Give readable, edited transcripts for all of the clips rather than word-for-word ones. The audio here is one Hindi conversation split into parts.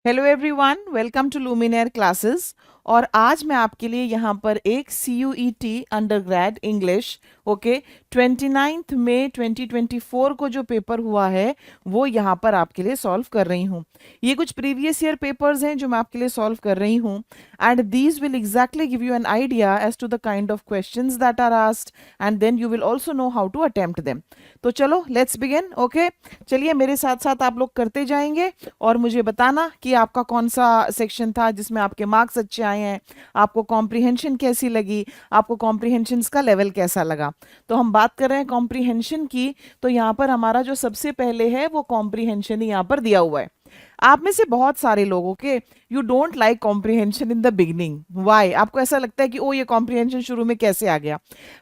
Hello everyone, welcome to Luminaire classes. और आज मैं आपके लिए यहाँ पर एक CUET अंडरग्रेड इंग्लिश ओके 29 मई 2024 को जो पेपर हुआ है वो यहाँ पर आपके लिए सॉल्व कर रही हूँ। ये कुछ प्रीवियस ईयर पेपर्स हैं जो मैं आपके लिए सॉल्व कर रही हूँ, and these will exactly give you an idea as to the kind of questions that are asked, and then you will also know how to attempt them. तो चलो लेट्स बिगिन। ओके, चलिए मेरे साथ साथ आप लोग करते जाएंगे और मुझे बताना कि आपका कौन सा सेक्शन था जिसमें आपके मार्क्स अच्छे आए हैं, आपको कॉम्प्रिहेंशन कैसी लगी, आपको कॉम्प्रिहेंशन का लेवल कैसा लगा। तो हम बात कर रहे हैं कॉम्प्रिहेंशन की, तो यहाँ पर हमारा जो सबसे पहले है वो कॉम्प्रिहेंशन ही यहाँ पर दिया हुआ है। आप में से बहुत सारे लोगों के you don't like comprehension in the beginning. Why? आपको ऐसा लगता है कि ओ ये कॉम्प्रिहेंशन शुरू में कैसे आ गया?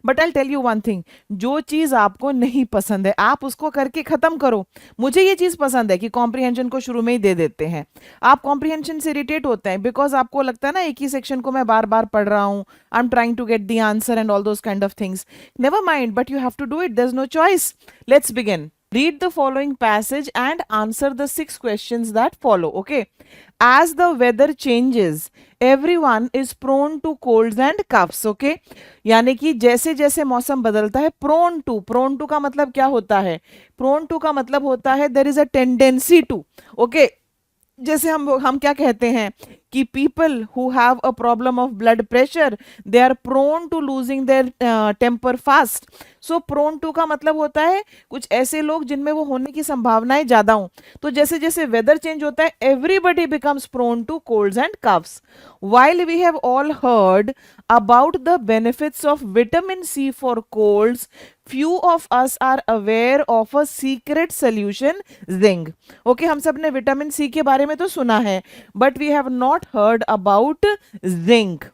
But I tell you one thing, जो चीज आपको नहीं पसंद है आप उसको करके खत्म करो। मुझे ये चीज पसंद है कि कॉम्प्रिहेंशन को शुरू में ही दे देते हैं। आप कॉम्प्रिहेंशन से इरिटेट होते हैं बिकॉज आपको लगता है ना एक ही सेक्शन को मैं बार बार पढ़ रहा हूँ, I am trying to get the answer and all those kind of things. Never mind, but you have to do it, there is no choice. Let's begin. Read the following passage and answer the 6 questions that follow. Okay. As the weather changes, everyone is prone to colds and coughs. Okay. यानी कि जैसे जैसे मौसम बदलता है, prone to का मतलब क्या होता है? prone to का मतलब होता है there is a tendency to. Okay. जैसे हम क्या कहते हैं कि people who have a problem of blood pressure they are prone to losing their temper fast. So prone to का मतलब होता है कुछ ऐसे लोग जिनमें वो होने की संभावनाएं ज्यादा हों। तो जैसे जैसे वेदर चेंज होता है everybody becomes prone to colds and coughs. while we have all heard about the benefits of vitamin C for colds, few of us are aware of a secret solution, zinc. Okay, हम सब ने विटामिन सी के बारे में तो सुना है, but we have not heard about zinc.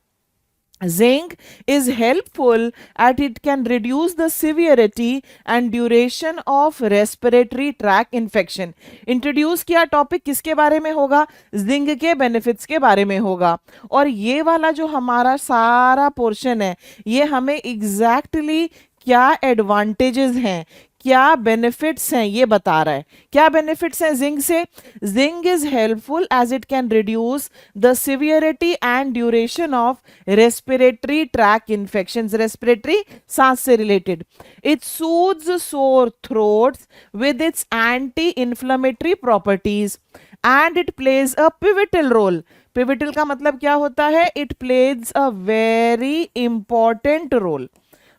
Zinc is helpful at it can reduce the severity and duration of respiratory tract infection. Introduce किया टॉपिक किसके बारे में होगा? जिंक के बेनिफिट्स के बारे में होगा। और ये वाला जो हमारा सारा पोर्शन है ये हमें एग्जैक्टली क्या एडवांटेजेस हैं, क्या बेनिफिट्स हैं ये बता रहा है। क्या बेनिफिट्स हैं जिंक से? Zinc is helpful as it can reduce the severity and duration of respiratory tract infections, respiratory सांस से related. It soothes sore throats with its anti inflammatory properties and it plays a pivotal role. Pivotal का मतलब क्या होता है? It plays a very important role.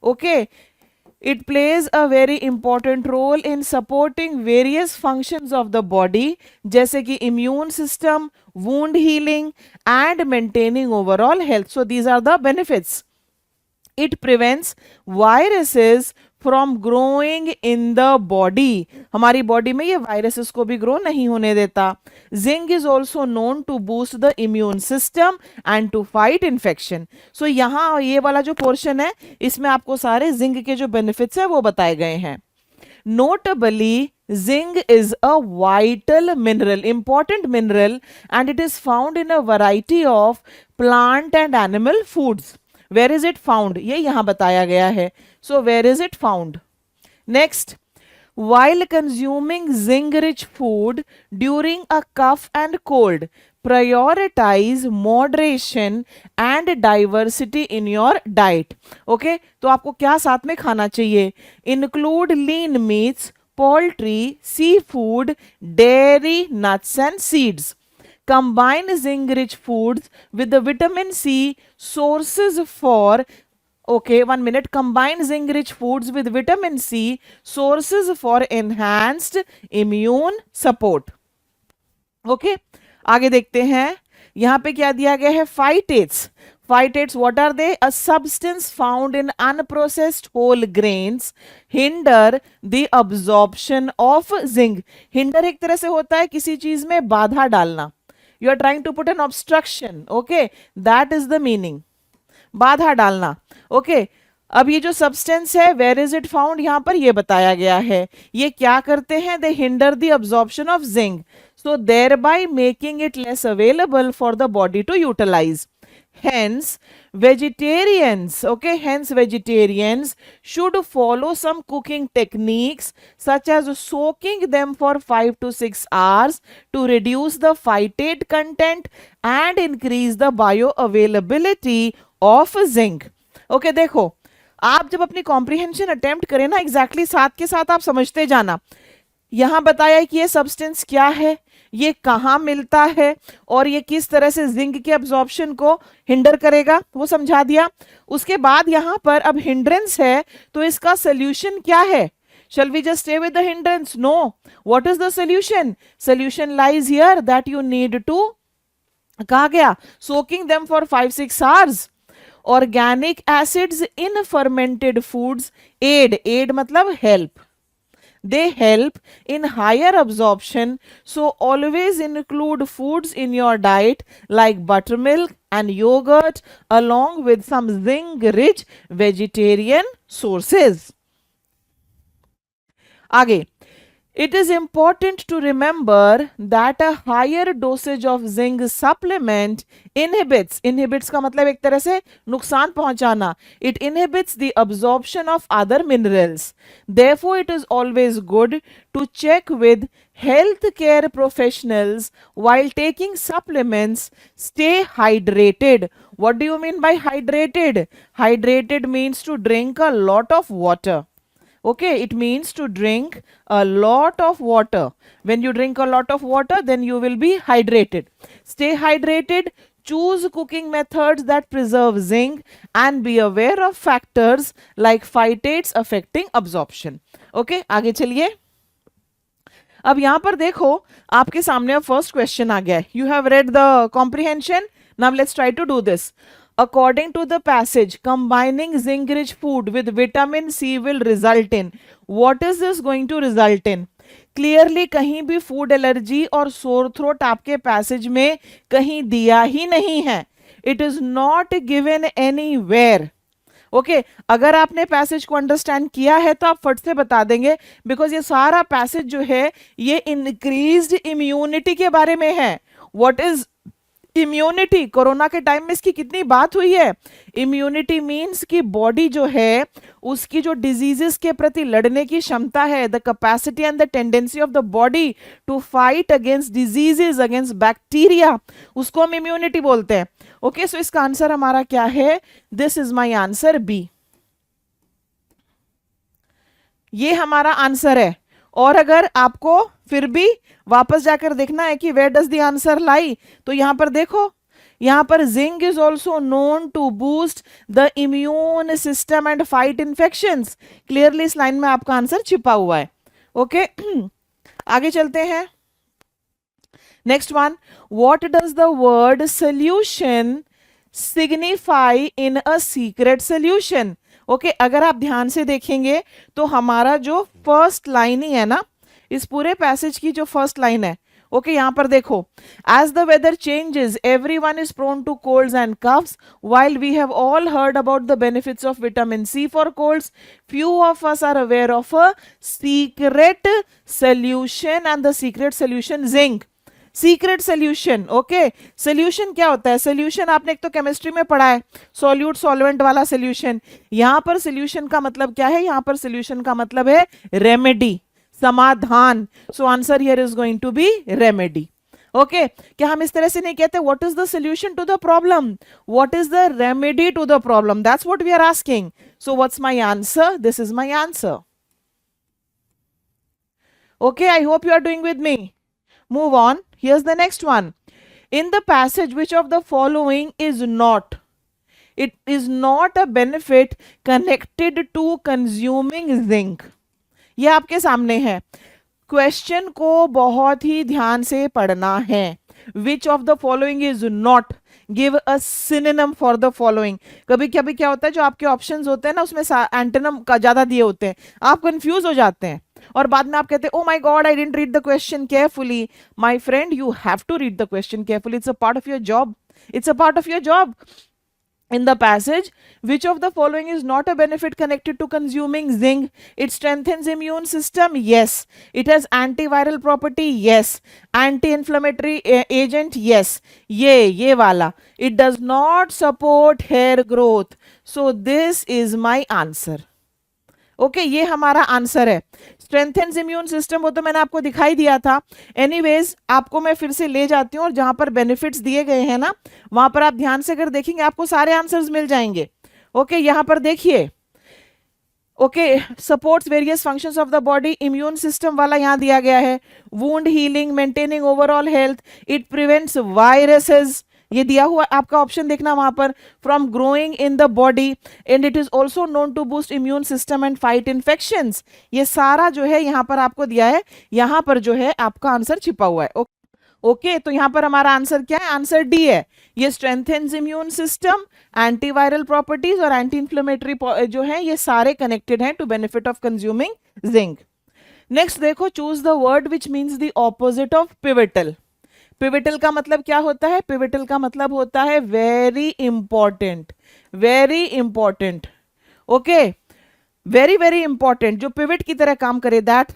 Okay, it plays a very important role in supporting various functions of the body जैसे कि immune system, wound healing and maintaining overall health. So these are the benefits. It prevents viruses from growing in the body. हमारी बॉडी में ये वायरसेस को भी ग्रो नहीं होने देता। Zinc is also known to boost the immune system and to fight infection. So यहाँ ये वाला जो पोर्शन है इसमें आपको सारे जिंक के जो बेनिफिट्स है वो बताए गए हैं। Notably zinc is a vital mineral, important mineral, and it is found in a variety of plant and animal foods. Where is it found? ये यहाँ बताया गया है. So where is it found? Next, while consuming zinc-rich food during a cough and cold, prioritize moderation and diversity in your diet. Okay, तो आपको क्या साथ में खाना चाहिए? Include lean meats, poultry, seafood, dairy, nuts and seeds. Combine zinc-rich foods with the vitamin C sources for, okay, 1 minute. Combine zinc-rich foods with vitamin C sources for enhanced immune support. Okay, आगे देखते हैं. यहाँ पे क्या दिया गया है? Phytates. Phytates, what are they? A substance found in unprocessed whole grains hinder the absorption of zinc. Hinder एक तरह से होता है किसी चीज में बाधा डालना. You are trying to put an obstruction. Okay, that is the meaning. बाधा डालना. Okay, अब ये जो सब्सटेंस है वेयर इज इट फाउंड, यहां पर ये बताया गया है ये क्या करते हैं, they hinder the absorption of zinc, so thereby making it less available for the body to utilize. Hence vegetarians should follow some cooking techniques such as soaking them for 5 to 6 hours to reduce the phytate content and increase the bioavailability of zinc. Okay देखो, आप जब अपनी कॉम्प्रिहेंशन अटेम्प्ट करें ना, एग्जैक्टली साथ के साथ आप समझते जाना। यहां बताया कि ये सब्सटेंस क्या है, ये कहां मिलता है और ये किस तरह से जिंक के अब्जॉर्प्शन को हिंडर करेगा, वो समझा दिया। उसके बाद यहां पर अब हिंड्रेंस है तो इसका सोल्यूशन क्या है। Shall we just stay with the hindrance? No. What is the solution? Solution lies here that you need to, कहा गया, soaking them for 5-6 hours. Organic acids in fermented foods aid मतलब help. They help in higher absorption, so always include foods in your diet like buttermilk and yogurt along with some zinc rich vegetarian sources. आगे, it is important to remember that a higher dosage of zinc supplement inhibits का मतलब एक तरह से नुकसान पहुंचाना, it inhibits the absorption of other minerals. Therefore it is always good to check with healthcare professionals while taking supplements. Stay hydrated. What do you mean by hydrated? Hydrated means to drink a lot of water. Okay, it means to drink a lot of water. When you drink a lot of water, then you will be hydrated. Stay hydrated. Choose cooking methods that preserve zinc and be aware of factors like phytates affecting absorption. Okay, आगे चलिए। अब यहां पर देखो, आपके सामने फर्स्ट क्वेश्चन आ गया है। You have read the comprehension, now let's try to do this. According to the passage, combining zinc rich food with vitamin C will result in, what is this going to result in? Clearly कहीं भी फूड एलर्जी और सोर थ्रोट आपके पैसेज में कहीं दिया ही नहीं है। It is not given anywhere. Okay, अगर आपने पैसेज को अंडरस्टैंड किया है तो आप फट से बता देंगे, बिकॉज ये सारा पैसेज जो है ये इंक्रीज्ड इम्यूनिटी के बारे में है। What is immunity? कोरोना के टाइम में इसकी कितनी बात हुई है। इम्यूनिटी मींस कि बॉडी जो है उसकी जो डिजीजेस के प्रति लड़ने की क्षमता है, the capacity and the tendency of the body to fight against diseases, against bacteria, उसको हम इम्यूनिटी बोलते हैं। ओके, सो इसका आंसर हमारा क्या है? This is my answer B. ये हमारा आंसर है। और अगर आपको फिर भी वापस जाकर देखना है कि where does the answer lie, तो यहां पर देखो, यहां पर zinc is also known to boost the immune system and fight infections. Clearly इस लाइन में आपका आंसर छिपा हुआ है। ओके आगे चलते हैं। Next one, what does the word solution signify in a secret solution? Okay, अगर आप ध्यान से देखेंगे तो हमारा जो फर्स्ट लाइन ही है ना, इस पूरे पैसेज की जो फर्स्ट लाइन है, ओके, यहां पर देखो, as the weather changes everyone is prone to colds and coughs while we have all heard about the benefits of vitamin C for colds, few of us are aware of a secret solution and the secret solution zinc. Secret solution, okay, solution क्या होता है? सोल्यूशन आपने एक तो केमिस्ट्री में पढ़ा है, सॉल्यूट सॉल्वेंट वाला सोल्यूशन। यहां पर सोल्यूशन का मतलब क्या है? यहां पर सोल्यूशन का मतलब है रेमेडी, समाधान। So answer here is going to be remedy. Okay, क्या हम इस तरह से नहीं कहते what is the solution to the problem, what is the remedy to the problem? That's what we are asking. So what's my answer? This is my answer. Okay, I hope you are doing with me. Move on. Here's the next one. In the passage, which of the following is not? It is not a benefit connected to consuming zinc. ये आपके सामने है। क्वेश्चन को बहुत ही ध्यान से पढ़ना है। Which of the following is not? Give a synonym for the following. कभी कभी क्या होता है, जो आपके ऑप्शंस होते हैं ना, उसमें एंटोनिम का ज्यादा दिए होते हैं, आप कंफ्यूज हो जाते हैं और बाद में आप कहते हैं, oh my God, I didn't read the question carefully. My friend, you have to read the question carefully. It's a part of your job, it's a part of your job. in the passage, which of the following is not a benefit connected to consuming zinc? It strengthens immune system, yes. It has antiviral property, yes. Anti-inflammatory agent, yes. ये वाला, it does not support hair growth. So this is my answer. Okay ये हमारा आंसर है। स्ट्रेंथेन्स इम्यून सिस्टम, वो तो मैंने आपको दिखाई दिया था। एनीवेज आपको मैं फिर से ले जाती हूँ और जहां पर बेनिफिट्स दिए गए हैं ना, वहां पर आप ध्यान से अगर देखेंगे आपको सारे आंसर्स मिल जाएंगे। ओके यहां पर देखिए, okay supports various functions of the body, immune system वाला यहां दिया गया है। Wound healing, maintaining overall health, it prevents viruses, ये दिया हुआ आपका ऑप्शन देखना वहां पर, from growing in the body, and it is also known to boost immune system and fight infections. ये सारा जो है यहाँ पर आपको दिया है, यहाँ पर जो है आपका आंसर छिपा हुआ है। ओके तो यहाँ पर हमारा आंसर क्या है? आंसर डी है। ये strengthens immune system, antiviral properties और एंटी इंफ्लेमेटरी जो है ये सारे कनेक्टेड हैं to benefit of consuming zinc. Next देखो, choose the word which means the opposite of pivotal. Pivotal का मतलब क्या होता है? पिविटल का मतलब होता है very important, very important. Okay very very important, जो पिविट की तरह काम करे, that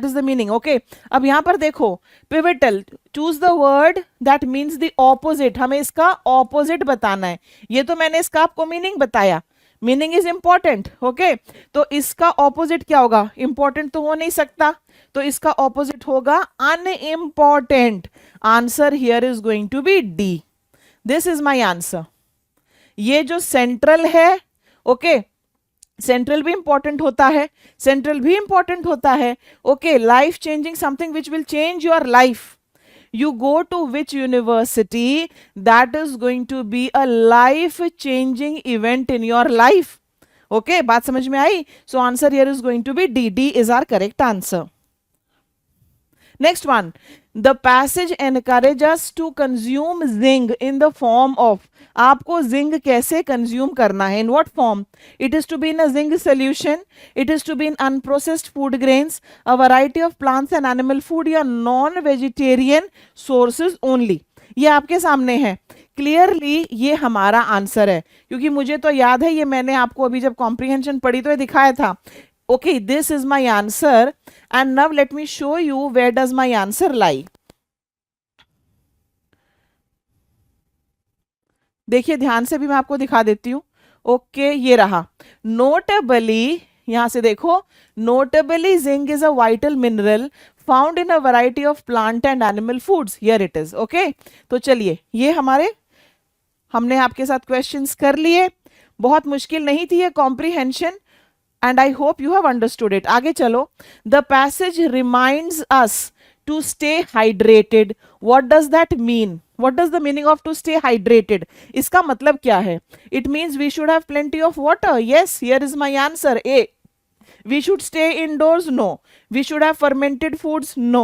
is the meaning. Okay अब यहां पर देखो, pivotal, choose the word that means the opposite, हमें इसका ऑपोजिट बताना है। ये तो मैंने इसका आपको मीनिंग बताया, मीनिंग इज इंपॉर्टेंट। ओके तो इसका ऑपोजिट क्या होगा? इंपॉर्टेंट तो हो नहीं सकता, तो इसका ऑपोजिट होगा unimportant. Answer here is going to be D. This is my answer. ये जो सेंट्रल है, ओके सेंट्रल भी इंपॉर्टेंट होता है, सेंट्रल भी इंपॉर्टेंट होता है। Okay life changing, something which will change your life. You go to which university, that is going to be a life changing event in your life. Okay बात समझ में आई? So answer here is going to be D. D is our correct answer. Next one, the passage encourages us to consume zinc in the form of, आपको zinc कैसे consume करना है? In what form? It is to be in a zinc solution, it is to be in unprocessed food grains, a variety of plants and animal food या non vegetarian sources only. ये आपके सामने है क्लियरली, ये हमारा आंसर है, क्योंकि मुझे तो याद है, ये मैंने आपको अभी जब कॉम्प्रिहेंशन पढ़ी तो ये दिखाया था। Okay, this is my answer, and now let me show you where does my answer lie. देखिए ध्यान से भी मैं आपको दिखा देती हूं। ओके ये रहा, नोटेबली, यहां से देखो, notably zinc is a vital mineral found in a variety of plant and animal foods, here it is. Okay तो चलिए, ये हमने आपके साथ क्वेश्चंस कर लिए, बहुत मुश्किल नहीं थी ये comprehension, and I hope you have understood it. आगे चलो, the passage reminds us to stay hydrated. What does that mean? What does the meaning of to stay hydrated? इसका मतलब क्या है? It means we should have plenty of water. Yes, here is my answer. A. We should stay indoors? No. We should have fermented foods? No.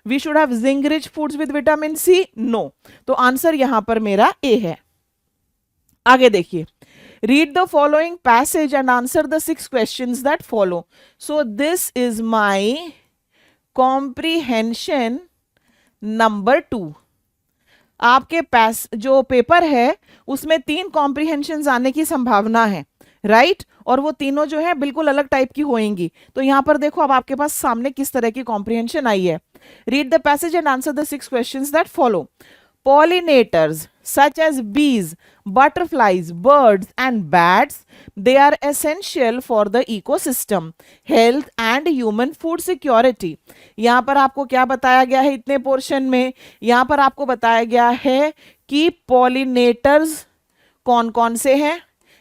We should have zinc rich foods with vitamin C? No. तो आंसर यहां पर मेरा A है। आगे देखिए, read the following passage and answer the 6 questions that follow. So this is my comprehension number 2. आपके जो पेपर है उसमें 3 कॉम्प्रिहेंशन आने की संभावना है, राइट? और वो तीनों जो है बिल्कुल अलग टाइप की होंगी। तो यहां पर देखो, अब आपके पास सामने किस तरह की कॉम्प्रिहेंशन आई है। Read the passage and answer the 6 questions that follow. Pollinators such as bees, butterflies, birds and bats, they are essential for the ecosystem, health and human food security. यहाँ पर आपको क्या बताया गया है इतने पोर्शन में? यहाँ पर आपको बताया गया है कि पॉलिनेटर्स कौन कौन से हैं,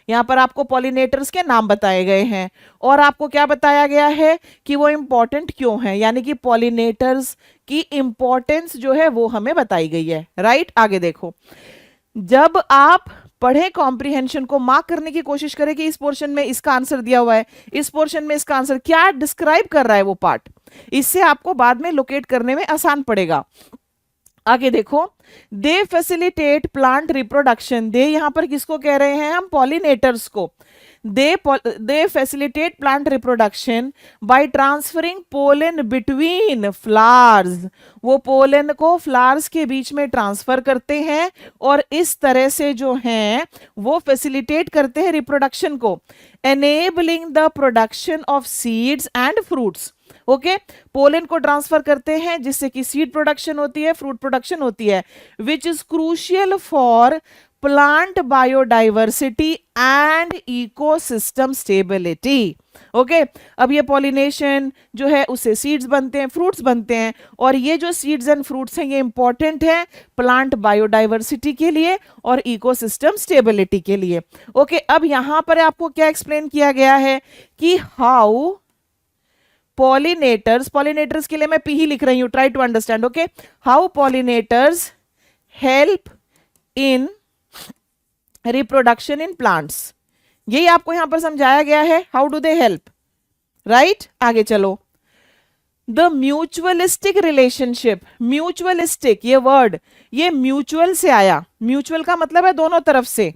यहाँ पर आपको पॉलिनेटर्स के नाम बताए गए हैं, और आपको क्या बताया गया है कि वो इंपॉर्टेंट क्यों है, यानी कि पॉलिनेटर्स की इंपॉर्टेंस जो है वो हमें बताई गई है, राइट? आगे देखो, जब आप पढ़े कॉम्प्रिहेंशन को मार्क करने की कोशिश करें कि इस पोर्शन में इसका आंसर दिया हुआ है, इस पोर्शन में इसका आंसर क्या डिस्क्राइब कर रहा है वो पार्ट, इससे आपको बाद में लोकेट करने में आसान पड़ेगा। आगे देखो, दे फैसिलिटेट प्लांट रिप्रोडक्शन, दे यहां पर किसको कह रहे हैं हम? पॉलिनेटर्स को। they facilitate plant reproduction by transferring pollen between flowers. वो पोलन को फ्लावर्स के बीच में ट्रांसफर करते हैं और इस तरह से जो हैं वो फैसिलिटेट करते हैं रिप्रोडक्शन को, enabling the production of seeds and fruits. Okay pollen को ट्रांसफर करते हैं जिससे कि सीड प्रोडक्शन होती है, फ्रूट प्रोडक्शन होती है, which is crucial for plant biodiversity and ecosystem stability. Okay अब ये पॉलिनेशन जो है उससे सीड्स बनते हैं, फ्रूट्स बनते हैं, और ये जो सीड्स एंड फ्रूट्स हैं ये इंपॉर्टेंट है प्लांट बायोडाइवर्सिटी के लिए और इकोसिस्टम स्टेबिलिटी के लिए. ओके अब यहां पर आपको क्या एक्सप्लेन किया गया है कि हाउ पॉलिनेटर्स के लिए मैं पी ही लिख रही हूं, try to understand. Okay how pollinators help in reproduction in plants, यही आपको यहां पर समझाया गया है. How do they help, right. आगे चलो. द म्यूचुअलिस्टिक रिलेशनशिप, म्यूचुअलिस्टिक ये वर्ड ये म्यूचुअल से आया. म्यूचुअल का मतलब है दोनों तरफ से.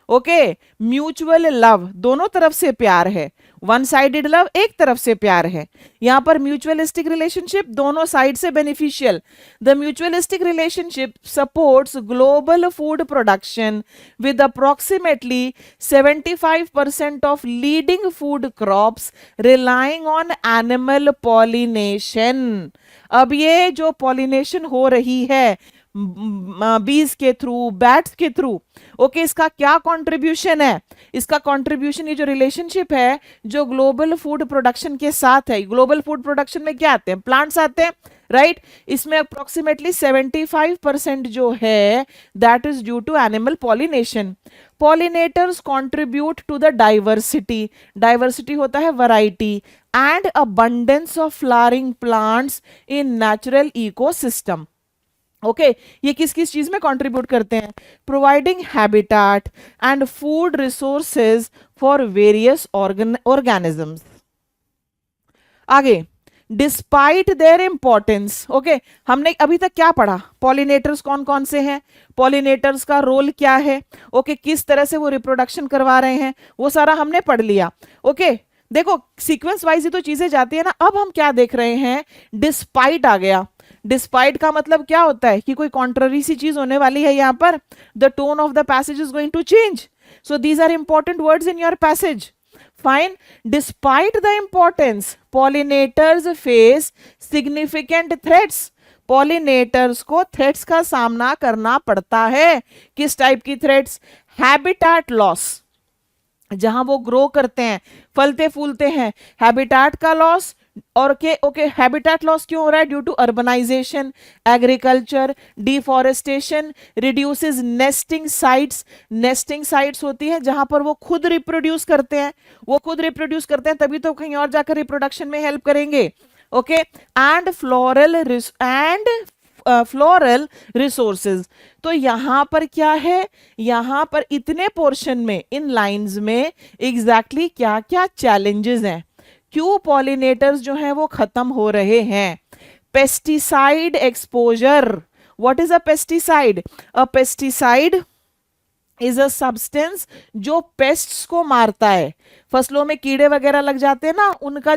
ओके म्यूचुअल लव दोनों तरफ से प्यार है, वन साइडेड लव एक तरफ से प्यार है. यहां पर म्यूचुअलिस्टिक रिलेशनशिप दोनों साइड से beneficial. The mutualistic relationship supports global food production with approximately 75% of leading food crops relying on animal pollination. अब ये जो पॉलिनेशन हो रही है बीज के थ्रू, बैट्स के थ्रू, ओके इसका क्या कंट्रीब्यूशन है, इसका कंट्रीब्यूशन ये जो रिलेशनशिप है जो ग्लोबल फूड प्रोडक्शन के साथ है. ग्लोबल फूड प्रोडक्शन में क्या आते हैं, प्लांट्स आते हैं, राइट. इसमें अप्रोक्सीमेटली 75% जो है that is due to animal pollination. Pollinators contribute to the diversity, diversity होता है variety, and abundance of flowering plants in natural ecosystem. Okay ये किस किस चीज में कंट्रीब्यूट करते हैं, providing habitat and food resources for various organisms. आगे डिस्पाइट देयर इंपॉर्टेंस. ओके हमने अभी तक क्या पढ़ा, पॉलिनेटर्स कौन कौन से हैं, पॉलिनेटर्स का रोल क्या है, ओके किस तरह से वो रिप्रोडक्शन करवा रहे हैं, वो सारा हमने पढ़ लिया. ओके देखो सीक्वेंस वाइज ही तो चीजें जाती है ना. अब हम क्या देख रहे हैं, डिस्पाइट आ गया. डिस्पाइट का मतलब क्या होता है कि कोई कॉन्ट्ररी सी चीज होने वाली है यहां पर. The tone of the passage is going to change. So these are important words in your passage. Fine. Despite the importance pollinators face significant threats. Pollinators को थ्रेट्स का सामना करना पड़ता है. किस टाइप की थ्रेट्स, हैबिटेट लॉस, जहां वो ग्रो करते हैं फलते फूलते हैं, हैबिटेट का लॉस. और ओके हैबिटेट लॉस क्यों हो रहा है, due to urbanisation, agriculture, deforestation, reduces nesting sites. Nesting sites होती है जहां पर वो खुद रिप्रोड्यूस करते हैं, वो खुद रिप्रोड्यूस करते हैं तभी तो कहीं और जाकर रिप्रोडक्शन में हेल्प करेंगे. Okay and floral resources. तो यहां पर क्या है, यहां पर इतने पोर्शन में इन लाइंस में एग्जैक्टली क्या क्या चैलेंजेस हैं, क्यों पॉलिनेटर्स जो हैं वो खत्म हो रहे हैं. Pesticide exposure. What is a pesticide, a pesticide is a substance जो पेस्ट्स को मारता है. फसलों में कीड़े वगैरह लग जाते हैं ना,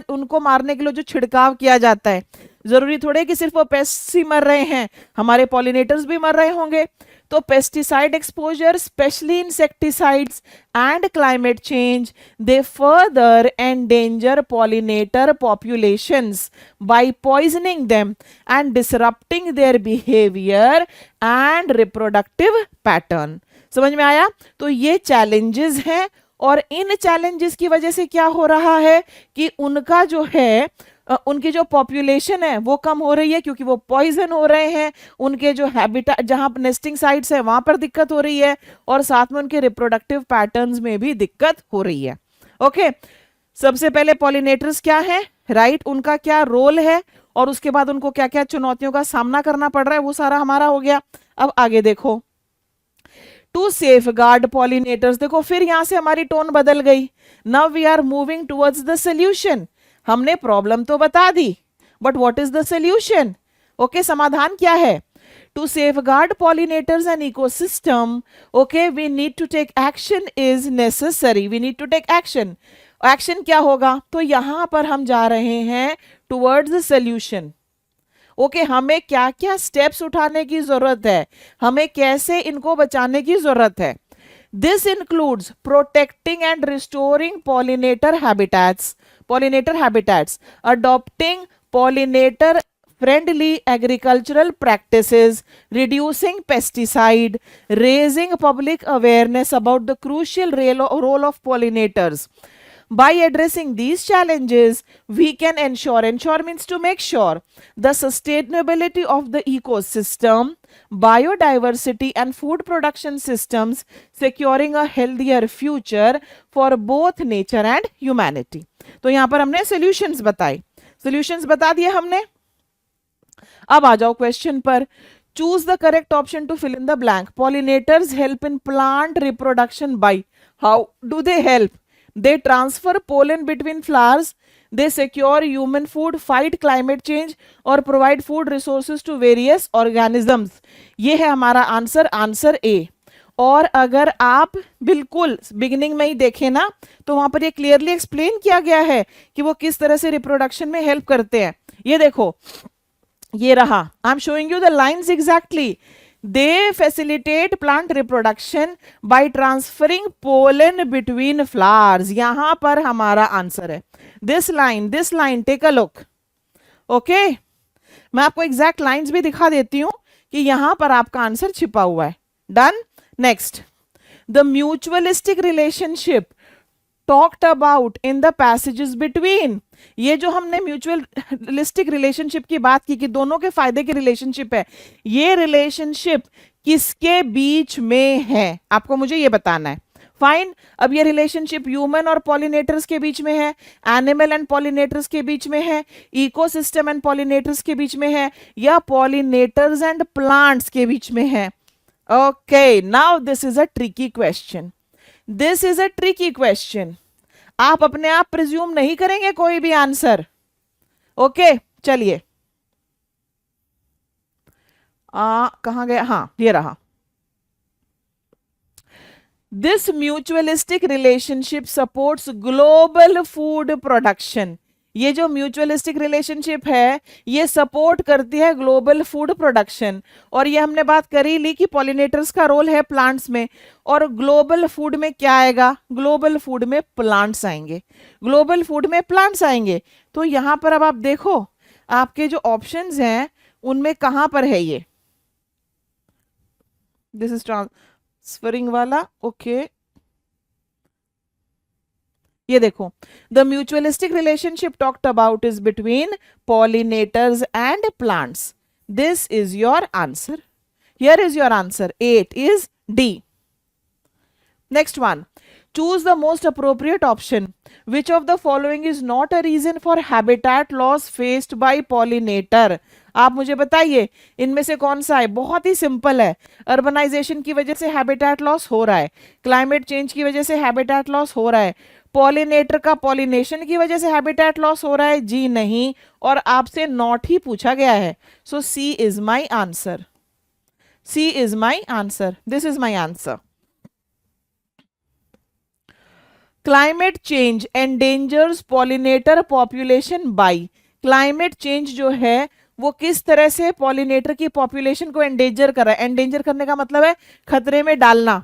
उनको मारने के लिए जो छिड़काव किया जाता है, जरूरी थोड़े कि सिर्फ वो पेस्ट्स ही मर रहे हैं, हमारे पॉलिनेटर्स भी मर रहे होंगे. तो pesticide exposure, specially insecticides and climate change, they further endanger pollinator populations by poisoning them and disrupting their behaviour and reproductive pattern. समझ में आया. तो ये चैलेंजेस हैं और इन चैलेंजेस की वजह से क्या हो रहा है कि उनका जो है उनकी जो पॉपुलेशन है वो कम हो रही है क्योंकि वो पॉइजन हो रहे हैं. उनके जो हैबिटेट जहां नेस्टिंग साइट्स है वहां पर दिक्कत हो रही है और साथ में उनके रिप्रोडक्टिव पैटर्न्स में भी दिक्कत हो रही है. ओके सबसे पहले पॉलिनेटर्स क्या है, राइट, उनका क्या रोल है और उसके बाद उनको क्या क्या चुनौतियों का सामना करना पड़ रहा है, वो सारा हमारा हो गया. अब आगे देखो, टू सेफगार्ड पॉलिनेटर्स. देखो फिर यहां से हमारी टोन बदल गई. Now we are moving towards the solution. हमने प्रॉब्लम तो बता दी but what is the solution. Okay समाधान क्या है, To safeguard pollinators and ecosystem, okay, we need to take action is necessary. We need to take action. Action क्या होगा? तो यहां पर हम जा रहे हैं towards the solution. ओके हमें क्या क्या स्टेप्स उठाने की जरूरत है, हमें कैसे इनको बचाने की जरूरत है. This includes protecting and restoring pollinator habitats, adopting pollinator friendly agricultural practices, reducing pesticide, raising public awareness about the crucial role of pollinators. By addressing these challenges, we can ensure means to make sure, the sustainability of the ecosystem, biodiversity and food production systems, securing a healthier future for both nature and humanity. तो यहाँ पर हमने solutions बताए, solutions बता दिए हमने. अब आ जाओ क्वेश्चन पर. Choose the correct option to fill in the blank. Pollinators help in plant reproduction by. How do they help? They transfer pollen between flowers, they secure human food, fight climate change और provide food resources to various organisms. ये है हमारा आंसर, आंसर ए. और अगर आप बिल्कुल बिगिनिंग में ही देखें ना, तो वहां पर ये क्लियरली एक्सप्लेन किया गया है कि वो किस तरह से रिप्रोडक्शन में हेल्प करते हैं. ये देखो, ये रहा, I am showing you the lines exactly. They facilitate plant reproduction by transferring pollen between flowers. यहां पर हमारा आंसर है. This line, take a look. Okay? मैं आपको एग्जैक्ट लाइंस भी दिखा देती हूं कि यहां पर आपका आंसर छिपा हुआ है. Done. Next, the mutualistic relationship talked about in the passages between. ये जो हमने म्यूचुअलिस्टिक रिलेशनशिप की बात की कि दोनों के फायदे की रिलेशनशिप है, ये रिलेशनशिप किसके बीच में है, आपको मुझे ये बताना है. फाइन. अब ये रिलेशनशिप ह्यूमन और पॉलिनेटर्स के बीच में है, एनिमल एंड पॉलिनेटर्स के बीच में है, इकोसिस्टम एंड पॉलिनेटर्स के बीच में है, या पॉलिनेटर्स एंड प्लांट्स के बीच में है. Okay, now this is a tricky question. This is a tricky question. आप अपने आप प्रिज्यूम नहीं करेंगे कोई भी आंसर. ओके, चलिए. कहां गया? हाँ, ये रहा. This mutualistic relationship supports global food production. ये जो म्यूचुअलिस्टिक रिलेशनशिप है, ये सपोर्ट करती है ग्लोबल फूड प्रोडक्शन. और ये हमने बात करी ली कि पॉलिनेटर्स का रोल है प्लांट्स में, और ग्लोबल फूड में क्या आएगा? ग्लोबल फूड में प्लांट्स आएंगे. ग्लोबल फूड में प्लांट्स आएंगे. तो यहां पर अब आप देखो, आपके जो ऑप्शंस हैं उनमें कहां पर है ये? दिस इज ट्रांसफरिंग वाला. ओके, ये देखो, the mutualistic relationship talked about is between pollinators and plants. This is your answer. Here is your answer. 8 is D. Next one. Choose the most appropriate option. Which of the following is not a reason for habitat loss faced by pollinator? आप मुझे बताइए इनमें से कौन सा है. बहुत ही सिंपल है. अर्बनाइजेशन की वजह से हैबिटेट लॉस हो रहा है, क्लाइमेट चेंज की वजह से हैबिटेट लॉस हो रहा है, पॉलिनेटर का पॉलिनेशन की वजह से हैबिटेट लॉस हो रहा है. जी नहीं, और आपसे नॉट ही पूछा गया है. So C is my answer. C is my answer. This is my answer. Climate change endangers pollinator population by. Climate change जो है वो किस तरह से पॉलिनेटर की पॉपुलेशन को एंडेंजर कर रहा है. एंडेंजर करने का मतलब है खतरे में डालना.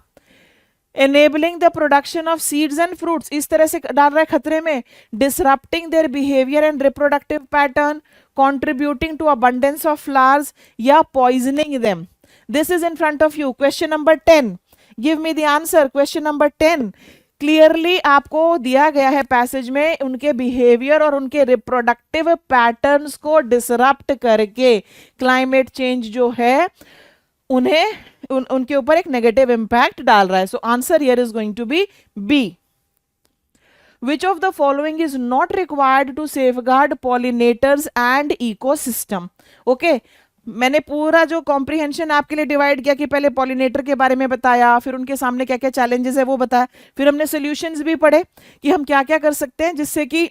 enabling the production of seeds and fruits, इस तरह से डाल रहा है खतरे में. disrupting their behavior and reproductive pattern, contributing to abundance of flowers, या poisoning them. This is in front of you. Question number 10. Give me the answer. Question number 10. Clearly आपको दिया गया है पैसेज में, उनके बिहेवियर और उनके रिप्रोडक्टिव पैटर्न्स को डिसरप्ट करके क्लाइमेट चेंज जो है उन्हें उनके ऊपर एक नेगेटिव इंपैक्ट डाल रहा है. So answer here is going to be B. Which of the following is not required to safeguard pollinators and ecosystem. Okay, मैंने पूरा जो कॉम्प्रिहेंशन आपके लिए डिवाइड किया कि पहले पॉलिनेटर के बारे में बताया, फिर उनके सामने क्या क्या चैलेंजेस है वो बताया, फिर हमने सॉल्यूशंस भी पढ़े कि हम क्या क्या कर सकते हैं जिससे कि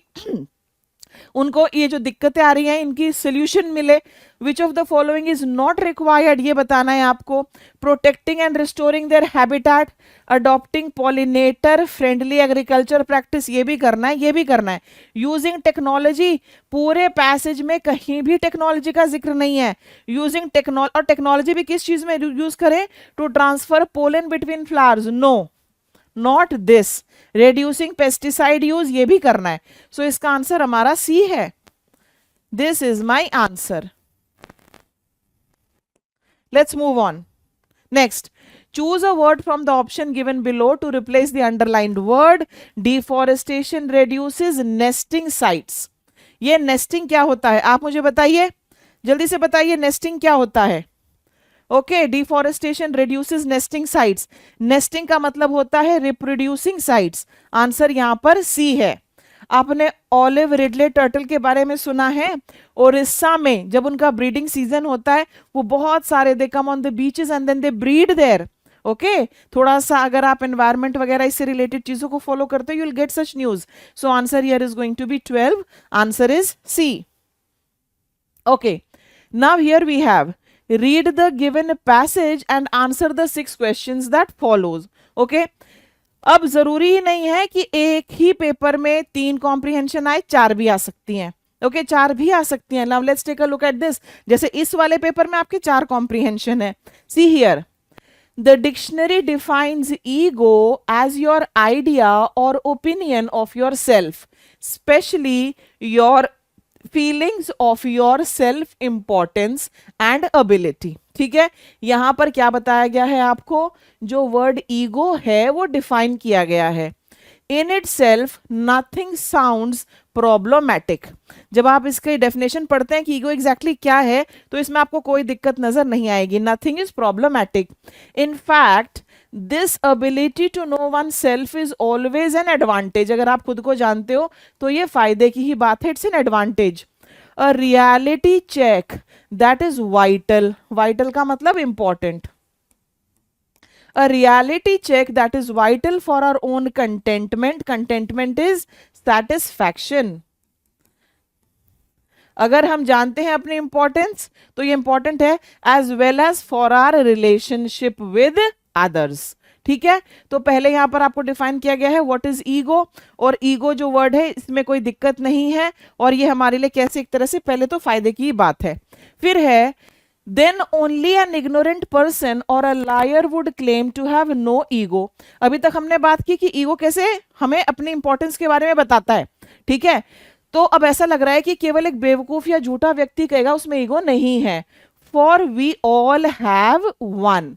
उनको ये जो दिक्कतें आ रही हैं इनकी सोल्यूशन मिले। विच of the following is not required, ये बताना है आपको। Protecting and restoring their habitat, adopting pollinator friendly agriculture practice, ये भी करना है, ये भी करना है। यूजिंग टेक्नोलॉजी, पूरे पैसेज में कहीं भी टेक्नोलॉजी का जिक्र नहीं है। यूजिंग टेक्नोलॉजी, और टेक्नोलॉजी भी किस चीज में यूज करें? To transfer pollen between flowers, no not this. Reducing pesticide use, ये भी करना है। सो इसका आंसर हमारा सी है। This is my answer. Let's move on. Next, choose a word from the option given below to replace the underlined word. Deforestation reduces nesting sites. ये nesting क्या होता है आप मुझे बताइए, जल्दी से बताइए, nesting क्या होता है? Okay, deforestation reduces nesting sites. Nesting का मतलब होता है रिप्रोड्यूसिंग साइट्स। आंसर यहां पर सी है। आपने ऑलिव रिडले टर्टल के बारे में सुना है? ओडिशा में जब उनका ब्रीडिंग सीजन होता है, वो बहुत सारे they come on the beaches and then they breed there. Okay, थोड़ा सा अगर आप एनवायरमेंट वगैरह इससे रिलेटेड चीजों को फॉलो करते हो, you will get such news. So answer here is going to be 12। Answer is C. Okay, now here we have read the given passage and answer the 6 questions that follows. Okay, अब जरूरी ही नहीं है कि एक ही पेपर में 3 कॉम्प्रिहेंशन आए, 4 भी आ सकती हैं। ओके, 4 भी आ सकती हैं। Now let's take a look at this. जैसे इस वाले पेपर में आपके 4 कॉम्प्रिहेंशन है। See here, the dictionary defines ego as your idea और opinion of your self, especially your feelings of your self importance and ability. ठीक है, यहां पर क्या बताया गया है आपको? जो वर्ड ईगो है वो डिफाइन किया गया है। In it self nothing sounds problematic. जब आप इसके डेफिनेशन पढ़ते हैं कि ईगो एग्जैक्टली क्या है, तो इसमें आपको कोई दिक्कत नजर नहीं आएगी। Nothing is problematic. In fact this ability to know oneself is always an advantage. अगर आप खुद को जानते हो तो ये फायदे की ही बात है, it's an advantage. A reality check that is vital, vital का मतलब important. A reality check that is vital for our own contentment. Contentment is satisfaction. अगर हम जानते हैं अपनी इंपॉर्टेंस तो ये इंपॉर्टेंट है, as well as for our relationship with others. ठीक है, तो पहले यहां पर आपको डिफाइन किया गया है व्हाट इज ईगो, और ईगो जो वर्ड है इसमें कोई दिक्कत नहीं है, और ये हमारे लिए कैसे, एक तरह से पहले तो फायदे की बात है। फिर है then only an ignorant person or a liar would claim to have no ego. अभी तक हमने बात की कि ईगो कैसे हमें अपनी इंपॉर्टेंस के बारे में बताता है। ठीक है, तो अब ऐसा लग रहा है कि केवल एक बेवकूफ या झूठा व्यक्ति कहेगा उसमें ईगो नहीं है। For we all have one.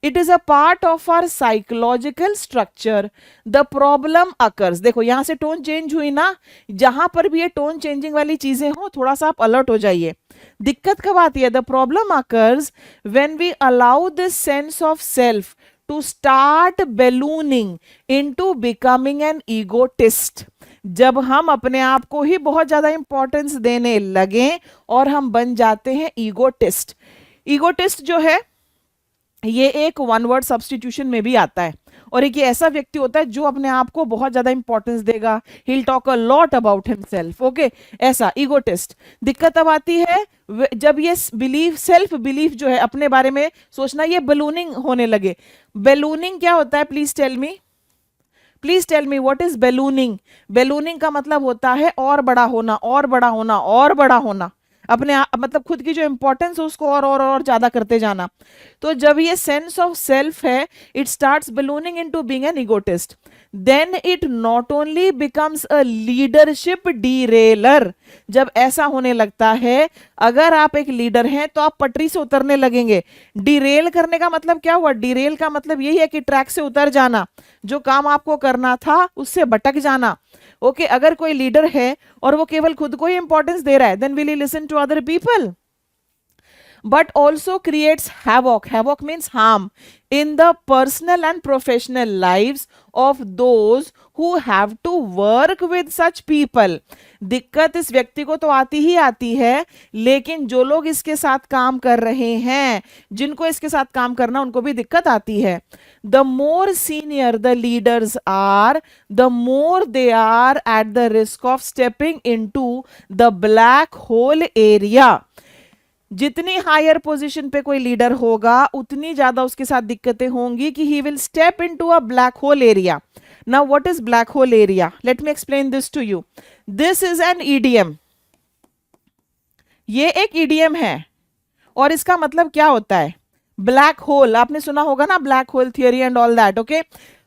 It is a part of our psychological structure. The problem occurs. देखो यहां से टोन चेंज हुई ना, जहां पर भी ये टोन चेंजिंग वाली चीजें हो थोड़ा सा आप अलर्ट हो जाइए। दिक्कत कब आती है? The problem occurs when we allow this sense of self to start ballooning into becoming an egotist. जब हम अपने आप को ही बहुत ज्यादा इंपॉर्टेंस देने लगे और हम बन जाते हैं ईगोटिस्ट। ईगोटिस्ट जो है ये एक वन वर्ड सब्सटीट्यूशन में भी आता है, और एक ऐसा व्यक्ति होता है जो अपने आप को बहुत ज्यादा इंपॉर्टेंस देगा। He will talk a lot about himself. Okay, ऐसा ईगोटिस्ट। दिक्कत अब आती है जब ये बिलीफ, सेल्फ बिलीफ जो है अपने बारे में सोचना, ये बलूनिंग होने लगे। बलूनिंग क्या होता है? Please tell me, please tell me what is ballooning? Ballooning का मतलब होता है और बड़ा होना, और बड़ा होना, और बड़ा होना। अपने मतलब खुद की जो इंपॉर्टेंस है उसको और ज्यादा करते जाना। तो जब ये सेंस ऑफ सेल्फ है, it starts ballooning into being an egotist, then it not only becomes a leadership derailer. जब ऐसा होने लगता है, अगर आप एक लीडर हैं तो आप पटरी से उतरने लगेंगे। डिरेल करने का मतलब क्या हुआ? डिरेल का मतलब यही है कि ट्रैक से उतर जाना, जो काम आपको करना था उससे भटक जाना। ओके, अगर कोई लीडर है और वो केवल खुद को ही इंपॉर्टेंस दे रहा है, then will he listen to other people? But also creates havoc. Havoc means harm in the personal and professional lives of those who have to work with such people. दिक्कत इस व्यक्ति को तो आती ही आती है, लेकिन जो लोग इसके साथ काम कर रहे हैं, जिनको इसके साथ काम करना, उनको भी दिक्कत आती है. The more senior the leaders are, the more they are at the risk of stepping into the black hole area. जितनी हायर पोजीशन पे कोई लीडर होगा, उतनी ज्यादा उसके साथ दिक्कतें होंगी कि he will step into a black hole area. Now what is black hole area? Let me explain this to you. This is an EDM. ये एक ईडीएम है, और इसका मतलब क्या होता है? ब्लैक होल, आपने सुना होगा ना, black hole theory and all that. Okay,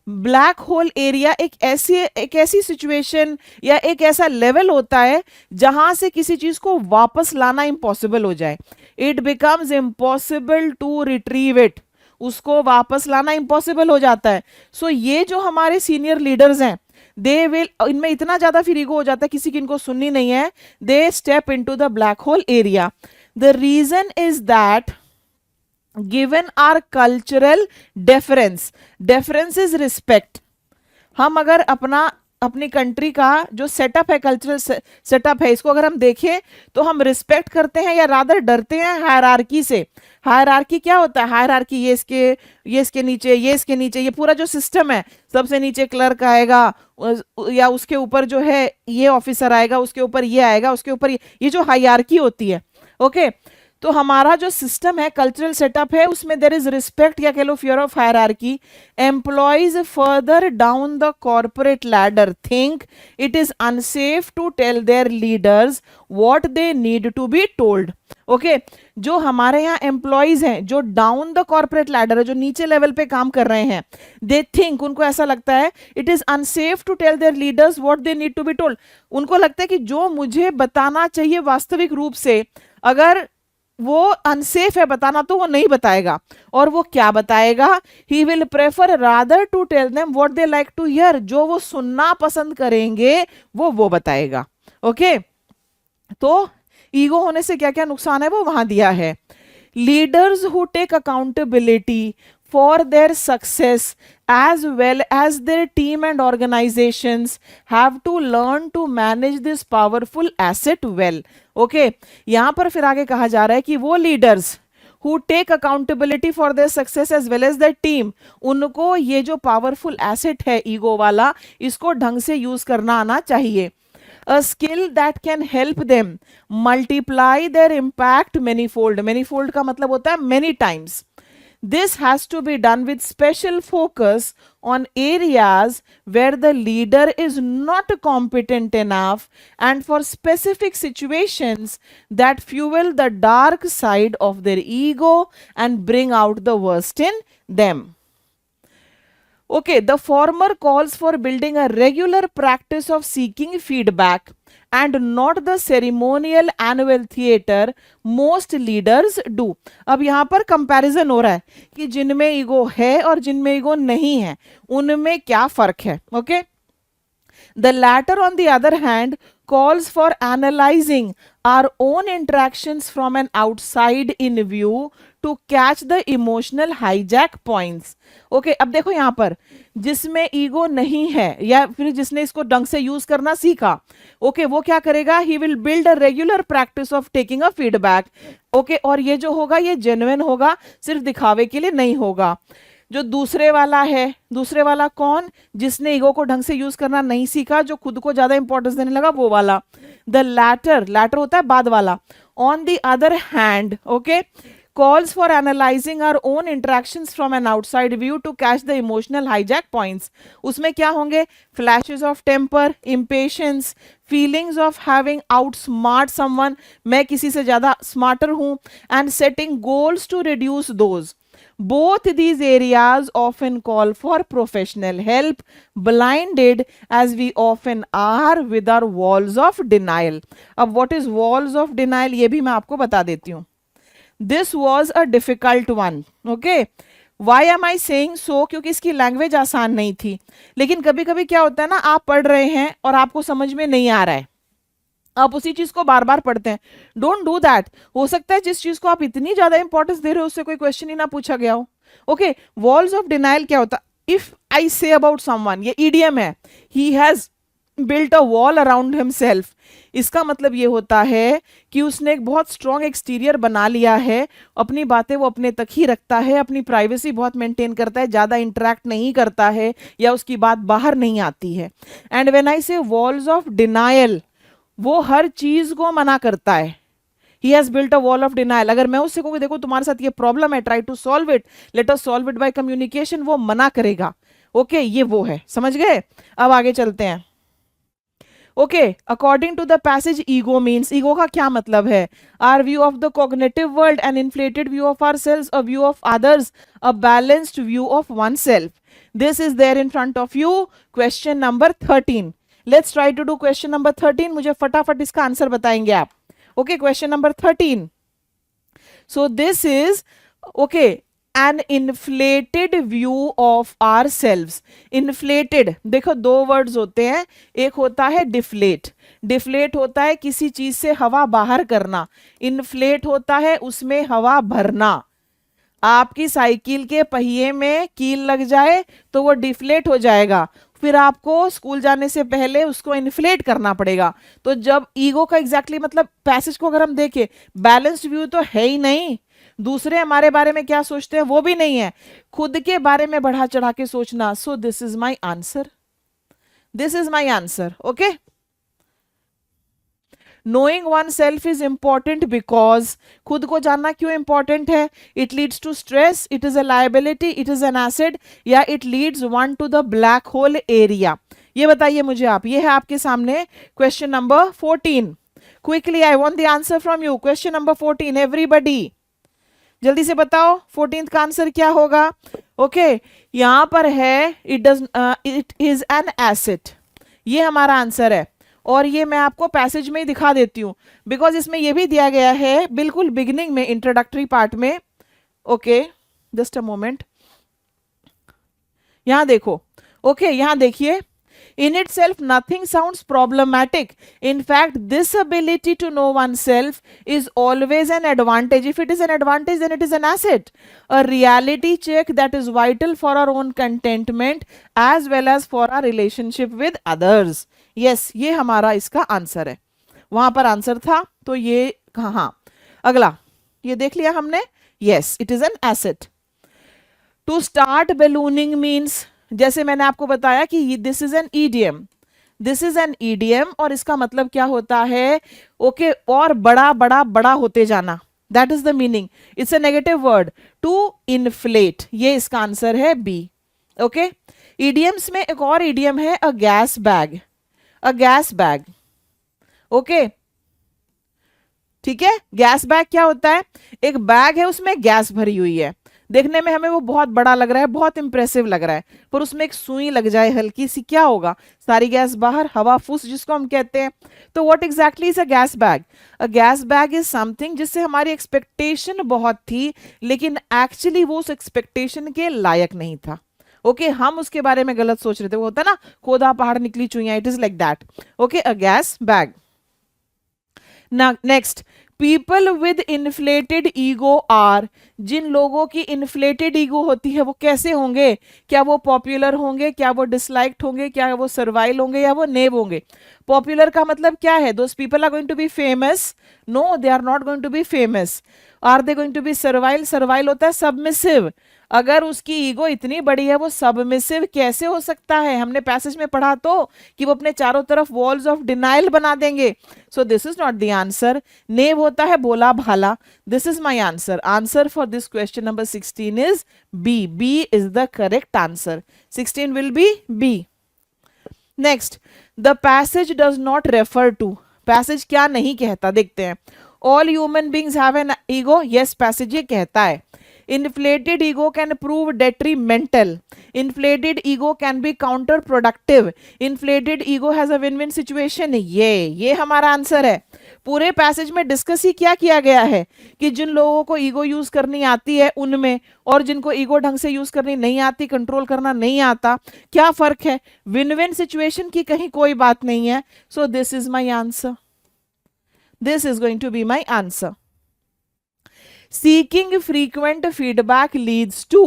black hole area एक ऐसी सिचुएशन या एक ऐसा लेवल होता है जहां से किसी चीज को वापस लाना इम्पॉसिबल हो जाए. It becomes impossible to retrieve it. उसको वापस लाना इम्पॉसिबल हो जाता है. सो ये जो हमारे सीनियर लीडर्स हैं, दे विल, इनमें इतना ज्यादा फिर ईगो हो जाता है, किसी की इनको सुननी नहीं है. They step into the black hole area. The reason is that given our cultural deference is respect. हम अगर अपनी कंट्री का जो सेटअप है, कल्चरल सेटअप है, इसको अगर हम देखें तो हम रिस्पेक्ट करते हैं या रादर डरते हैं हायरार्की से. हायरार्की क्या होता है? हायरार्की ये इसके नीचे, ये इसके नीचे, ये पूरा जो सिस्टम है, सबसे नीचे क्लर्क आएगा, या उसके ऊपर जो है ये ऑफिसर आएगा, उसके ऊपर ये आएगा, उसके ऊपर ये जो हायरार्की होती है. ओके, तो हमारा जो सिस्टम है, कल्चरल सेटअप है, उसमें देयर इज रिस्पेक्ट या कह लो fear of hierarchy. Employees further down the corporate ladder think it is unsafe to tell their leaders what they need to be told. Okay, जो हमारे यहाँ एम्प्लॉइज हैं, जो डाउन द कॉर्पोरेट लैडर है, जो नीचे लेवल पे काम कर रहे हैं, दे थिंक, उनको ऐसा लगता है, it is unsafe to tell their leaders what they need to be told. उनको लगता है कि जो मुझे बताना चाहिए वास्तविक रूप से, अगर वो अनसेफ है बताना, तो वो नहीं बताएगा. और वो क्या बताएगा? He will prefer rather to tell them what they like to hear. जो वो सुनना पसंद करेंगे वो बताएगा. ओके, तो ईगो होने से क्या क्या नुकसान है वो वहां दिया है. Leaders who take accountability for their success as well as their team and organizations have to learn to manage this powerful asset well. Okay, यहां पर फिर आगे कहा जा रहा है कि वो leaders who take accountability for their success as well as their team, उनको ये जो powerful asset है ईगो वाला, इसको ढंग से यूज करना आना चाहिए. A skill that can help them multiply their impact manifold. Manifold का मतलब होता है many times. This has to be done with special focus on areas where the leader is not competent enough and for specific situations that fuel the dark side of their ego and bring out the worst in them. Okay, the former calls for building a regular practice of seeking feedback and not the ceremonial annual theater most leaders do. अब यहाँ पर कंपैरिजन हो रहा है कि जिनमें ईगो है और जिनमें ईगो नहीं है, उनमें क्या फर्क है. Okay, The latter, on the other hand, calls for analyzing our own interactions from an outside in view to catch the emotional hijack points. Okay, अब देखो यहाँ पर जिसमें ईगो नहीं है या फिर जिसने इसको ढंग से यूज करना सीखा, ओके, वो क्या करेगा? He will build a regular practice of taking a feedback. Okay, और ये जो होगा ये जेन्युइन होगा, सिर्फ दिखावे के लिए नहीं होगा. जो दूसरे वाला है, दूसरे वाला कौन? जिसने ईगो को ढंग से यूज करना नहीं सीखा, जो खुद को ज्यादा इंपॉर्टेंस देने लगा, वो वाला. द लैटर होता है बाद वाला. On the other hand, okay, calls for analyzing our own interactions from an outside view to catch the emotional hijack points. उसमें क्या होंगे? Flashes of temper, impatience, feelings of having outsmart someone, मैं किसी से ज्यादा smarter हूं, and setting goals to reduce those. Both these areas often call for professional help, blinded as we often are with our walls of denial. अब what is walls of denial ये भी मैं आपको बता देती हूँ. This was a difficult one. Okay, why am I saying so? क्योंकि इसकी लैंग्वेज आसान नहीं थी. लेकिन कभी कभी क्या होता है ना, आप पढ़ रहे हैं और आपको समझ में नहीं आ रहा है, आप उसी चीज को बार बार पढ़ते हैं. Don't do that. हो सकता है जिस चीज को आप इतनी ज्यादा इंपॉर्टेंस दे रहे हो उससे कोई क्वेश्चन ही ना पूछा गया हो. ओके, वॉल्स ऑफ डिनाइल क्या होता? If I say about someone, ये ईडियम है, he has built a wall around himself, इसका मतलब ये होता है कि उसने एक बहुत स्ट्रॉन्ग एक्सटीरियर बना लिया है, अपनी बातें वो अपने तक ही रखता है, अपनी प्राइवेसी बहुत मेंटेन करता है, ज़्यादा इंटरेक्ट नहीं करता है या उसकी बात बाहर नहीं आती है। एंड व्हेन आई से वॉल्स ऑफ डिनायल, वो हर चीज को मना करता है। He has built a wall of denial, अगर मैं उससे कहूँ देखो तुम्हारे साथ ये प्रॉब्लम है, try to solve it, let us solve it by communication, वो मना करेगा। ओके ये वो है, समझ गए। अब आगे चलते हैं। Okay, according to the passage ego means, ego का क्या मतलब है? Our view of the cognitive world, an inflated view of our selves, a view of others, a balanced view of oneself. This is there in front of you, question number 13। Let's try to do question number 13, मुझे फटाफट इसका आंसर बताएंगे आप। Okay, question number 13। So this is okay, N inflated view of our selves. Inflated, देखो दो वर्ड्स होते हैं, एक होता है डिफ्लेट, डिफ्लेट होता है किसी चीज से हवा बाहर करना, इन्फ्लेट होता है उसमें हवा भरना। आपकी साइकिल के पहिए में कील लग जाए तो वो डिफ्लेट हो जाएगा, फिर आपको स्कूल जाने से पहले उसको इन्फ्लेट करना पड़ेगा। तो जब ईगो का एग्जैक्टली मतलब पैसेज को अगर हम देखें, बैलेंस्ड व्यू तो है ही नहीं, दूसरे हमारे बारे में क्या सोचते हैं वो भी नहीं है, खुद के बारे में बढ़ा चढ़ा के सोचना। So this is my answer, this is my answer. Okay, knowing oneself is important because, खुद को जानना क्यों इंपॉर्टेंट है? It leads to stress, it is a liability, it is an asset, या it leads one to the black hole area. ये बताइए मुझे आप, ये है आपके सामने question number 14। Quickly I want the answer from you, question number 14, everybody जल्दी से बताओ 14th का आंसर क्या होगा। ओके, यहां पर है इट इज एन एसिड, ये हमारा आंसर है। और ये मैं आपको पैसेज में ही दिखा देती हूँ, बिकॉज इसमें ये भी दिया गया है बिल्कुल बिगिनिंग में, इंट्रोडक्टरी पार्ट में। ओके, जस्ट अ मोमेंट, यहां देखो। ओके, यहां देखिए, in itself nothing sounds problematic. In fact, this ability to know oneself is always an advantage. If it is an advantage, then it is an asset, a reality check that is vital for our own contentment as well as for our relationship with others. Yes, ये हमारा इसका आंसर है, वहां पर आंसर था तो ये हाँ। अगला ये देख लिया हमने, yes it is an asset. To start ballooning means, जैसे मैंने आपको बताया कि this is N idiom, this is N idiom, और इसका मतलब क्या होता है? ओके, और बड़ा बड़ा बड़ा होते जाना, that is the meaning. It's a negative word, to inflate, ये इसका आंसर है बी। ओके, ईडियम्स में एक और ईडियम है अ गैस बैग, अ गैस बैग। ओके, ठीक है, गैस बैग क्या होता है? एक बैग है उसमें गैस भरी हुई है, देखने में हमें वो बहुत बड़ा लग रहा है, बहुत इंप्रेसिव लग रहा है, पर उसमें एक सुई लग जाए हल्की सी, क्या होगा? सारी गैस बाहर, हवा फूस जिसको हम कहते हैं। तो what exactly is a gas bag? A gas bag is something जिससे हमारी एक्सपेक्टेशन बहुत थी, लेकिन एक्चुअली वो उस एक्सपेक्टेशन के लायक नहीं था। ओके, हम उसके बारे में गलत सोच रहे थे, वो होता ना खोदा पहाड़ निकली चुईया, it is like that. Okay, a gas bag. Next, people with inflated ego are, जिन लोगों की इन्फ्लेटेड ईगो होती है वो कैसे होंगे? क्या वो पॉपुलर होंगे, क्या वो डिसलाइक्ड होंगे, क्या वो सर्वाइल होंगे, या वो नेव होंगे? पॉपुलर का मतलब क्या है? Those people are going to be famous? No, they are not going to be famous. Are they going to be servile? Servile होता है सबमिसिव, अगर उसकी ईगो इतनी बड़ी है वो सबमिसिव कैसे हो सकता है? हमने पैसेज में पढ़ा तो कि वो अपने चारों तरफ वॉल्स ऑफ डिनाइल बना देंगे। So this is not the answer. Naive होता है बोला भाला। This is my answer. Answer for this question number 16 is B. B is the correct answer. 16 will be B. Next, the passage does not refer to, passage क्या नहीं कहता? देखते हैं। All human beings have an ego, yes passage ये कहता है। Inflated ego can prove detrimental. Inflated ego can be counterproductive. Inflated ego has a win-win situation. ये हमारा आंसर है। पूरे पैसेज में डिस्कस ही क्या किया गया है कि जिन लोगों को ईगो यूज करनी आती है उनमें, और जिनको ईगो ढंग से यूज करनी नहीं आती, कंट्रोल करना नहीं आता, क्या फर्क है? विन विन सिचुएशन की कहीं कोई बात नहीं है। So this is my answer, this is going to be my answer. Seeking frequent feedback leads to,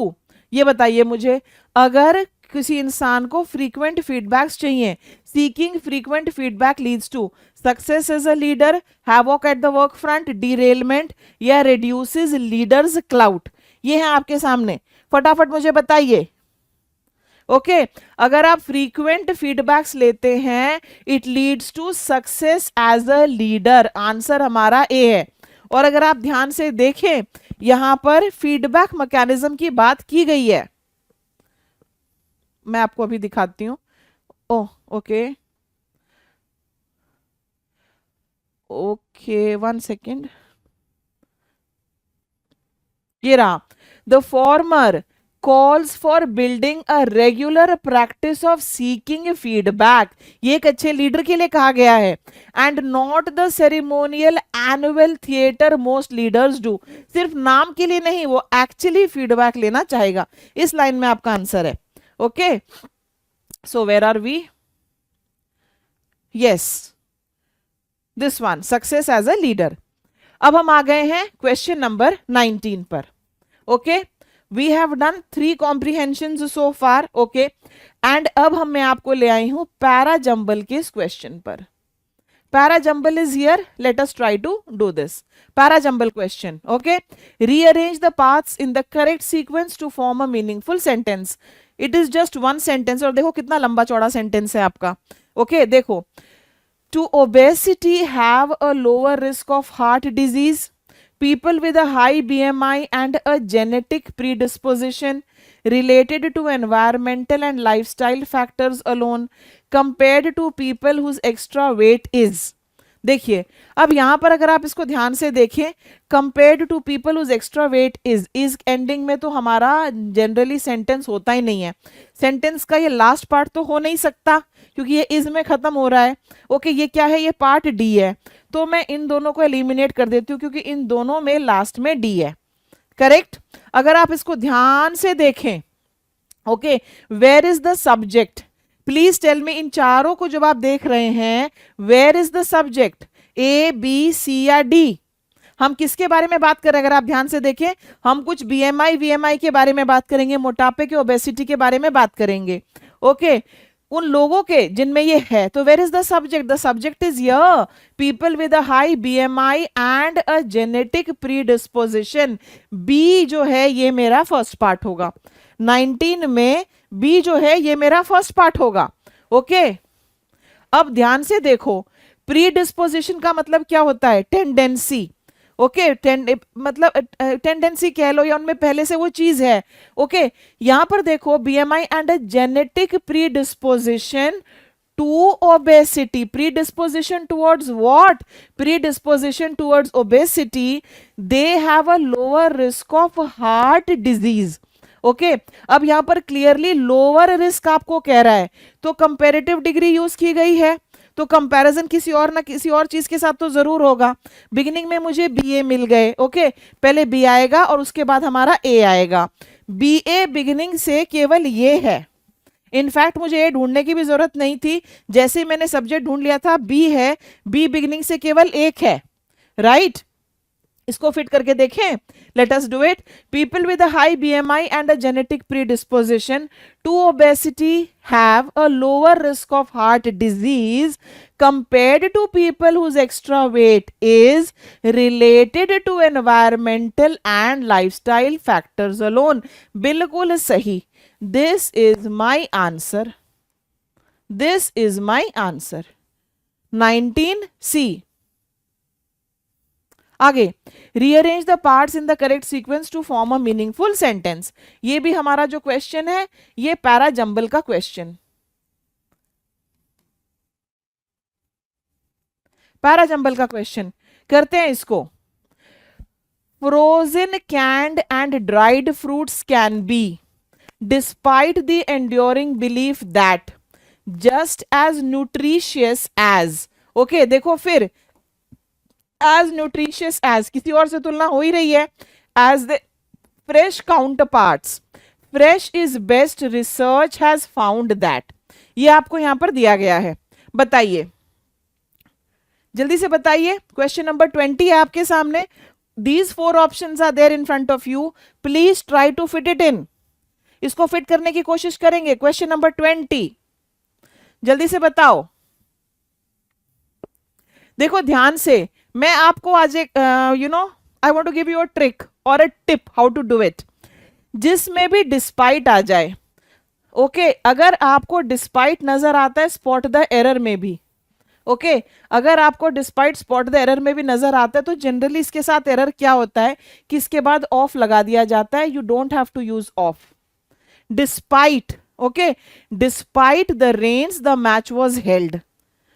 ये बताइए मुझे, अगर किसी इंसान को फ्रीक्वेंट फीडबैक्स चाहिए, seeking frequent feedback leads to success as a leader, havoc at the work front, derailment, या रिड्यूसेस लीडर्स क्लाउट। ये है आपके सामने, फटाफट मुझे बताइए। ओके अगर आप फ्रीक्वेंट फीडबैक्स लेते हैं, it leads to success as a leader, answer हमारा ए है। और अगर आप ध्यान से देखें, यहां पर फीडबैक मैकेनिज्म की बात की गई है, मैं आपको अभी दिखाती हूं। Oh okay okay, one second, ये रहा, the former calls for building a regular practice of seeking feedback, ये एक अच्छे लीडर के लिए कहा गया है, and not the ceremonial annual theatre most leaders do, सिर्फ नाम के लिए नहीं, वो एक्चुअली फीडबैक लेना चाहेगा। इस लाइन में आपका आंसर है। Okay so where are we, yes this one, success as a leader. अब हम आ गए हैं क्वेश्चन नंबर 19 पर। Okay we have done 3 comprehension so far. Okay and अब मैं आपको ले आई हूं पैरा जंबल के इस क्वेश्चन पर। Para jumble is here, let us try to do this para jumble question. Okay rearrange the parts in the correct sequence to form a meaningful sentence. It is just one sentence, और देखो कितना लंबा चौड़ा सेंटेंस है आपका। ओके देखो, to obesity have a lower risk of heart disease, people with a high BMI and a genetic predisposition related to environmental and lifestyle factors alone compared to people whose extra weight is। देखिए अब यहां पर अगर आप इसको ध्यान से देखें, compared to people whose extra weight is ending में तो हमारा जनरली सेंटेंस होता ही नहीं है। सेंटेंस का ये लास्ट पार्ट तो हो नहीं सकता क्योंकि ये इज में खत्म हो रहा है। ओके ये क्या है, ये पार्ट डी है, तो मैं इन दोनों को एलिमिनेट कर देती हूँ क्योंकि इन दोनों में लास्ट में डी है। करेक्ट, अगर आप इसको ध्यान से देखें, okay where is the subject, please tell me, इन चारों को जब आप देख रहे हैं, where is the subject, A B C या डी? हम किसके बारे में बात कर रहे हैं? अगर आप ध्यान से देखें, हम कुछ बीएमआई वीएमआई के बारे में बात करेंगे, मोटापे के ओबेसिटी के बारे में बात करेंगे। ओके उन लोगों के जिनमें ये है, तो where is the subject? The subject is yeah people with a high BMI and a genetic predisposition. B जो है ये मेरा फर्स्ट पार्ट होगा, 19 में बी जो है ये मेरा फर्स्ट पार्ट होगा। ओके अब ध्यान से देखो, प्री डिस्पोजिशन का मतलब क्या होता है? टेंडेंसी। ओके मतलब टेंडेंसी कह लो या उनमें पहले से वो चीज है। ओके यहां पर देखो BMI and a genetic predisposition to obesity, predisposition towards what? Predisposition towards obesity, they have a lower risk of heart disease। Okay अब यहां पर क्लियरली लोअर रिस्क आपको कह रहा है, तो कंपैरेटिव डिग्री यूज की गई है, तो कंपैरिजन किसी और ना किसी और चीज के साथ तो जरूर होगा। बिगिनिंग में मुझे बी ए मिल गए, ओके पहले बी आएगा और उसके बाद हमारा ए आएगा। बी ए बिगिनिंग से केवल ये है, इनफैक्ट मुझे ए ढूंढने की भी जरूरत नहीं थी, जैसे मैंने सब्जेक्ट ढूंढ लिया था बी है, बी बिगिनिंग से केवल एक है, राइट इसको फिट करके देखें, let us do it. People with a high BMI and a genetic predisposition to obesity have a lower risk of heart disease compared to people whose extra weight is related to environmental and lifestyle factors alone। बिल्कुल सही, this is my answer, this is my answer 19C। आगे, rearrange the parts in the correct sequence to form a meaningful sentence. ये भी हमारा जो क्वेश्चन है ये पैरा जंबल का क्वेश्चन, पैरा जंबल का क्वेश्चन करते हैं इसको। Frozen canned and dried fruits can be despite the enduring belief that just as nutritious as. Okay देखो फिर as nutritious as, किसी और से तुलना हो ही रही है, as the fresh counterparts, fresh is best, research has found that। ये आपको यहां पर दिया गया है, बताइए जल्दी से बताइए। क्वेश्चन नंबर 20 है आपके सामने, these 4 options are there in front of you, please try to fit it in। इसको फिट करने की कोशिश करेंगे। क्वेश्चन नंबर 20, जल्दी से बताओ। देखो ध्यान से, मैं आपको आज एक I want to give you a trick और a tip how to do it, जिसमें भी डिस्पाइट आ जाए। ओके अगर आपको डिस्पाइट नजर आता है स्पॉट द एरर में भी, ओके अगर आपको डिस्पाइट स्पॉट द एरर में भी नजर आता है, तो जनरली इसके साथ एरर क्या होता है कि इसके बाद ऑफ लगा दिया जाता है। You don't have to use of. Despite, okay despite the rains the match was held.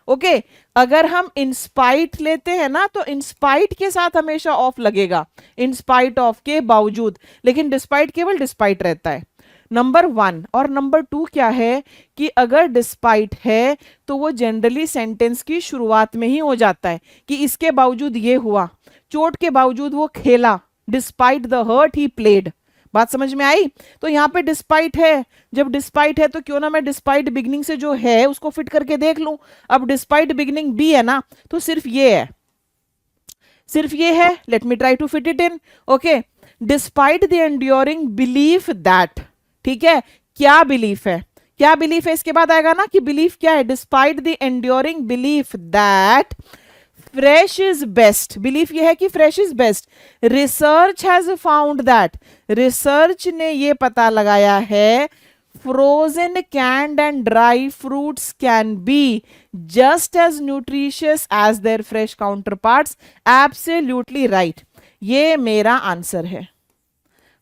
Okay अगर हम इंस्पाइट लेते हैं ना, तो इंस्पाइट के साथ हमेशा ऑफ लगेगा, इंस्पाइट ऑफ के बावजूद, लेकिन डिस्पाइट केवल डिस्पाइट रहता है। नंबर 1 और नंबर 2 क्या है कि अगर डिस्पाइट है तो वो जनरली सेंटेंस की शुरुआत में ही हो जाता है कि इसके बावजूद ये हुआ, चोट के बावजूद वो खेला, despite the hurt he played. बात समझ में आई? तो यहाँ पे डिस्पाइट है, जब डिस्पाइट है तो क्यों ना मैं डिस्पाइट बिगनिंग से जो है उसको फिट करके देख लूं। अब डिस्पाइट बिगनिंग बी है ना, तो सिर्फ ये है, सिर्फ ये है। Let me try to fit it in. Okay despite the enduring belief that, ठीक है क्या बिलीफ है, क्या बिलीफ है इसके बाद आएगा ना कि बिलीफ क्या है, despite the enduring belief that fresh is best. Belief ये है कि fresh is best. Research has found that, research ने ये पता लगाया है frozen canned and dry fruits can be just as nutritious as their fresh counterparts. Absolutely right, ये मेरा आंसर है।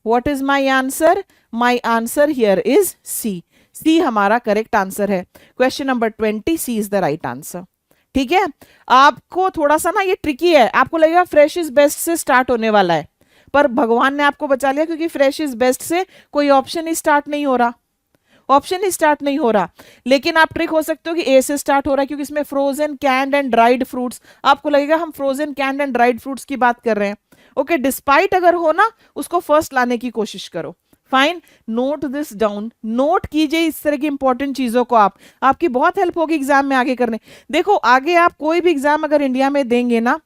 What is my answer? My answer here is C. C हमारा करेक्ट आंसर है। Question number 20, C is the right answer. ठीक है, आपको थोड़ा सा ना ये ट्रिकी है, आपको लगेगा फ्रेश इज बेस्ट से स्टार्ट होने वाला है, पर भगवान ने आपको बचा लिया क्योंकि फ्रेश इज बेस्ट से कोई ऑप्शन ही स्टार्ट नहीं हो रहा, ऑप्शन ही स्टार्ट नहीं हो रहा। लेकिन आप ट्रिक हो सकते हो कि ए से स्टार्ट हो रहा है क्योंकि इसमें frozen canned and dried fruits, आपको लगेगा हम frozen canned and dried fruits की बात कर रहे हैं। ओके डिस्पाइट अगर हो ना, उसको फर्स्ट लाने की कोशिश करो। Fine, note this down, note कीजिए इस तरह की इंपॉर्टेंट चीजों को। आपकी बहुत हेल्प होगी एग्जाम में आगे करने। देखो आगे आप कोई भी एग्जाम अगर इंडिया में देंगे ना,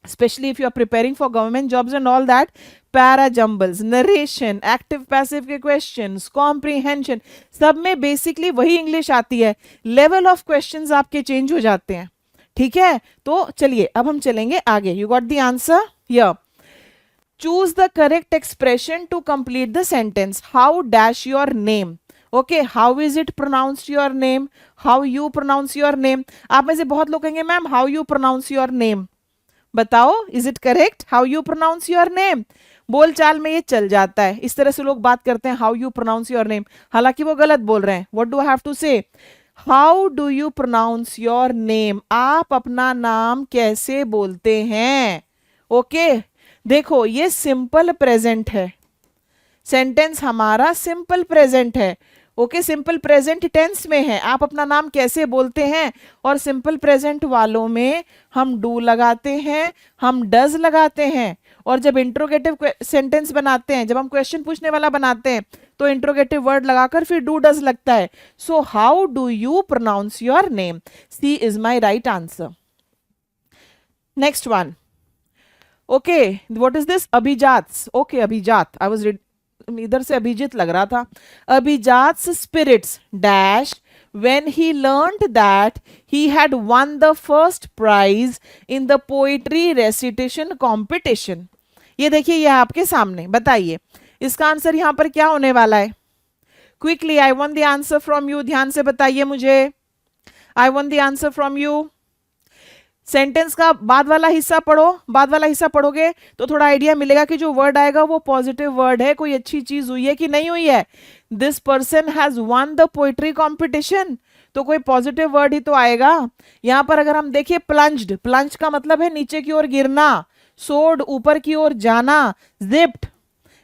especially if you are preparing for government jobs and all that, para jumbles, narration, active passive के questions, comprehension, सब में बेसिकली वही इंग्लिश आती है। लेवल ऑफ क्वेश्चंस आपके चेंज हो जाते हैं। ठीक है, तो चलिए अब हम चलेंगे आगे। You got the answer here. Choose the correct expression to complete the sentence. How dash your name. Okay how is it pronounce your name, how you pronounce your name. आप में से बहुत लोग कहेंगे ma'am how you pronounce your name, बताओ is it correct how you pronounce your name. बोलचाल में ये चल जाता है, इस तरह से लोग बात करते हैं how you pronounce your name, हालांकि वो गलत बोल रहे हैं। What do I have to say, how do you pronounce your name, आप अपना नाम कैसे बोलते हैं। ओके देखो ये सिंपल प्रेजेंट है, सेंटेंस हमारा सिंपल प्रेजेंट है। ओके सिंपल प्रेजेंट टेंस में है, आप अपना नाम कैसे बोलते हैं। और सिंपल प्रेजेंट वालों में हम डू लगाते हैं, हम डज लगाते हैं, और जब इंट्रोगेटिव सेंटेंस बनाते हैं, जब हम क्वेश्चन पूछने वाला बनाते हैं, तो इंट्रोगेटिव वर्ड लगाकर फिर डू डज लगता है। So how do you pronounce your name, C is my right answer. Next one, okay what is this, Abhijat. Okay Abhijat, I was इधर से अभिजीत लग रहा था। Abhijat spirits dash when he learned that he had won the first prize in the poetry recitation competition। ये देखिए ये आपके सामने, बताइए इसका आंसर यहां पर क्या होने वाला है। Quickly I want the answer from you, ध्यान से बताइए मुझे, आई want the answer from you. Sentence का बाद वाला हिस्सा पढ़ो, बाद वाला हिस्सा पढ़ोगे तो थोड़ा आइडिया मिलेगा कि जो वर्ड आएगा वो पॉजिटिव वर्ड है, कोई अच्छी चीज हुई है कि नहीं हुई है। This person has one the poetry competition, तो कोई पॉजिटिव वर्ड ही तो आएगा। यहां पर अगर हम देखिए प्लंज्ड, प्लंज का मतलब है नीचे की ओर गिरना, सोड ऊपर की ओर जाना, जिप्ड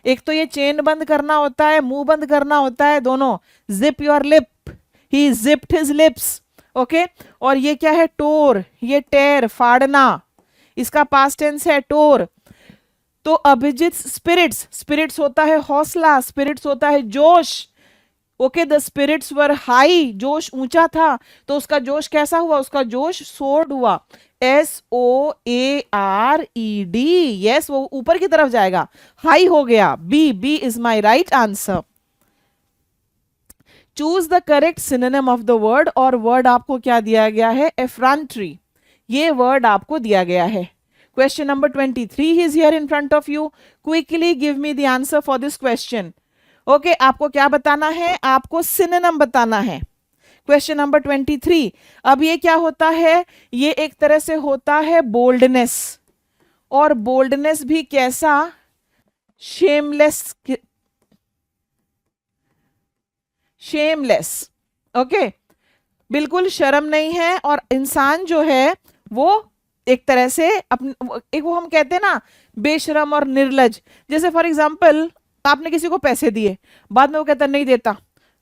एक तो ये चेन बंद करना होता है, मुंह बंद करना होता है, दोनों। Zip your lip, he zipped his lips. Okay और ये क्या है, टोर, ये टेर फाड़ना, इसका पास्ट टेंस है टोर। तो अभिजीत स्पिरिट्स, स्पिरिट्स होता है हौसला, स्पिरिट्स होता है जोश। Okay the spirits were high, जोश ऊंचा था, तो उसका जोश कैसा हुआ, उसका जोश सोर्ड हुआ, SOARED, यस वो ऊपर की तरफ जाएगा, हाई हो गया। B, B is my right answer. Choose the correct synonym of the word, और वर्ड आपको क्या दिया गया है, एफ्रंट्री, ये वर्ड आपको दिया गया है। Question number 23 is here in front of you. Quickly give me the answer for this question. Okay, आपको क्या बताना है, आपको सिनोनिम बताना है। क्वेश्चन नंबर 23, अब ये क्या होता है, ये एक तरह से होता है बोल्डनेस, और बोल्डनेस भी कैसा, शेमलेस, शेमलेस, ओके, बिल्कुल शर्म नहीं है, और इंसान जो है वो एक तरह से एक वो हम कहते हैं ना बेशरम और निर्लज। जैसे फॉर एग्जाम्पल आपने किसी को पैसे दिए, बाद में वो कहता नहीं देता,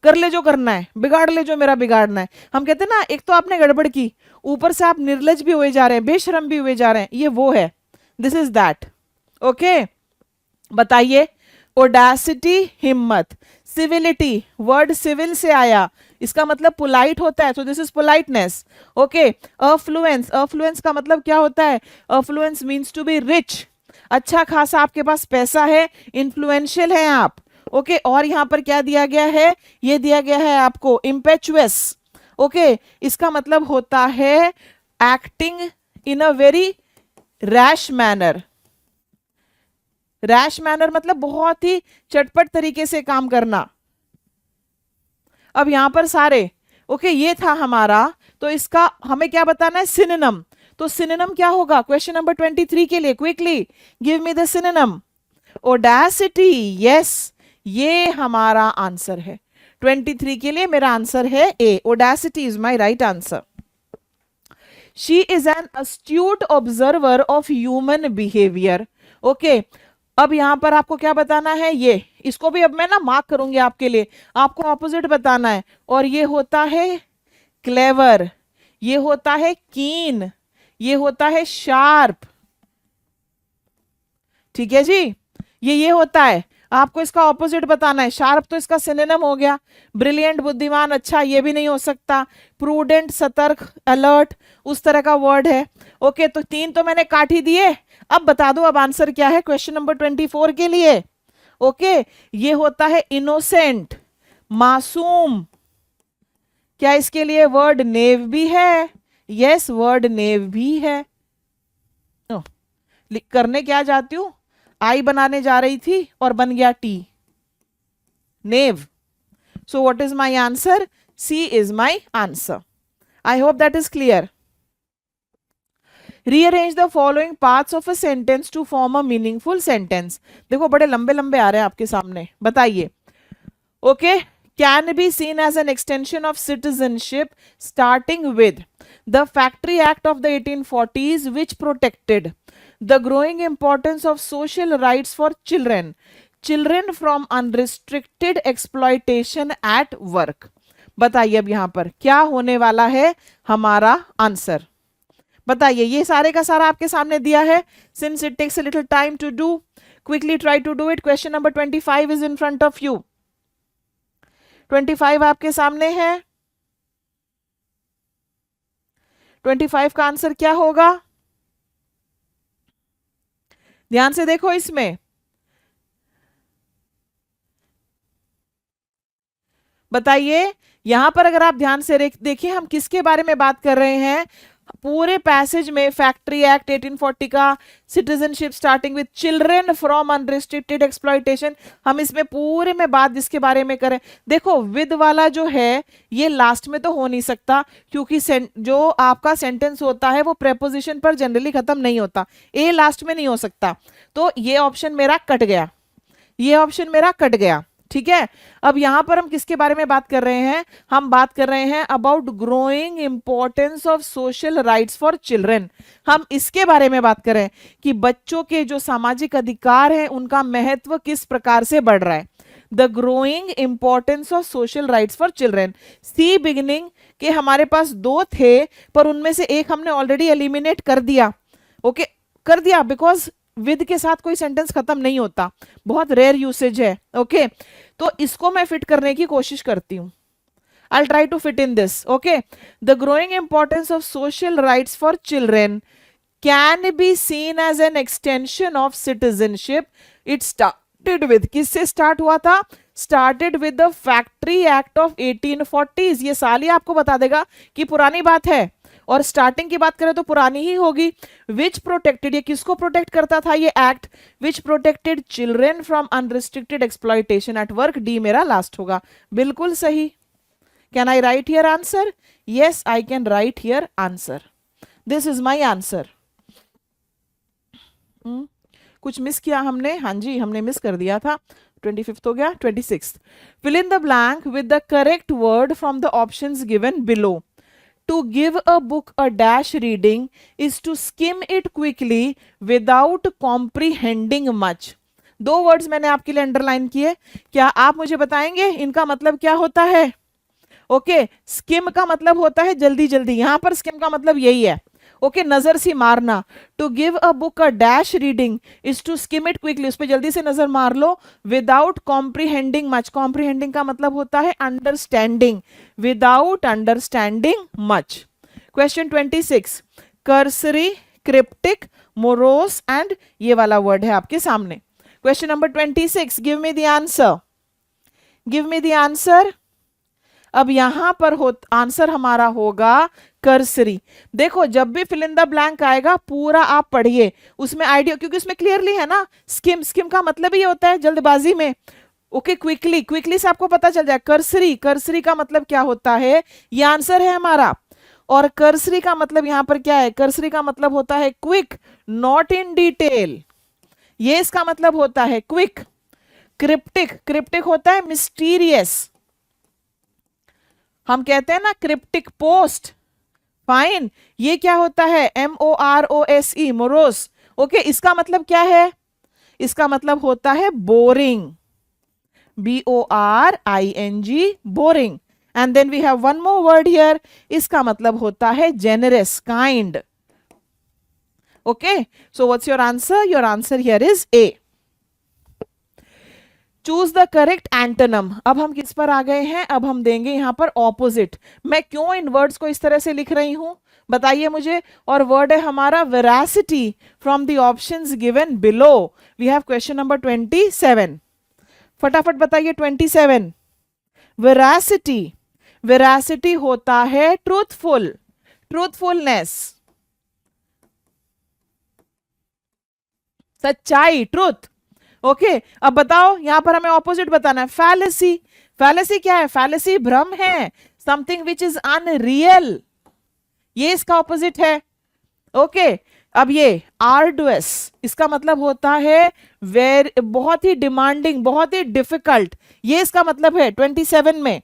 कर ले जो करना है, बिगाड़ ले जो मेरा बिगाड़ना है। हम कहते हैं ना, एक तो आपने गड़बड़ की, ऊपर से आप निर्लज भी हुए जा रहे हैं, बेशरम भी हुए जा रहे हैं, ये वो है, दिस इज दैट। ओके, बताइए, ओडासिटी हिम्मत, सिविलिटी, वर्ड सिविल से आया, इसका मतलब पोलाइट होता है, तो this is politeness. Okay, affluence, affluence का मतलब क्या होता है, affluence means to be rich, अच्छा खासा आपके पास पैसा है, इन्फ्लुएंशियल है आप। ओके, और यहां पर क्या दिया गया है, ये दिया गया है आपको इम्पेचुअस। ओके, इसका मतलब होता है acting in a very rash manner, rash manner मतलब बहुत ही चटपट तरीके से काम करना। अब यहां पर सारे ओके, ये था हमारा, तो इसका हमें क्या बताना है, सिनोनिम। तो सिनोनिम क्या होगा क्वेश्चन नंबर 23 के लिए, quickly give me the synonym. Audacity, yes, ये हमारा आंसर है 23 के लिए, मेरा आंसर है A, audacity is my right answer. She is an astute observer of human behaviour. Okay, अब यहां पर आपको क्या बताना है, ये इसको भी अब मैं ना मार्क करूंगी आपके लिए, आपको ऑपोजिट बताना है, और ये होता है क्लेवर, ये होता है कीन, ये होता है शार्प, ठीक है जी, ये होता है, आपको इसका ऑपोजिट बताना है। शार्प तो इसका सिनोनिम हो गया, ब्रिलियंट बुद्धिमान, अच्छा ये भी नहीं हो सकता, प्रूडेंट सतर्क अलर्ट, उस तरह का वर्ड है। ओके, तो 3 तो मैंने काट ही दिए, अब बता दो अब आंसर क्या है क्वेश्चन नंबर 24 के लिए। ओके, ये होता है इनोसेंट, मासूम, क्या इसके लिए वर्ड नेव भी है, यस वर्ड नेव भी है। करने क्या जाती हूं, आई बनाने जा रही थी और बन गया T, knave. So what is my answer, C is my answer. I hope that is clear. Rearrange the following parts of a sentence to form a meaningful sentence. देखो बड़े लंबे लंबे आ रहे हैं आपके सामने, बताइए। Okay, can be seen as an extension of citizenship, starting with the Factory Act of the 1840s, which protected the growing importance of social rights for children from unrestricted exploitation at work। बताइए अब यहां पर क्या होने वाला है हमारा आंसर, बताइए। ये सारे का सारा आपके सामने दिया है, since it takes a little time to do, quickly try to do it। question number 25 is in front of you, 25 आपके सामने है, 25 का आंसर क्या होगा, ध्यान से देखो इसमें, बताइए। यहां पर अगर आप ध्यान से देखिए हम किसके बारे में बात कर रहे हैं, पूरे पैसेज में फैक्ट्री एक्ट 1840 का, citizenship starting with children from unrestricted exploitation, हम इसमें पूरे में बात जिसके बारे में करें, देखो विद वाला जो है ये लास्ट में तो हो नहीं सकता, क्योंकि जो आपका सेंटेंस होता है वो प्रेपोजिशन पर जनरली खत्म नहीं होता, ए लास्ट में नहीं हो सकता, तो ये ऑप्शन मेरा कट गया, ये ऑप्शन मेरा कट गया, ठीक है। अब यहां पर हम किसके बारे में बात कर रहे हैं, हम बात कर रहे हैं about growing importance of social rights for children, हम इसके बारे में बात कर रहे हैं कि बच्चों के जो सामाजिक अधिकार हैं उनका महत्व किस प्रकार से बढ़ रहा है। The growing importance of social rights for children, C beginning के हमारे पास 2 थे, पर उनमें से एक हमने ऑलरेडी एलिमिनेट कर दिया। ओके, कर दिया, बिकॉज विद के साथ कोई सेंटेंस खत्म नहीं होता, बहुत रेयर यूसेज है। ओके, तो इसको मैं फिट करने की कोशिश करती हूं, I try to fit in this. Okay, the growing importance of social rights for children can be seen as an extension of citizenship. It started with, किससे स्टार्ट हुआ था, started with the factory act of 1840s। ये साल ही आपको बता देगा कि पुरानी बात है, और स्टार्टिंग की बात करें तो पुरानी ही होगी। विच प्रोटेक्टेड, ये किसको प्रोटेक्ट करता था ये act? Which protected children from unrestricted exploitation at work. D मेरा लास्ट होगा, बिल्कुल सही। Can I right here answer? Yes, I can write here answer. This is my answer. कुछ मिस किया हमने? हाँ जी, हमने मिस कर दिया था। 25th हो गया, 26th। Fill in the blank with the correct word from the options given below. To give a book a dash reading is to skim it quickly without comprehending much। दो वर्ड्स मैंने आपके लिए अंडरलाइन किए, क्या आप मुझे बताएंगे इनका मतलब क्या होता है? ओके, स्किम का मतलब होता है जल्दी जल्दी, यहां पर स्किम का मतलब यही है, ओके, नजर सी मारना। To give a book a dash reading is to skim it quickly, उस पर जल्दी से नजर मार लो। विदाउट कॉम्प्रीहेंडिंग मच, कॉम्प्रीहेंडिंग का मतलब होता है understanding, without understanding much. Question 26, cursory, cryptic, morose and ये वाला वर्ड है आपके सामने। Question number 26, give me the answer, give me the answer. अब यहां पर आंसर हमारा होगा कर्सरी। देखो, जब भी फिल इन द ब्लैंक आएगा पूरा आप पढ़िए, उसमें आइडिया, क्योंकि उसमें क्लियरली है ना, स्किम, स्किम का मतलब ही होता है जल्दबाजी में। ओके, क्विकली, क्विकली से आपको पता चल जाए। कर्सरी, कर्सरी का मतलब क्या होता है? ये आंसर है हमारा। और कर्सरी का मतलब यहां पर क्या है? कर्सरी का मतलब होता है क्विक, नॉट इन डिटेल, ये इसका मतलब होता है क्विक। क्रिप्टिक, क्रिप्टिक होता है मिस्टीरियस, हम कहते हैं ना क्रिप्टिक पोस्ट। फाइन, ये क्या होता है? MOROSE, morose. ओके, इसका मतलब क्या है? इसका मतलब होता है boring, BORING, boring. And then we have one more word here, इसका मतलब होता है generous, kind. Okay, so what's your answer? Your answer here is A। Choose the correct antonym. अब हम किस पर आ गए हैं? अब हम देंगे यहां पर ऑपोजिट। मैं क्यों इन वर्ड्स को इस तरह से लिख रही हूं बताइए मुझे। और वर्ड है हमारा veracity from the options given below. We have question number 27, फटाफट बताइए। 27, वेरासिटी, वेरासिटी होता है ट्रूथफुल, ट्रूथफुलनेस, सच्चाई, ट्रूथ। ओके, अब बताओ यहां पर हमें ऑपोजिट बताना है। फैलेसी, फैलेसी क्या है? फैलेसी भ्रम है, समथिंग विच इज अनरियल, ये इसका ऑपोजिट है। ओके, अब ये आर्डुअस, इसका मतलब होता है बहुत ही डिमांडिंग, बहुत ही डिफिकल्ट, ये इसका मतलब है 27 में।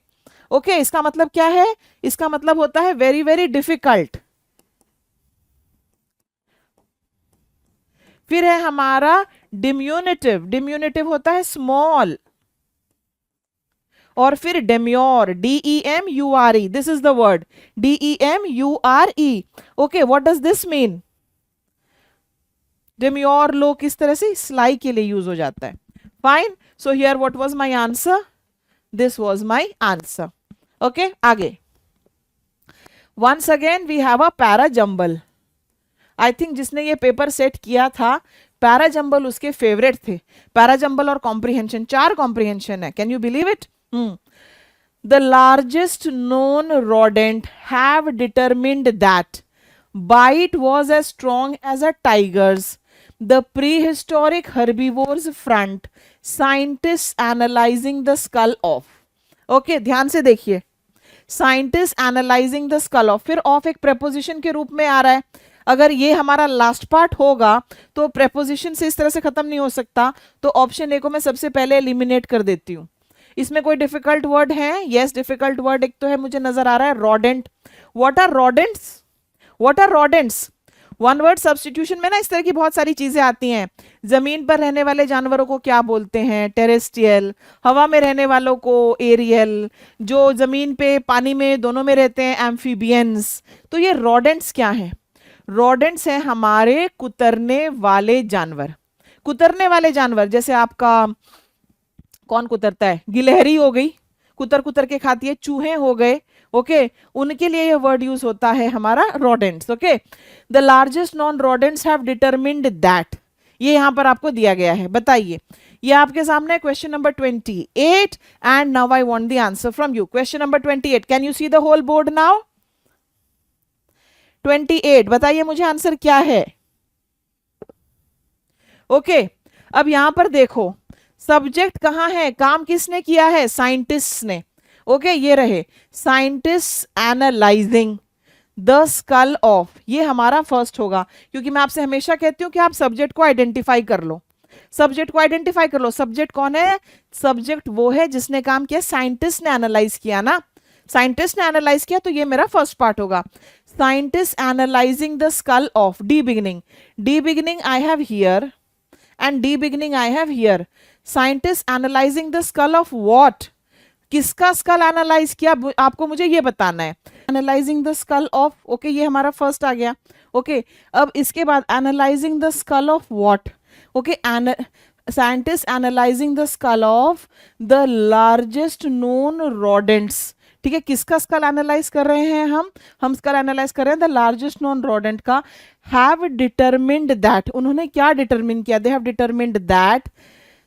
ओके, इसका मतलब क्या है? इसका मतलब होता है वेरी वेरी डिफिकल्ट। फिर है हमारा डिम्यूनेटिव, डिम्यूनेटिव होता है स्मॉल। और फिर demure, DEMURE, this is the word, DEMURE। Okay, what does this mean? Demure लो किस तरह से? सिलाई के लिए यूज हो जाता है। Fine, so here what was my answer? This was my answer. Okay, आगे। Once again we have a para jumble. I think जिसने ये पेपर सेट किया था, पैरा जंबल उसके फेवरेट थे। पैरा जंबल और कॉम्प्रिहेंशन, 4 कॉम्प्रिहेंशन है, can you believe it? The largest known rodent have determined that bite was as strong as a tiger's. The prehistoric herbivores front scientists analyzing the skull of. Okay, ध्यान से देखिए, scientist analysing the skull of, फिर ऑफ एक प्रेपोजिशन के रूप में आ रहा है। अगर ये हमारा लास्ट पार्ट होगा तो प्रेपोजिशन से इस तरह से खत्म नहीं हो सकता, तो ऑप्शन ए को मैं सबसे पहले एलिमिनेट कर देती हूँ। इसमें कोई डिफिकल्ट वर्ड है? यस, डिफिकल्ट वर्ड एक तो है, मुझे नजर आ रहा है, rodent. What are rodents? What are rodents? One word substitution में ना इस तरह की बहुत सारी चीजें आती हैं। जमीन पर रहने वाले जानवरों को क्या बोलते हैं? टेरेस्ट्रियल। हवा में रहने वालों को एरियल। जो जमीन पे पानी में दोनों में रहते हैं, एम्फीबियंस। तो ये रॉडेंट्स क्या हैं? रॉडेंट्स हैं हमारे कुतरने वाले जानवर। कुतरने वाले जानवर जैसे आपका कौन कुतरता है? गिलहरी हो गई, कुतर कुतर के खाती है। चूहे हो गए, ओके, उनके लिए यह वर्ड यूज होता है हमारा rodents. Okay, the largest known rodents have determined that, ये यहाँ पर आपको दिया गया है, बताइए। ये आपके सामने question number 28 and now I want the answer from you. Question number 28, can you see the whole board now? 28 बताइए मुझे आंसर क्या है। ओके अब यहां पर देखो, सब्जेक्ट कहां है, काम किसने किया है, साइंटिस्ट ने। ओके ये रहे, scientist analysing the skull of, ये हमारा फर्स्ट होगा, क्योंकि मैं आपसे हमेशा कहती हूं कि आप सब्जेक्ट को आइडेंटिफाई कर लो। सब्जेक्ट को आइडेंटिफाई कर लो। सब्जेक्ट कौन है? सब्जेक्ट वो है जिसने काम किया, साइंटिस्ट ने एनालाइज किया ना, साइंटिस्ट ने एनालाइज किया, तो ये मेरा फर्स्ट पार्ट होगा। Scientist analysing the skull of, D beginning, D beginning I have here and D beginning I have here. Scientist analysing the skull of what, किसका स्कल एनालाइज किया, आपको मुझे ये बताना है। Analysing the skull of, okay ये हमारा फर्स्ट आ गया। ओके अब इसके बाद analysing the skull of what, okay scientist analysing the skull of the largest known rodents. ठीक है, किसका स्कल एनालाइज कर रहे हैं हम स्कल एनालाइज कर रहे हैं द लार्जेस्ट नोन रोडेंट का। हैव डिटरमिन्ड दैट, उन्होंने क्या डिटरमिन किया, they have determined that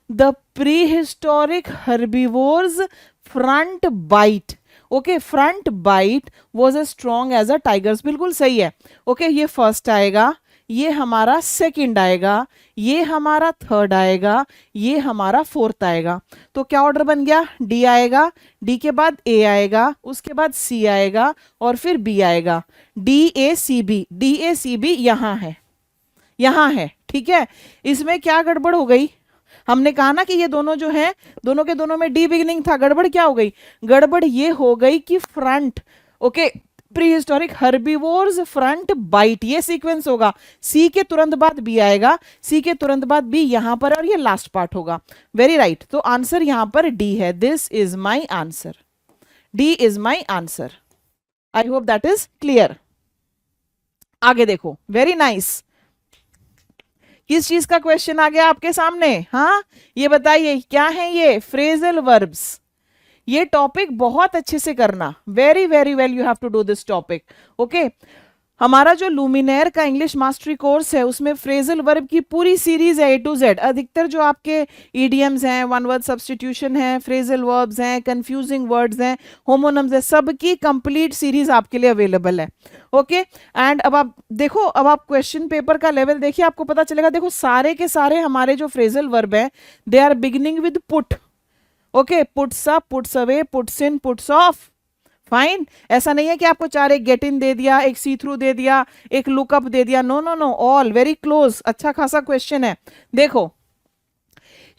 the prehistoric herbivores front bite, okay front bite was as strong as a tiger's, बिल्कुल सही है। ओके ये फर्स्ट आएगा, ये हमारा सेकंड आएगा, ये हमारा थर्ड आएगा, ये हमारा फोर्थ आएगा। तो क्या ऑर्डर बन गया, डी आएगा, डी के बाद ए आएगा, उसके बाद सी आएगा और फिर बी आएगा। D A C B, D A C B यहाँ है, यहाँ है। ठीक है, इसमें क्या गड़बड़ हो गई, हमने कहा ना कि ये दोनों जो हैं, दोनों के दोनों में डी बिगिनिंग था, गड़बड़ क्या हो गई, गड़बड़ ये हो गई कि front, okay prehistoric herbivores front bite, ये सीक्वेंस होगा, सी के तुरंत बाद बी आएगा, सी के तुरंत बाद बी यहां पर, और ये लास्ट पार्ट होगा। वेरी राइट, तो आंसर यहां पर डी है। This is my answer, D is my answer. I hope that is clear. आगे देखो, वेरी नाइस। किस चीज का क्वेश्चन आ गया आपके सामने, हाँ ये बताइए क्या है ये, फ्रेजल वर्ब्स। ये टॉपिक बहुत अच्छे से करना, very very well you have to do this topic. Okay हमारा जो लुमिनेयर का इंग्लिश मास्टरी कोर्स है उसमें फ्रेजल वर्ब की पूरी सीरीज है A to Z। अधिकतर जो आपके ईडियम्स हैं, वन वर्ड सब्सटीट्यूशन है, फ्रेजल वर्ब्स हैं, कंफ्यूजिंग वर्ड्स हैं, होमोनम्स है, सबकी कंप्लीट सीरीज आपके लिए अवेलेबल है। ओके एंड अब आप देखो, अब आप क्वेश्चन पेपर का लेवल देखिए, आपको पता चलेगा। देखो सारे के सारे हमारे जो फ्रेजल वर्ब हैं they are beginning with put. Okay puts up, puts away, puts in, puts off. Fine, ऐसा नहीं है कि आपको चार, एक गेट इन दे दिया, एक सी थ्रू दे दिया, एक लुकअप दे दिया, no no no, all very close. अच्छा खासा क्वेश्चन है। देखो,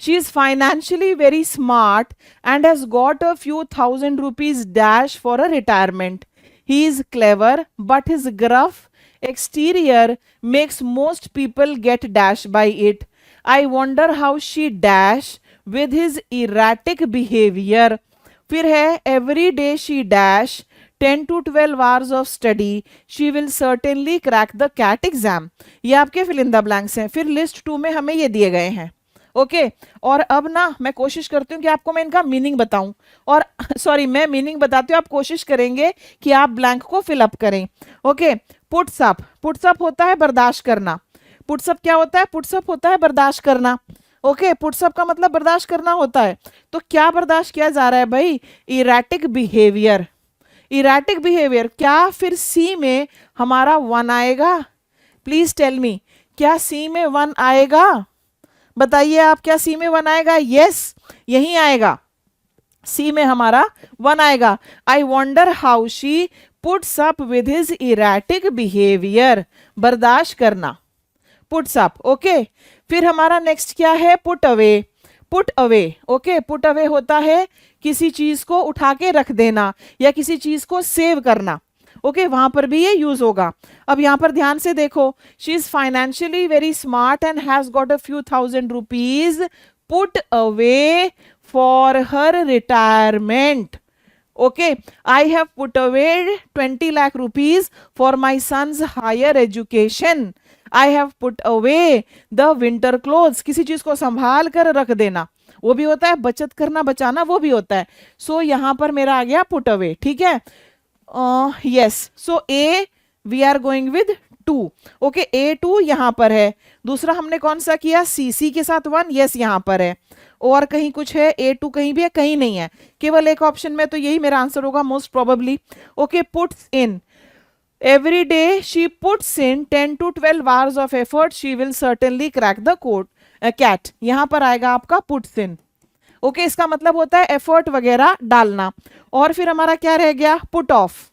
she is financially very smart and has got a few thousand rupees dash for a retirement. He is clever but his gruff exterior makes most people get dash by it. I wonder how she dash with his erratic behavior. फिर है every day she dash 10 to 12 hours of study, she will certainly crack the CAT exam. ये आपके फिल इन द ब्लैंक्स हैं। फिर लिस्ट 2 में हमें ये दिए गए हैं। ओके और अब ना मैं कोशिश करती हूँ कि आपको मैं इनका मीनिंग बताऊं, और सॉरी मैं मीनिंग बताती हूँ, आप कोशिश करेंगे कि आप ब्लैंक को फिलअप करें। Okay puts up, puts up होता है बर्दाश्त करना। पुट्स अप क्या होता है, पुट्स अप होता है बर्दाश्त करना। ओके पुट्सअप का मतलब बर्दाश्त करना होता है। तो क्या बर्दाश्त किया जा रहा है भाई, इरेटिक बिहेवियर। इरेटिक बिहेवियर, क्या फिर सी में हमारा 1 आएगा, प्लीज टेल मी, क्या सी में 1 आएगा, बताइए आप, क्या सी में 1 आएगा? यस यही आएगा, सी में हमारा 1 आएगा। आई wonder how she puts up with his erratic behaviour, बर्दाश्त करना, पुट्स अप। ओके फिर हमारा नेक्स्ट क्या है, put away. Put away, okay put away होता है किसी चीज को उठा के रख देना या किसी चीज को सेव करना। ओके वहां पर भी ये यूज होगा। अब यहां पर ध्यान से देखो, she is financially very smart and has got a few thousand rupees put away for her retirement. Okay I have put away 20 lakh rupees for my son's higher education. I have put away the winter clothes, किसी चीज को संभाल कर रख देना वो भी होता है, बचत करना बचाना वो भी होता है। सो यहां पर मेरा आ गया पुट अवे। ठीक है, yes, so A we are going with A2, okay A2 यहां पर है, दूसरा हमने कौन सा किया, CC के साथ 1, यस यहां पर है, और कहीं कुछ है, A2 कहीं भी है, कहीं नहीं है, केवल एक ऑप्शन में, तो यही मेरा आंसर होगा most probably. Okay puts in, every day she puts in 10 to 12 hours of effort, she will certainly crack the code cat, यहां पर आएगा आपका puts in। ओके इसका मतलब होता है एफर्ट वगैरह डालना। और फिर हमारा क्या रह गया, पुट ऑफ,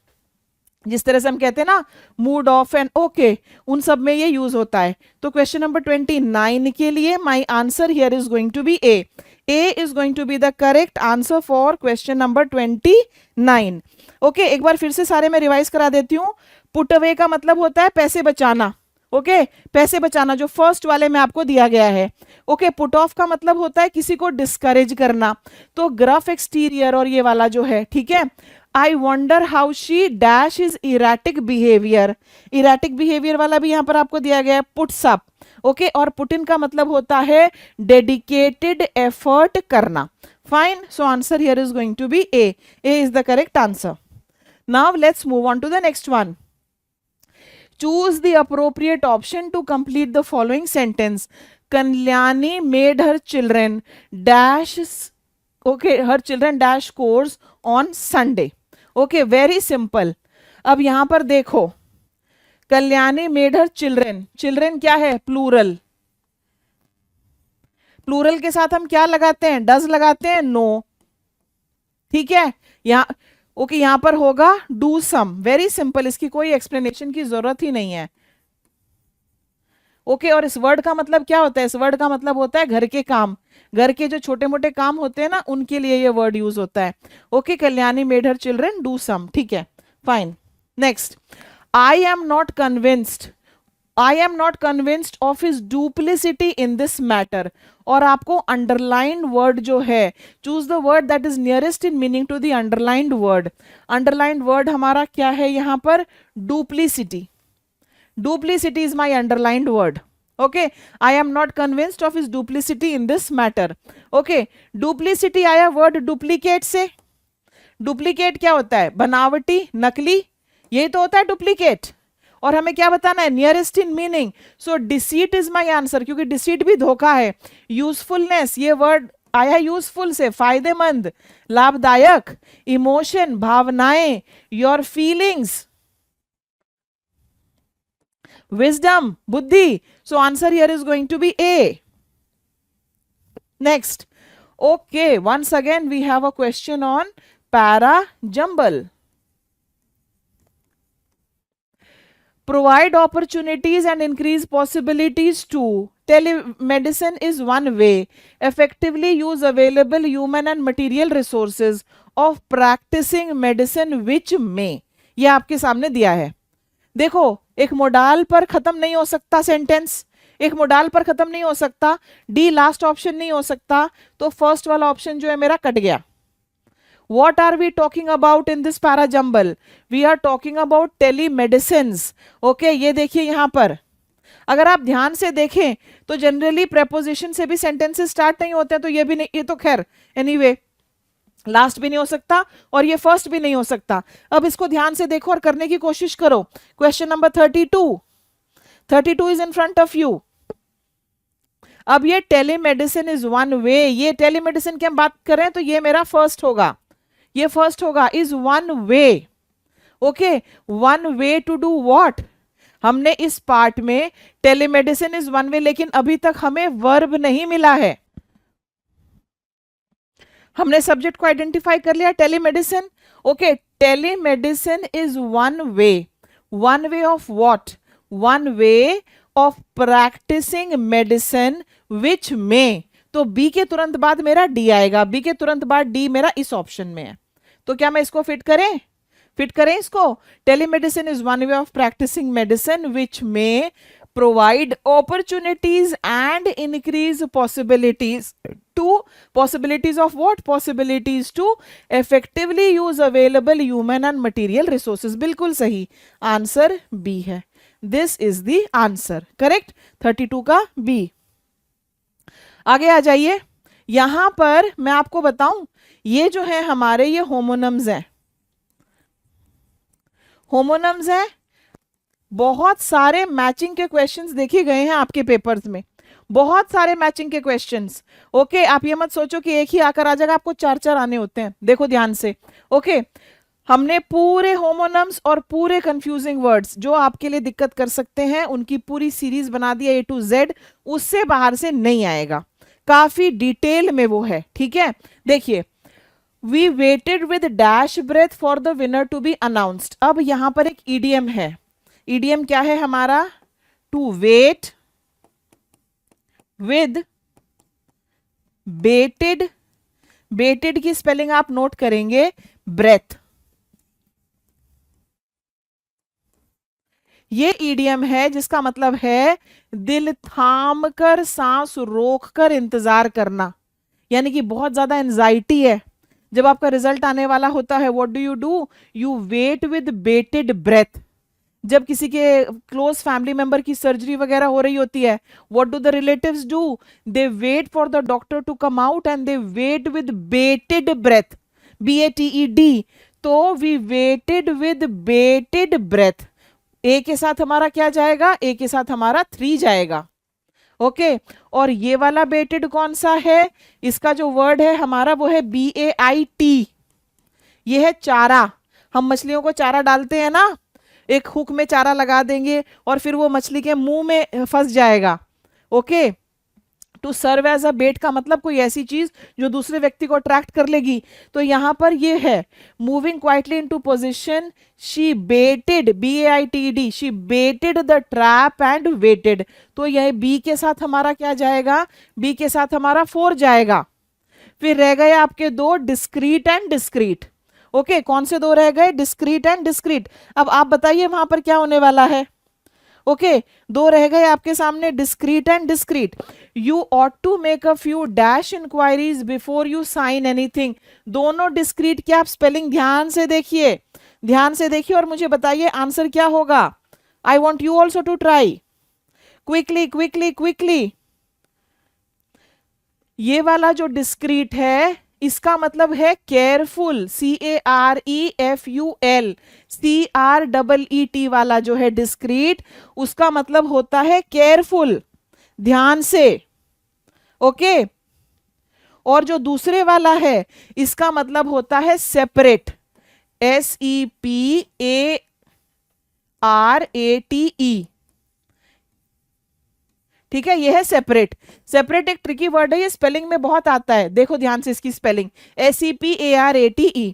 जिस तरह से हम कहते हैं ना मूड ऑफ एंड ओके, उन सब में ये यूज होता है। तो क्वेश्चन नंबर 29 के लिए my answer here is going to be A. A is going to be the correct answer for question number 29। Okay एक बार फिर से सारे में रिवाइज करा देती हूँ। पुट अवे का मतलब होता है पैसे बचाना, ओके पैसे बचाना, जो फर्स्ट वाले में आपको दिया गया है। ओके पुट ऑफ का मतलब होता है किसी को डिस्करेज करना, तो ग्रफ एक्सटीरियर और ये वाला जो है, ठीक है। I wonder how she dash is erratic behaviour, erratic behaviour वाला भी यहां पर आपको दिया गया है, पुट्स अप, ओके। और पुट इन का मतलब होता है डेडिकेटेड एफर्ट करना। Fine, so answer here is going to be A. A is the correct answer. Now let's move on to the next one. Choose the appropriate option to complete the following sentence. Kalyani made her children dash, okay, her children dash course on Sunday. Okay, very simple. अब यहां पर देखो, कल्याणी मेड हर चिल्ड्रेन, चिल्ड्रेन क्या है, प्लूरल, प्लूरल के साथ हम क्या लगाते हैं, डज लगाते हैं, नो, ठीक है। यहां ओके यहां पर होगा डू सम, वेरी सिंपल, इसकी कोई एक्सप्लेनेशन की जरूरत ही नहीं है। ओके और इस वर्ड का मतलब क्या होता है, इस वर्ड का मतलब होता है घर के काम, घर के जो छोटे मोटे काम होते हैं ना, उनके लिए ये वर्ड यूज होता है। Okay Kalyani made her children do some, ठीक है fine. Next, I am not convinced, I am not convinced of his duplicity in this matter. और आपको अंडरलाइंड वर्ड जो है, choose the word that is nearest in meaning to the underlined word. Underlined word हमारा क्या है यहां पर, duplicity, duplicity is my underlined word. Okay I am not convinced of his duplicity in this matter. Okay duplicity आया वर्ड डुप्लीकेट से, डुप्लीकेट क्या होता है, बनावटी, नकली, यही तो होता है डुप्लीकेट। और हमें क्या बताना है, nearest in meaning, so deceit is my answer, क्योंकि डिसीट भी धोखा है। यूजफुलनेस, ये वर्ड आया यूजफुल से, फायदेमंद, लाभदायक, इमोशन, भावनाएं, योर फीलिंग्स, विजडम, बुद्धि, so answer here is going to be A. Next, okay once again we have a question on para jumble. Provide opportunities and increase possibilities to, telemedicine is one way, effectively use available human and material resources of practicing medicine which may, ये आपके सामने दिया है। देखो एक मोडाल पर खत्म नहीं हो सकता सेंटेंस, एक मोडाल पर खत्म नहीं हो सकता, डी लास्ट ऑप्शन नहीं हो सकता, तो फर्स्ट वाला ऑप्शन जो है मेरा कट गया। What are we talking about in this para jumble? We are talking about telemedicines. Okay, ये देखिए यहां पर, अगर आप ध्यान से देखें तो जनरली प्रेपोजिशन से भी सेंटेंसेस स्टार्ट नहीं होते हैं, तो ये भी नहीं, ये तो खैर एनीवे लास्ट भी नहीं हो सकता और ये फर्स्ट भी नहीं हो सकता। अब इसको ध्यान से देखो और करने की कोशिश करो। Question number 32 is in front of you. अब ये टेलीमेडिसिन इज वन वे, ये टेलीमेडिसिन की हम बात करें तो ये मेरा फर्स्ट होगा, ये फर्स्ट होगा, is one way. Okay one way to do what, हमने इस पार्ट में टेलीमेडिसिन इज वन वे, लेकिन अभी तक हमें वर्ब नहीं मिला है। हमने सब्जेक्ट को आइडेंटिफाई कर लिया, telemedicine. Okay telemedicine is one way of what, one way of practising medicine which में, तो बी के तुरंत बाद मेरा डी आएगा, बी के तुरंत बाद डी मेरा इस ऑप्शन में है। तो क्या मैं इसको फिट करें इसको, telemedicine is one way of practising medicine which में provide opportunities and increase possibilities to, possibilities of what, possibilities to effectively use available human and material resources. बिल्कुल सही आंसर बी है, this is the answer correct, 32 का बी। आगे आ जाइए, यहां पर मैं आपको बताऊं, ये जो है हमारे ये होमोनम्स हैं, होमोनम्स हैं। बहुत सारे मैचिंग के क्वेश्चंस देखे गए हैं आपके पेपर्स में, बहुत सारे मैचिंग के क्वेश्चंस। ओके, आप ये मत सोचो कि एक ही आकर आ जाएगा, आपको चार चार आने होते हैं। देखो ध्यान से। ओके, हमने पूरे होमोनम्स और पूरे कंफ्यूजिंग वर्ड्स जो आपके लिए दिक्कत कर सकते हैं उनकी पूरी सीरीज बना दिया ए टू जेड, उससे बाहर से नहीं आएगा, काफी डिटेल में वो है। ठीक है, देखिए, we waited with dash breath for the winner to be announced. अब यहां पर एक ईडीएम है। ईडीएम क्या है हमारा? To wait with bated. Bated की स्पेलिंग आप नोट करेंगे, ब्रेथ। ये ईडीएम है जिसका मतलब है दिल थाम कर, सांस रोक कर इंतजार करना, यानी कि बहुत ज्यादा एंजाइटी है। जब आपका रिजल्ट आने वाला होता है, what do? You wait with bated breath. जब किसी के क्लोज फैमिली मेंबर की सर्जरी वगैरह हो रही होती है, what do the relatives do? They wait for the doctor to come out and they wait with bated breath, BATED। तो we waited with bated breath. A के साथ हमारा क्या जाएगा? ए के साथ हमारा 3 जाएगा। ओके, और ये वाला बेटेड कौन सा है? इसका जो वर्ड है हमारा वो है BAIT। ये है चारा। हम मछलियों को चारा डालते हैं ना, एक हुक में चारा लगा देंगे और फिर वो मछली के मुंह में फंस जाएगा। Okay, to serve as a bait का मतलब कोई ऐसी चीज जो दूसरे व्यक्ति को अट्रैक्ट कर लेगी। तो यहां पर ये है moving quietly into position, she baited, BAITED, she baited the trap and waited. तो यह बी के साथ हमारा क्या जाएगा? बी के साथ हमारा 4 जाएगा। फिर रह गए आपके दो, डिस्क्रीट एंड डिस्क्रीट। ओके, कौन से दो रह गए? Discrete and discrete. अब आप बताइए वहां पर क्या होने वाला है? ओके, दो रह गए आपके सामने, discrete and discreet. You ought to make a few dash enquiries before you sign anything. दोनों डिस्क्रीट की आप स्पेलिंग ध्यान से देखिए, ध्यान से देखिए और मुझे बताइए आंसर क्या होगा। I want you also to try, quickly quickly quickly. ये वाला जो डिस्क्रीट है इसका मतलब है केयरफुल, CAREFUL। CREET वाला जो है डिस्क्रीट, उसका मतलब होता है केयरफुल, ध्यान से। ओके, और जो दूसरे वाला है इसका मतलब होता है सेपरेट, SEPARATE। ठीक है, ये है सेपरेट। सेपरेट एक ट्रिकी वर्ड है, ये स्पेलिंग में बहुत आता है। देखो ध्यान से इसकी spelling, SEPARATE।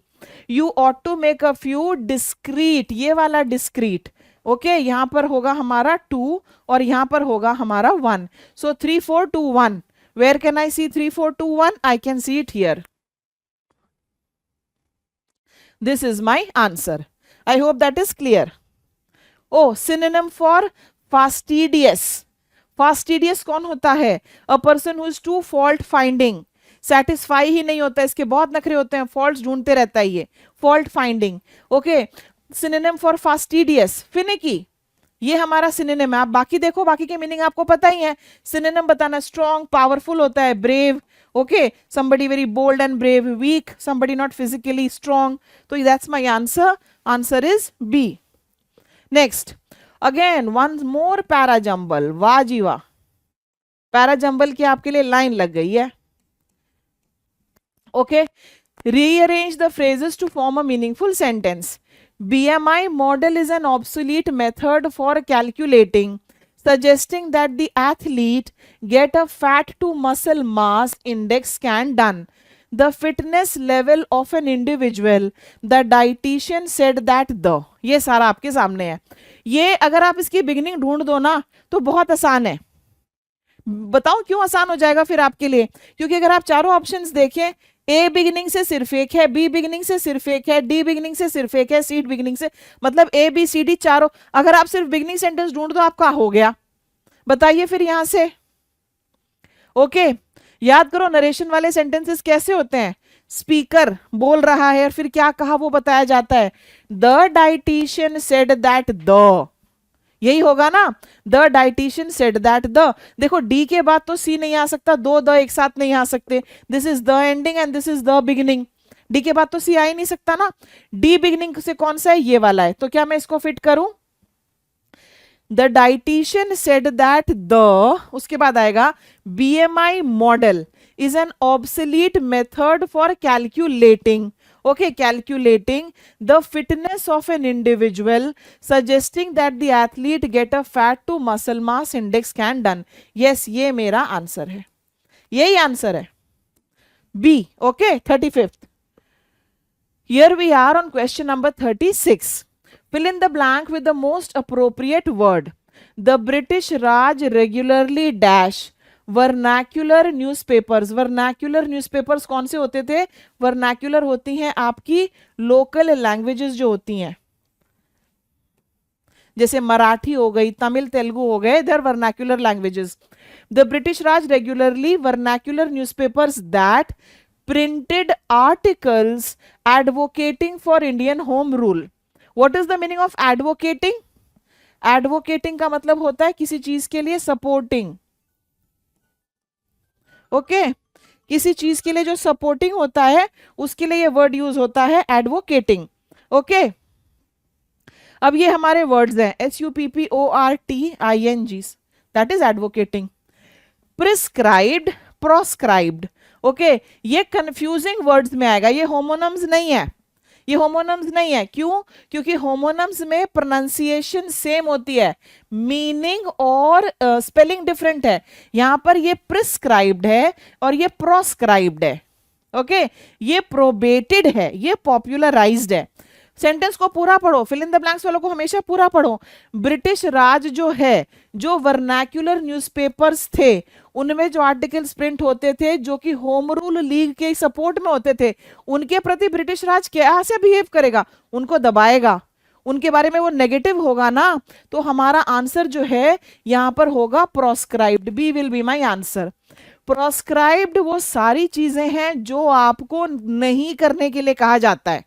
You ought to make a few discreet, ये वाला डिस्क्रीट। ओके, यहां पर होगा हमारा 2 और यहां पर होगा हमारा 1। So 3 4 2 1। Where can I see 3 4 2 1? I can see it here. This is my answer. I hope that is clear. Oh, synonym for fastidious. Fastidious कौन होता है? A person who is too fault finding. Satisfy ही नहीं होता, इसके बहुत नखरे होते हैं, फॉल्ट्स ढूंढते रहता है ये, fault finding. Okay, synonym for fastidious, finicky. ये हमारा सिनोनिम है। आप बाकी देखो, बाकी की मीनिंग आपको पता ही है। सिनोनिम बताना, स्ट्रॉन्ग, पावरफुल होता है, brave. Okay, somebody very bold and brave, weak, somebody not physically strong. So that's my answer. Answer is B. Next, again one more parajumble. वाह जी वाह, पैराजंबल की आपके लिए लाइन लग गई है। Okay, rearrange the phrases to form a meaningful sentence. BMI model is an obsolete method for calculating, suggesting that the athlete get a fat to muscle mass index scan done. The fitness level of an individual, the dietitian said that the, ये सारा आपके सामने है। ये अगर आप इसकी बिगिनिंग ढूंढ दो ना तो बहुत आसान है। बताओ क्यों आसान हो जाएगा फिर आपके लिए? क्योंकि अगर आप चारों ऑप्शंस देखें, ए बिगिनिंग से सिर्फ एक है, बी बिगिनिंग से सिर्फ एक है, डी बिगिनिंग से सिर्फ एक है, सी बिगिनिंग से, मतलब ABCD चारों। अगर आप सिर्फ बिगिनिंग सेंटेंस ढूंढ दो आपका हो गया। बताइए फिर यहां से। ओके, याद करो नरेशन वाले सेंटेंसेस कैसे होते हैं? स्पीकर बोल रहा है और फिर क्या कहा वो बताया जाता है। The dietitian said that the, यही होगा ना, the dietitian said that the. देखो डी के बाद तो सी नहीं आ सकता, दो द एक साथ नहीं आ सकते। This is the ending and this is the beginning. D के बाद तो सी आ ही नहीं सकता ना। डी बिगिनिंग से कौन सा है? ये वाला है। तो क्या मैं इसको फिट करूं? The dietitian said that the, उसके बाद आएगा BMI model is an obsolete method for calculating, okay, calculating the fitness of an individual, suggesting that the athlete get a fat to muscle mass index can done. Yes, ये मेरा आंसर है, यही आंसर है B. Okay, 35th. Here we are on question number 36. Fill in the blank with the most appropriate word. The British Raj regularly dash vernacular newspapers. Vernacular newspapers कौन से होते थे? वर्नाक्यूलर होती हैं आपकी लोकल लैंग्वेजेस जो होती हैं, जैसे मराठी हो गई, तमिल, तेलुगु हो गए, their vernacular languages. The British Raj regularly vernacular newspapers that printed articles advocating for Indian home rule. What is the meaning of advocating? Advocating का मतलब होता है किसी चीज के लिए सपोर्टिंग. ओके, किसी चीज के लिए जो सपोर्टिंग होता है उसके लिए ये वर्ड यूज होता है एडवोकेटिंग. ओके, अब ये हमारे वर्ड्स हैं SUPPORTING, that is advocating. Prescribed, proscribed. Okay, ये कंफ्यूजिंग वर्ड्स में आएगा, ये होमोनम्स नहीं है, ये होमोनम्स नहीं है. क्यों? क्योंकि होमोनम्स में प्रोनाउंसिएशन सेम होती है, मीनिंग और स्पेलिंग डिफरेंट है. यहां पर ये प्रिस्क्राइब्ड है और ये प्रोस्क्राइब्ड है. ओके, ये प्रोबेटेड है, ये पॉपुलराइज्ड है. सेंटेंस को पूरा पढ़ो, फिल इन द ब्लैंक्स वालों को हमेशा पूरा पढ़ो. ब्रिटिश राज जो है, जो वर्नाक्यूलर न्यूज़पेपर्स थे, उनमें जो आर्टिकल्स प्रिंट होते थे जो कि होम रूल लीग के सपोर्ट में होते थे, उनके प्रति ब्रिटिश राज कैसे बिहेव करेगा? उनको दबाएगा, उनके बारे में वो नेगेटिव होगा ना. तो हमारा आंसर जो है यहां पर होगा proscribed. B will be my answer. Proscribed वो सारी चीजें हैं जो आपको नहीं करने के लिए कहा जाता है,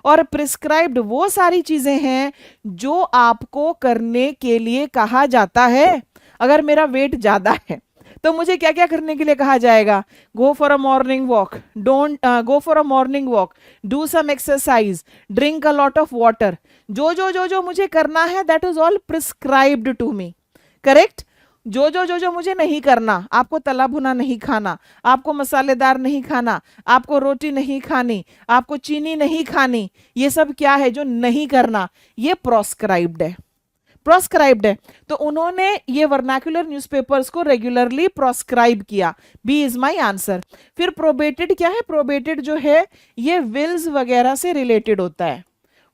और प्रिस्क्राइब्ड वो सारी चीजें हैं जो आपको करने के लिए कहा जाता है. अगर मेरा वेट ज्यादा है तो मुझे क्या क्या करने के लिए कहा जाएगा? Go for a morning walk, don't go for a morning walk, do some exercise, drink a lot of water. जो जो जो जो मुझे करना है that is all prescribed to me. Correct? जो जो जो जो मुझे नहीं करना, आपको तला भुना नहीं खाना, आपको मसालेदार नहीं खाना, आपको रोटी नहीं खानी, आपको चीनी नहीं खानी, ये सब क्या है जो नहीं करना? ये प्रोस्क्राइब्ड है, प्रोस्क्राइब्ड है. तो उन्होंने ये वर्नाक्यूलर न्यूज़पेपर्स को रेगुलरली प्रोस्क्राइब किया. B is my answer. फिर प्रोबेटेड क्या है? प्रोबेटेड जो है ये विल्स वगैरह से रिलेटेड होता है,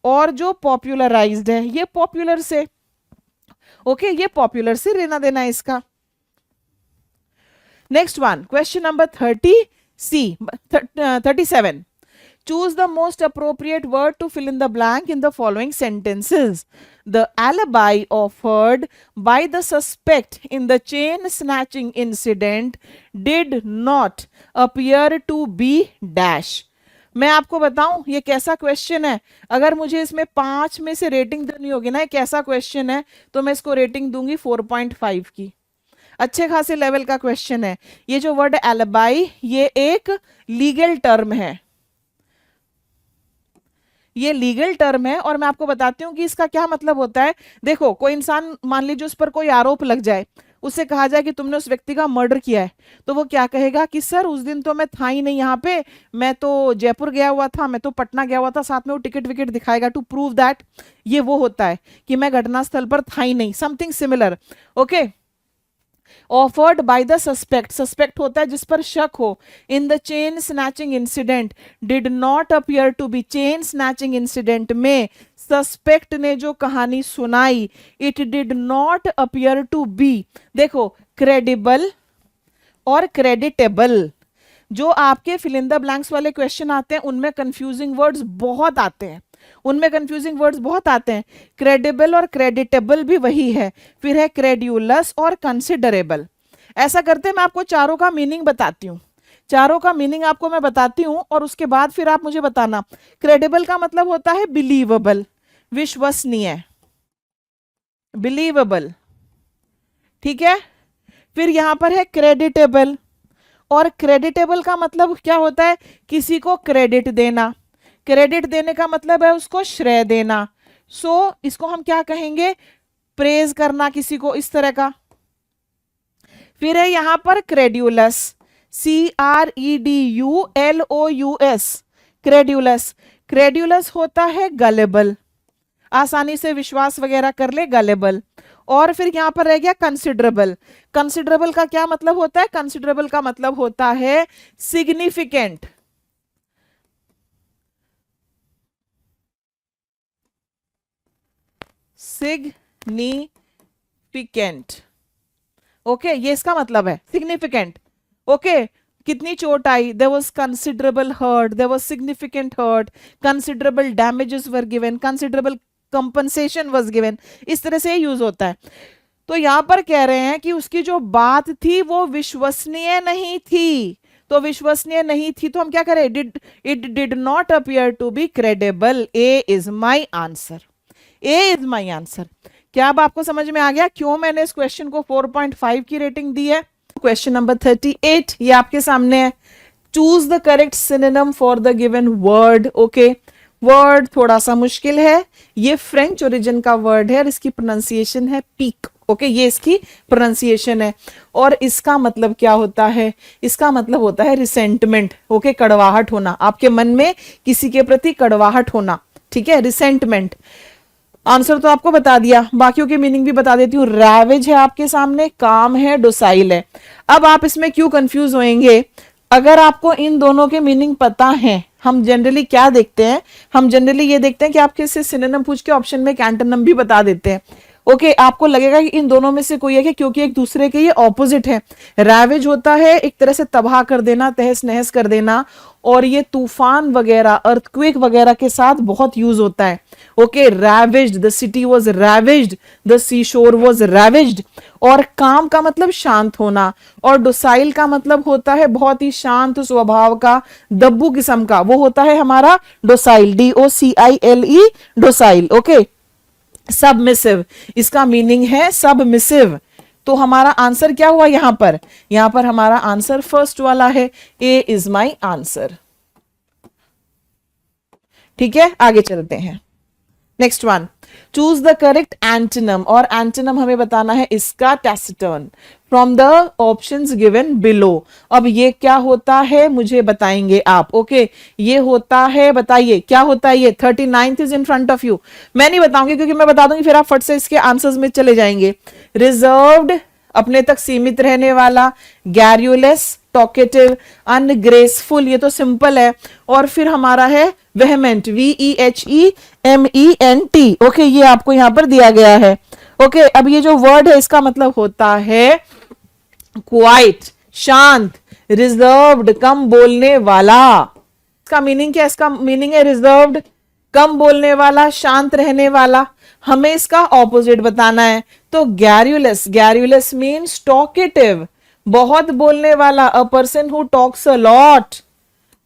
और जो पॉपुलराइज्ड है ये पॉपुलर से. ओके, ये पॉपुलर से लेना देना है इसका. Next one, question number 37. Choose the most appropriate word to fill in the blank in the following sentences. The alibi offered by the suspect in the chain snatching incident did not appear to be dash. मैं आपको बताऊं ये कैसा क्वेश्चन है. अगर मुझे इसमें 5 में से रेटिंग देनी होगी ना, कैसा क्वेश्चन है, तो मैं इसको रेटिंग दूंगी 4.5 की. अच्छे खासे लेवल का क्वेश्चन है. ये जो वर्ड एलिबाई, ये एक लीगल टर्म है, ये लीगल टर्म है, और मैं आपको बताती हूँ कि इसका क्या मतलब होता है. देखो, कोई इंसान, मान लीजिए उस पर कोई आरोप लग जाए, उससे कहा जाए कि तुमने उस व्यक्ति का मर्डर किया है, तो वो क्या कहेगा कि सर उस दिन तो मैं था ही नहीं यहाँ पे, मैं तो जयपुर गया हुआ था, मैं तो पटना गया हुआ था, साथ में वो टिकट विकेट दिखाएगा टू प्रूव दैट. ये वो होता है कि मैं घटनास्थल पर था ही नहीं, something similar. Okay, offered by the suspect, suspect होता है जिस पर शक हो. In the chain snatching incident did not appear to be. Chain snatching incident में सस्पेक्ट ने जो कहानी सुनाई, it did not appear to be. देखो, क्रेडिबल और क्रेडिटेबल, जो आपके फिल इन द ब्लैंक्स वाले क्वेश्चन आते हैं उनमें कंफ्यूजिंग वर्ड्स बहुत आते हैं, उनमें कंफ्यूजिंग वर्ड्स बहुत आते हैं. क्रेडिबल और क्रेडिटेबल भी वही है. फिर है क्रेड्यूलस और कंसिडरेबल. ऐसा करते मैं आपको चारों का मीनिंग बताती हूँ, चारों का मीनिंग आपको मैं बताती हूँ, और उसके बाद फिर आप मुझे बताना. क्रेडिबल का मतलब होता है बिलीवेबल, विश्वसनीय, बिलीवेबल. ठीक है. फिर यहां पर है क्रेडिटेबल, और क्रेडिटेबल का मतलब क्या होता है? किसी को क्रेडिट देना. क्रेडिट देने का मतलब है उसको श्रेय देना. सो इसको हम क्या कहेंगे? प्रेज करना किसी को, इस तरह का। फिर है यहां पर क्रेड्यूलस, CREDULOUS, क्रेड्यूलस। क्रेड्यूलस होता है गलेबल, आसानी से विश्वास वगैरह कर ले, गलेबल। और फिर यहां पर रह गया कंसिडरेबल। कंसिडरेबल का क्या मतलब होता है? कंसिडरेबल का मतलब होता है सिग्निफिकेंट। सिग्निफिकेंट, ओके, ये इसका मतलब है सिग्निफिकेंट। ओके, कितनी चोट आई? There was considerable hurt, there was significant hurt, considerable damages were given, considerable compensation was given, इस तरह से यूज होता है। तो यहां पर कह रहे हैं कि उसकी जो बात थी वो विश्वसनीय नहीं थी। तो विश्वसनीय नहीं थी तो हम क्या करें? It did not appear to be credible. A is my answer, A is my answer. क्या अब आपको समझ में आ गया क्यों मैंने इस क्वेश्चन को 4.5 की रेटिंग दी है? क्वेश्चन नंबर 38 ये आपके सामने है। Choose the correct synonym for the given word. Okay, word थोड़ा सा मुश्किल है, ये फ्रेंच ओरिजिन का वर्ड है और इसकी प्रोनाउंसिएशन है पीक। ओके, ये इसकी प्रोनाउंसिएशन है और इसका मतलब क्या होता है? इसका मतलब होता है रिसेंटमेंट। ओके, कड़वाहट होना, आपके मन में किसी के प्रति कड़वाहट होना, ठीक है, रिसेंटमेंट। आंसर तो आपको बता दिया, बाकियों की मीनिंग भी बता देती हूँ। रैवेज है आपके सामने, काम है, डोसाइल है। अब आप इसमें क्यों कंफ्यूज होएंगे? अगर आपको इन दोनों के मीनिंग पता है, हम जनरली क्या देखते हैं? हम जनरली ये देखते हैं कि आपके से सिनोनिम पूछ के ऑप्शन में एक एंटोनिम भी बता देते हैं। ओके, आपको लगेगा कि इन दोनों में से कोई है कि, क्योंकि एक दूसरे के ये ऑपोजिट है। रैवेज होता है एक तरह से तबाह कर देना, तहस नहस कर देना, और ये तूफान वगैरह, अर्थक्वेक वगैरह के साथ बहुत यूज होता है। Okay, ravaged, the city was ravaged, the sea shore was रैवेज्ड। और काम का मतलब शांत होना, और डोसाइल का मतलब होता है बहुत ही शांत स्वभाव का, दब्बू किस्म का, वो होता है हमारा docile, DOCILE, docile. Okay, submissive, इसका मीनिंग है सबमिसिव। तो हमारा आंसर क्या हुआ यहां पर? यहां पर हमारा आंसर फर्स्ट वाला है, ए इज माई आंसर। ठीक है, आगे चलते हैं। Next one, choose the correct antonym, और एंटोनिम हमें बताना है इसका taciturn from the options given below. अब ये क्या होता है मुझे बताएंगे आप। ओके, ये होता है, बताइए क्या होता है ये? 39th is in front of you. मैं नहीं बताऊंगी क्योंकि मैं बता दूंगी फिर आप फट से इसके आंसर्स में चले जाएंगे। रिजर्व्ड, अपने तक सीमित रहने वाला, गैर्यूलेस, टॉकेटिव, अनग्रेसफुल, ये तो सिंपल है। और फिर हमारा है वेहेमेंट, VEHEMENT। ओके, ये आपको यहां पर दिया गया है। ओके, अब ये जो वर्ड है इसका मतलब होता है क्वाइट, शांत, रिजर्व्ड, कम बोलने वाला। इसका मीनिंग क्या? इसका मीनिंग है रिजर्व्ड, कम बोलने वाला, शांत रहने वाला। हमें इसका ऑपोजिट बताना है, तो गैर्यूलेस, गैर्यूलेस मीन्स टॉकेटिव, बहुत बोलने वाला, अ person who talks a lot.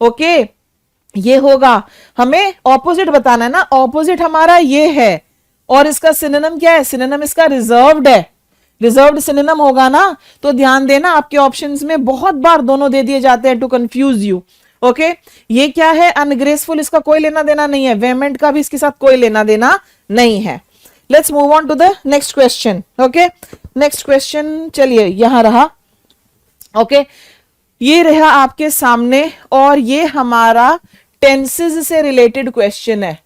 Okay, ये होगा, हमें ऑपोजिट बताना है ना, ऑपोजिट हमारा ये है। और इसका सिनोनिम क्या है? सिनोनिम इसका रिजर्व्ड है, रिजर्व्ड सिनोनिम होगा ना। तो ध्यान देना, आपके ऑप्शंस में बहुत बार दोनों दे दिए जाते हैं टू कंफ्यूज यू। ओके, ये क्या है? अनग्रेसफुल, इसका कोई लेना देना नहीं है, वेमेंट का भी इसके साथ कोई लेना देना नहीं है। Let's move on to the next question. Okay, next question चलिए यहां रहा। ओके, ये रहा आपके सामने, और ये हमारा टेंसेस से रिलेटेड क्वेश्चन है।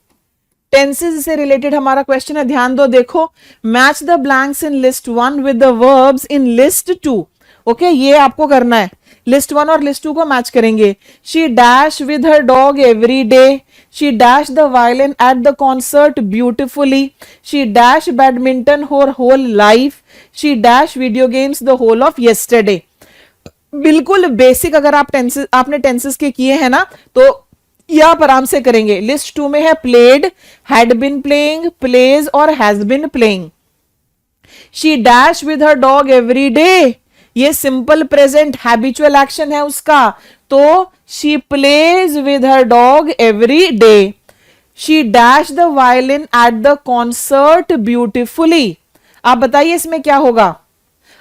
टेंसेस से रिलेटेड हमारा क्वेश्चन है, ध्यान दो, देखो। Match the blanks in list 1 with the verbs in list 2। Okay, ये आपको करना है, लिस्ट 1 और लिस्ट 2 को मैच करेंगे। She dash with her dog every day, she dash the violin at the concert beautifully, she dash badminton her whole life, she dash video games the whole of yesterday. बिल्कुल बेसिक, अगर आप टेंसेस, आपने टेंसेस के किए हैं ना, तो ये आप आराम से करेंगे। लिस्ट 2 में है played, had been playing, plays और has been playing. She dash with her dog every day, ये सिंपल प्रेजेंट हैबिचुअल एक्शन है उसका, तो she plays with her dog every day. She dash the violin at the concert beautifully. आप बताइए इसमें क्या होगा?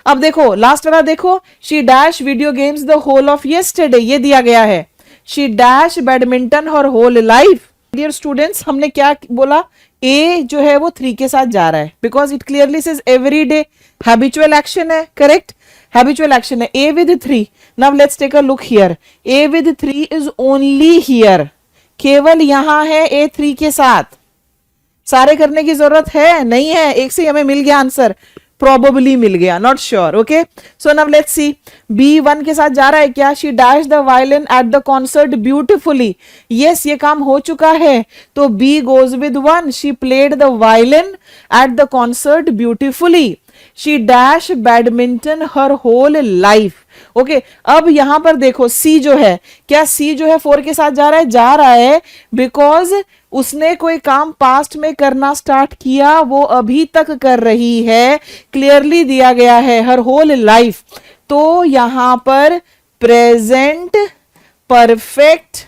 अब देखो लास्ट वाला, देखो, she dash video games the whole of yesterday, ये दिया गया है। She dash badminton her whole life, dear students, हमने क्या बोला, ए जो है वो 3 के साथ जा रहा है because it clearly says every day, habitual action है, करेक्ट, हैबिचुअल एक्शन है, A with 3. Now let's take a look here, A with 3 is only here, केवल यहां है ए 3 के साथ. सारे करने की जरूरत है नहीं है, एक से हमें मिल गया आंसर, प्रोबेबली मिल गया, not sure. Okay, so now let's see, B 1 के साथ जा रहा है क्या, she dash the violin at the concert beautifully. Yes, ये काम हो चुका है, तो B goes with 1, she played the violin at the concert beautifully. She dash badminton her whole life. Okay, अब यहां पर देखो सी जो है, क्या सी जो है 4 के साथ जा रहा है बिकॉज उसने कोई काम पास्ट में करना स्टार्ट किया, वो अभी तक कर रही है, क्लियरली दिया गया है हर होल लाइफ. तो यहां पर प्रेजेंट परफेक्ट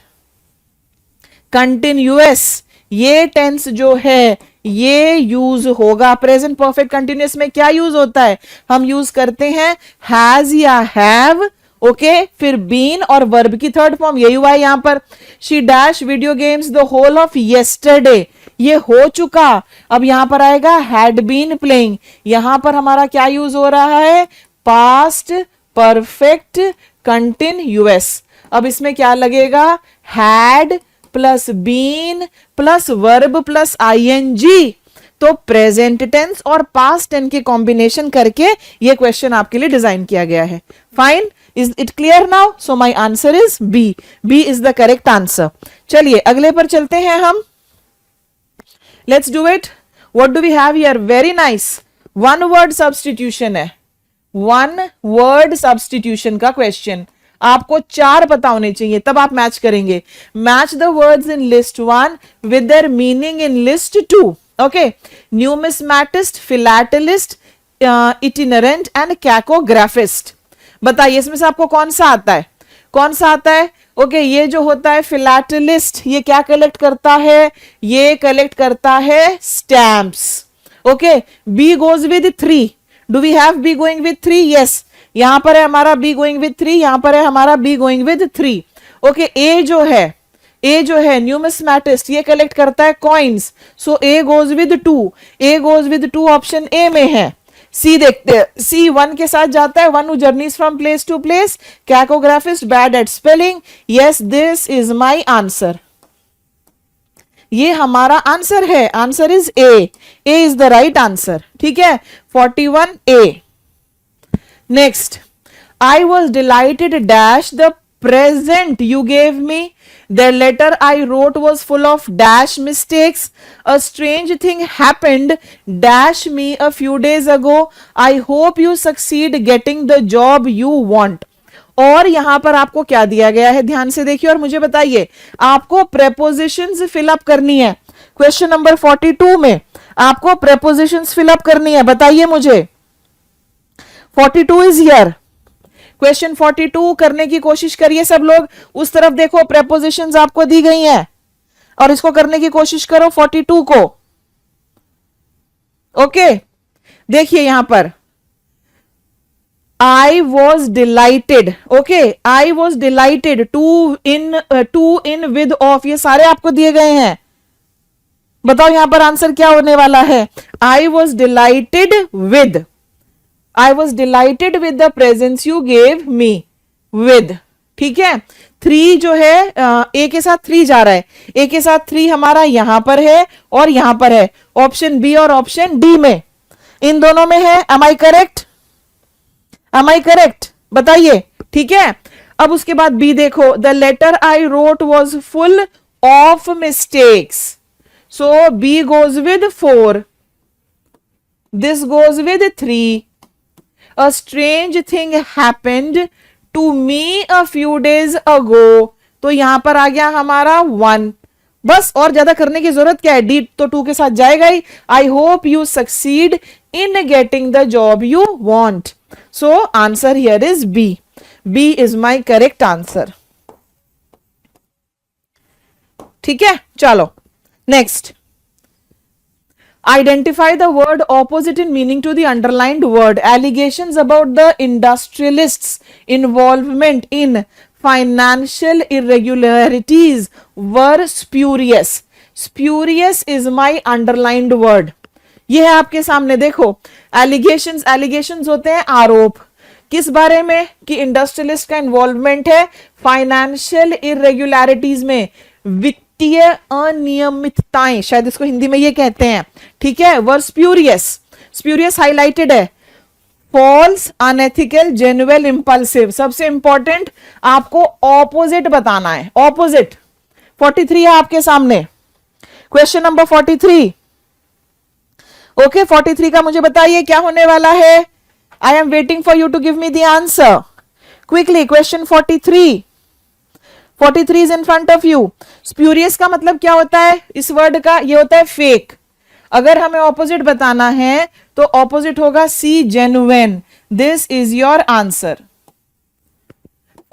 कंटिन्यूअस ये टेंस जो है ये यूज होगा. प्रेजेंट परफेक्ट कंटिन्यूअस में क्या यूज होता है, हम यूज करते हैं हैज या हैव. ओके, फिर बीन और वर्ब की थर्ड फॉर्म, यही हुआ है यहां पर. She dash video games the whole of yesterday, ये हो चुका. अब यहां पर आएगा हैड बीन प्लेइंग, यहां पर हमारा क्या यूज हो रहा है, पास्ट परफेक्ट कंटिन्यूअस. अब इसमें क्या लगेगा, had plus been plus verb plus ING. तो प्रेजेंट टेंस और पास्ट टेंस के कॉम्बिनेशन करके ये क्वेश्चन आपके लिए डिजाइन किया गया है. Fine, is it clear now? So my answer is B. B is the correct answer. चलिए अगले पर चलते हैं हम. Let's do it. What do we have here? Very nice, one word substitution है, वन वर्ड सब्स्टिट्यूशन का क्वेश्चन. आपको 4 पता होने चाहिए तब आप मैच करेंगे. Match the words in list 1 with their meaning in list 2. Okay, numismatist, philatelist, itinerant and cacographist. बताइए इसमें से आपको कौन सा आता है, कौन सा आता है? ओके, ये जो होता है फिलैटेलिस्ट, ये क्या कलेक्ट करता है, ये कलेक्ट करता है stamps. Okay, B goes with 3. Do we have B going with 3? Yes, यहां पर है हमारा बी गोइंग विद 3, यहां पर है हमारा बी गोइंग विद 3. ओके, ए जो है न्यूमिस्मैटिस्ट, ये कलेक्ट करता है coins, so A goes with 2. A goes with 2 option A में है. सी देखते हैं, सी 1 के साथ जाता है, one who journeys from place to place, cacographist, bad at spelling. Yes, this is my answer. ये हमारा आंसर है, answer is A. A is the right answer. ठीक है, 41 ए. Next, I was delighted dash the present you gave me. The letter I wrote was full of dash mistakes. A strange thing happened dash me a few days ago. I hope you succeed getting the job you want. और यहां पर आपको क्या दिया गया है, ध्यान से देखिए और मुझे बताइए. आपको प्रेपोजिशंस फिलअप करनी है. क्वेश्चन नंबर 42 में आपको प्रेपोजिशंस फिलअप करनी है. बताइए मुझे. 42 इज हियर. क्वेश्चन 42 करने की कोशिश करिए सब लोग. उस तरफ देखो, प्रेपोजिशंस आपको दी गई हैं और इसको करने की कोशिश करो 42 को. ओके, देखिए यहां पर I was delighted. Okay, I was delighted. To in with of, ये सारे आपको दिए गए हैं. बताओ यहां पर आंसर क्या होने वाला है. I was delighted with. I was delighted with the presents you gave me with. ठीक है, 3 जो है ए के साथ 3 जा रहा है, ए के साथ 3 हमारा यहां पर है और यहां पर है, ऑप्शन बी और ऑप्शन डी में, इन दोनों में है. Am I correct? Am I correct? बताइए. ठीक है, अब उसके बाद बी देखो, the letter I wrote was full of mistakes, so B goes with 4, this goes with 3. A strange thing happened to me a few days ago. तो यहां पर आ गया हमारा 1. बस, और ज्यादा करने की जरूरत क्या है, डी तो 2 के साथ जाएगा ही. I hope you succeed in getting the job you want. So answer here is B. B is my correct answer. ठीक है, चलो next. Identify the word opposite in meaning to the underlined word. Allegations about the industrialists' involvement in financial irregularities were spurious. Spurious is my underlined word. ये है आपके सामने, देखो एलिगेशंस, एलिगेशंस होते हैं आरोप, किस बारे में कि इंडस्ट्रियलिस्ट का इन्वॉल्वमेंट है फाइनेंशियल इरेगुलरिटीज में, वित्तीय अनियमितताएं, शायद इसको हिंदी में ये कहते हैं, ठीक है। वर स्प्यूरियस, स्प्यूरियस हाईलाइटेड है, फॉल्स, अनएथिकल, जेन्युइन, इंपल्सिव। सबसे इंपॉर्टेंट आपको ऑपोजिट बताना है, ऑपोजिट। 43 है आपके सामने, क्वेश्चन नंबर 43। ओके 43 का मुझे बताइए क्या होने वाला है। I am waiting for you to give me the answer quickly. Question 43, 43 is in front of you. Spurious का मतलब क्या होता है इस वर्ड का, ये होता है फेक। अगर हमें ऑपोजिट बताना है तो ऑपोजिट होगा C, genuine. This is your answer.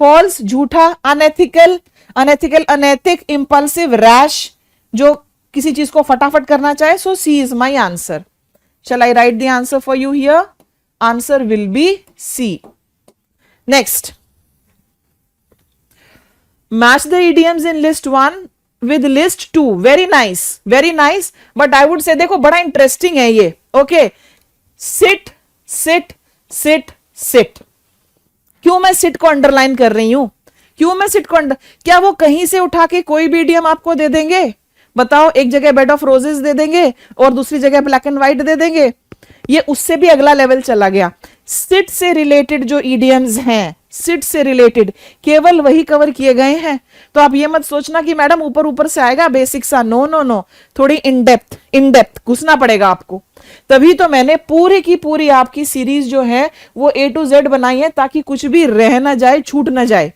False, झूठा, अनएथिकल, अनएथिकल अनैतिक, इंपल्सिव, रैश, जो किसी चीज को फटाफट करना चाहे। So C is my answer. Shall I write the answer for you here? Answer will be C. Next, match the idioms in list 1 with list 2। Very nice, very nice, but I would say देखो बड़ा इंटरेस्टिंग है ये। Okay, sit, sit, sit, sit. क्यों मैं सिट को अंडरलाइन कर रही हूं, क्यों मैं सिट को क्या वो कहीं से उठा के कोई भी idiom आपको दे देंगे? बताओ, एक जगह बेड ऑफ रोजेस दे देंगे और दूसरी जगह ब्लैक एंड व्हाइट दे देंगे। ये उससे भी अगला लेवल चला गया। सिट से रिलेटेड जो idioms हैं, सिट से रिलेटेड केवल वही कवर किए गए हैं। तो आप ये मत सोचना कि मैडम ऊपर ऊपर से आएगा बेसिक सा, नो नो नो, थोड़ी इन डेप्थ घुसना पड़ेगा आपको। तभी तो मैंने पूरी की पूरी आपकी सीरीज जो है वो A to Z बनाई है, ताकि कुछ भी रह ना जाए, छूट ना जाए।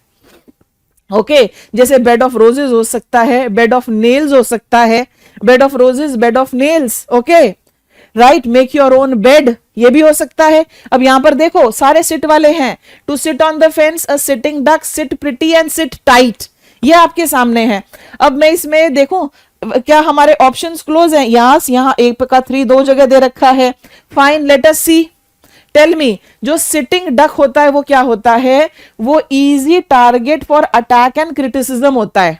ओके, जैसे बेड ऑफ रोजेस हो सकता है, बेड ऑफ नेल्स हो सकता है, bed of roses, bed of nails. Okay, right, make your own bed, ये भी हो सकता है। अब यहां पर देखो सारे सिट वाले हैं। To sit on the fence, a sitting duck, sit pretty and sit tight, ये आपके सामने है। अब मैं इसमें देखूं क्या हमारे ऑप्शंस क्लोज हैं? यहां एक का 3 दो जगह दे रखा है। फाइन, लेट अस सी, टेल मी, जो सिटिंग डक होता है वो क्या होता है? वो easy target for attack and criticism होता है।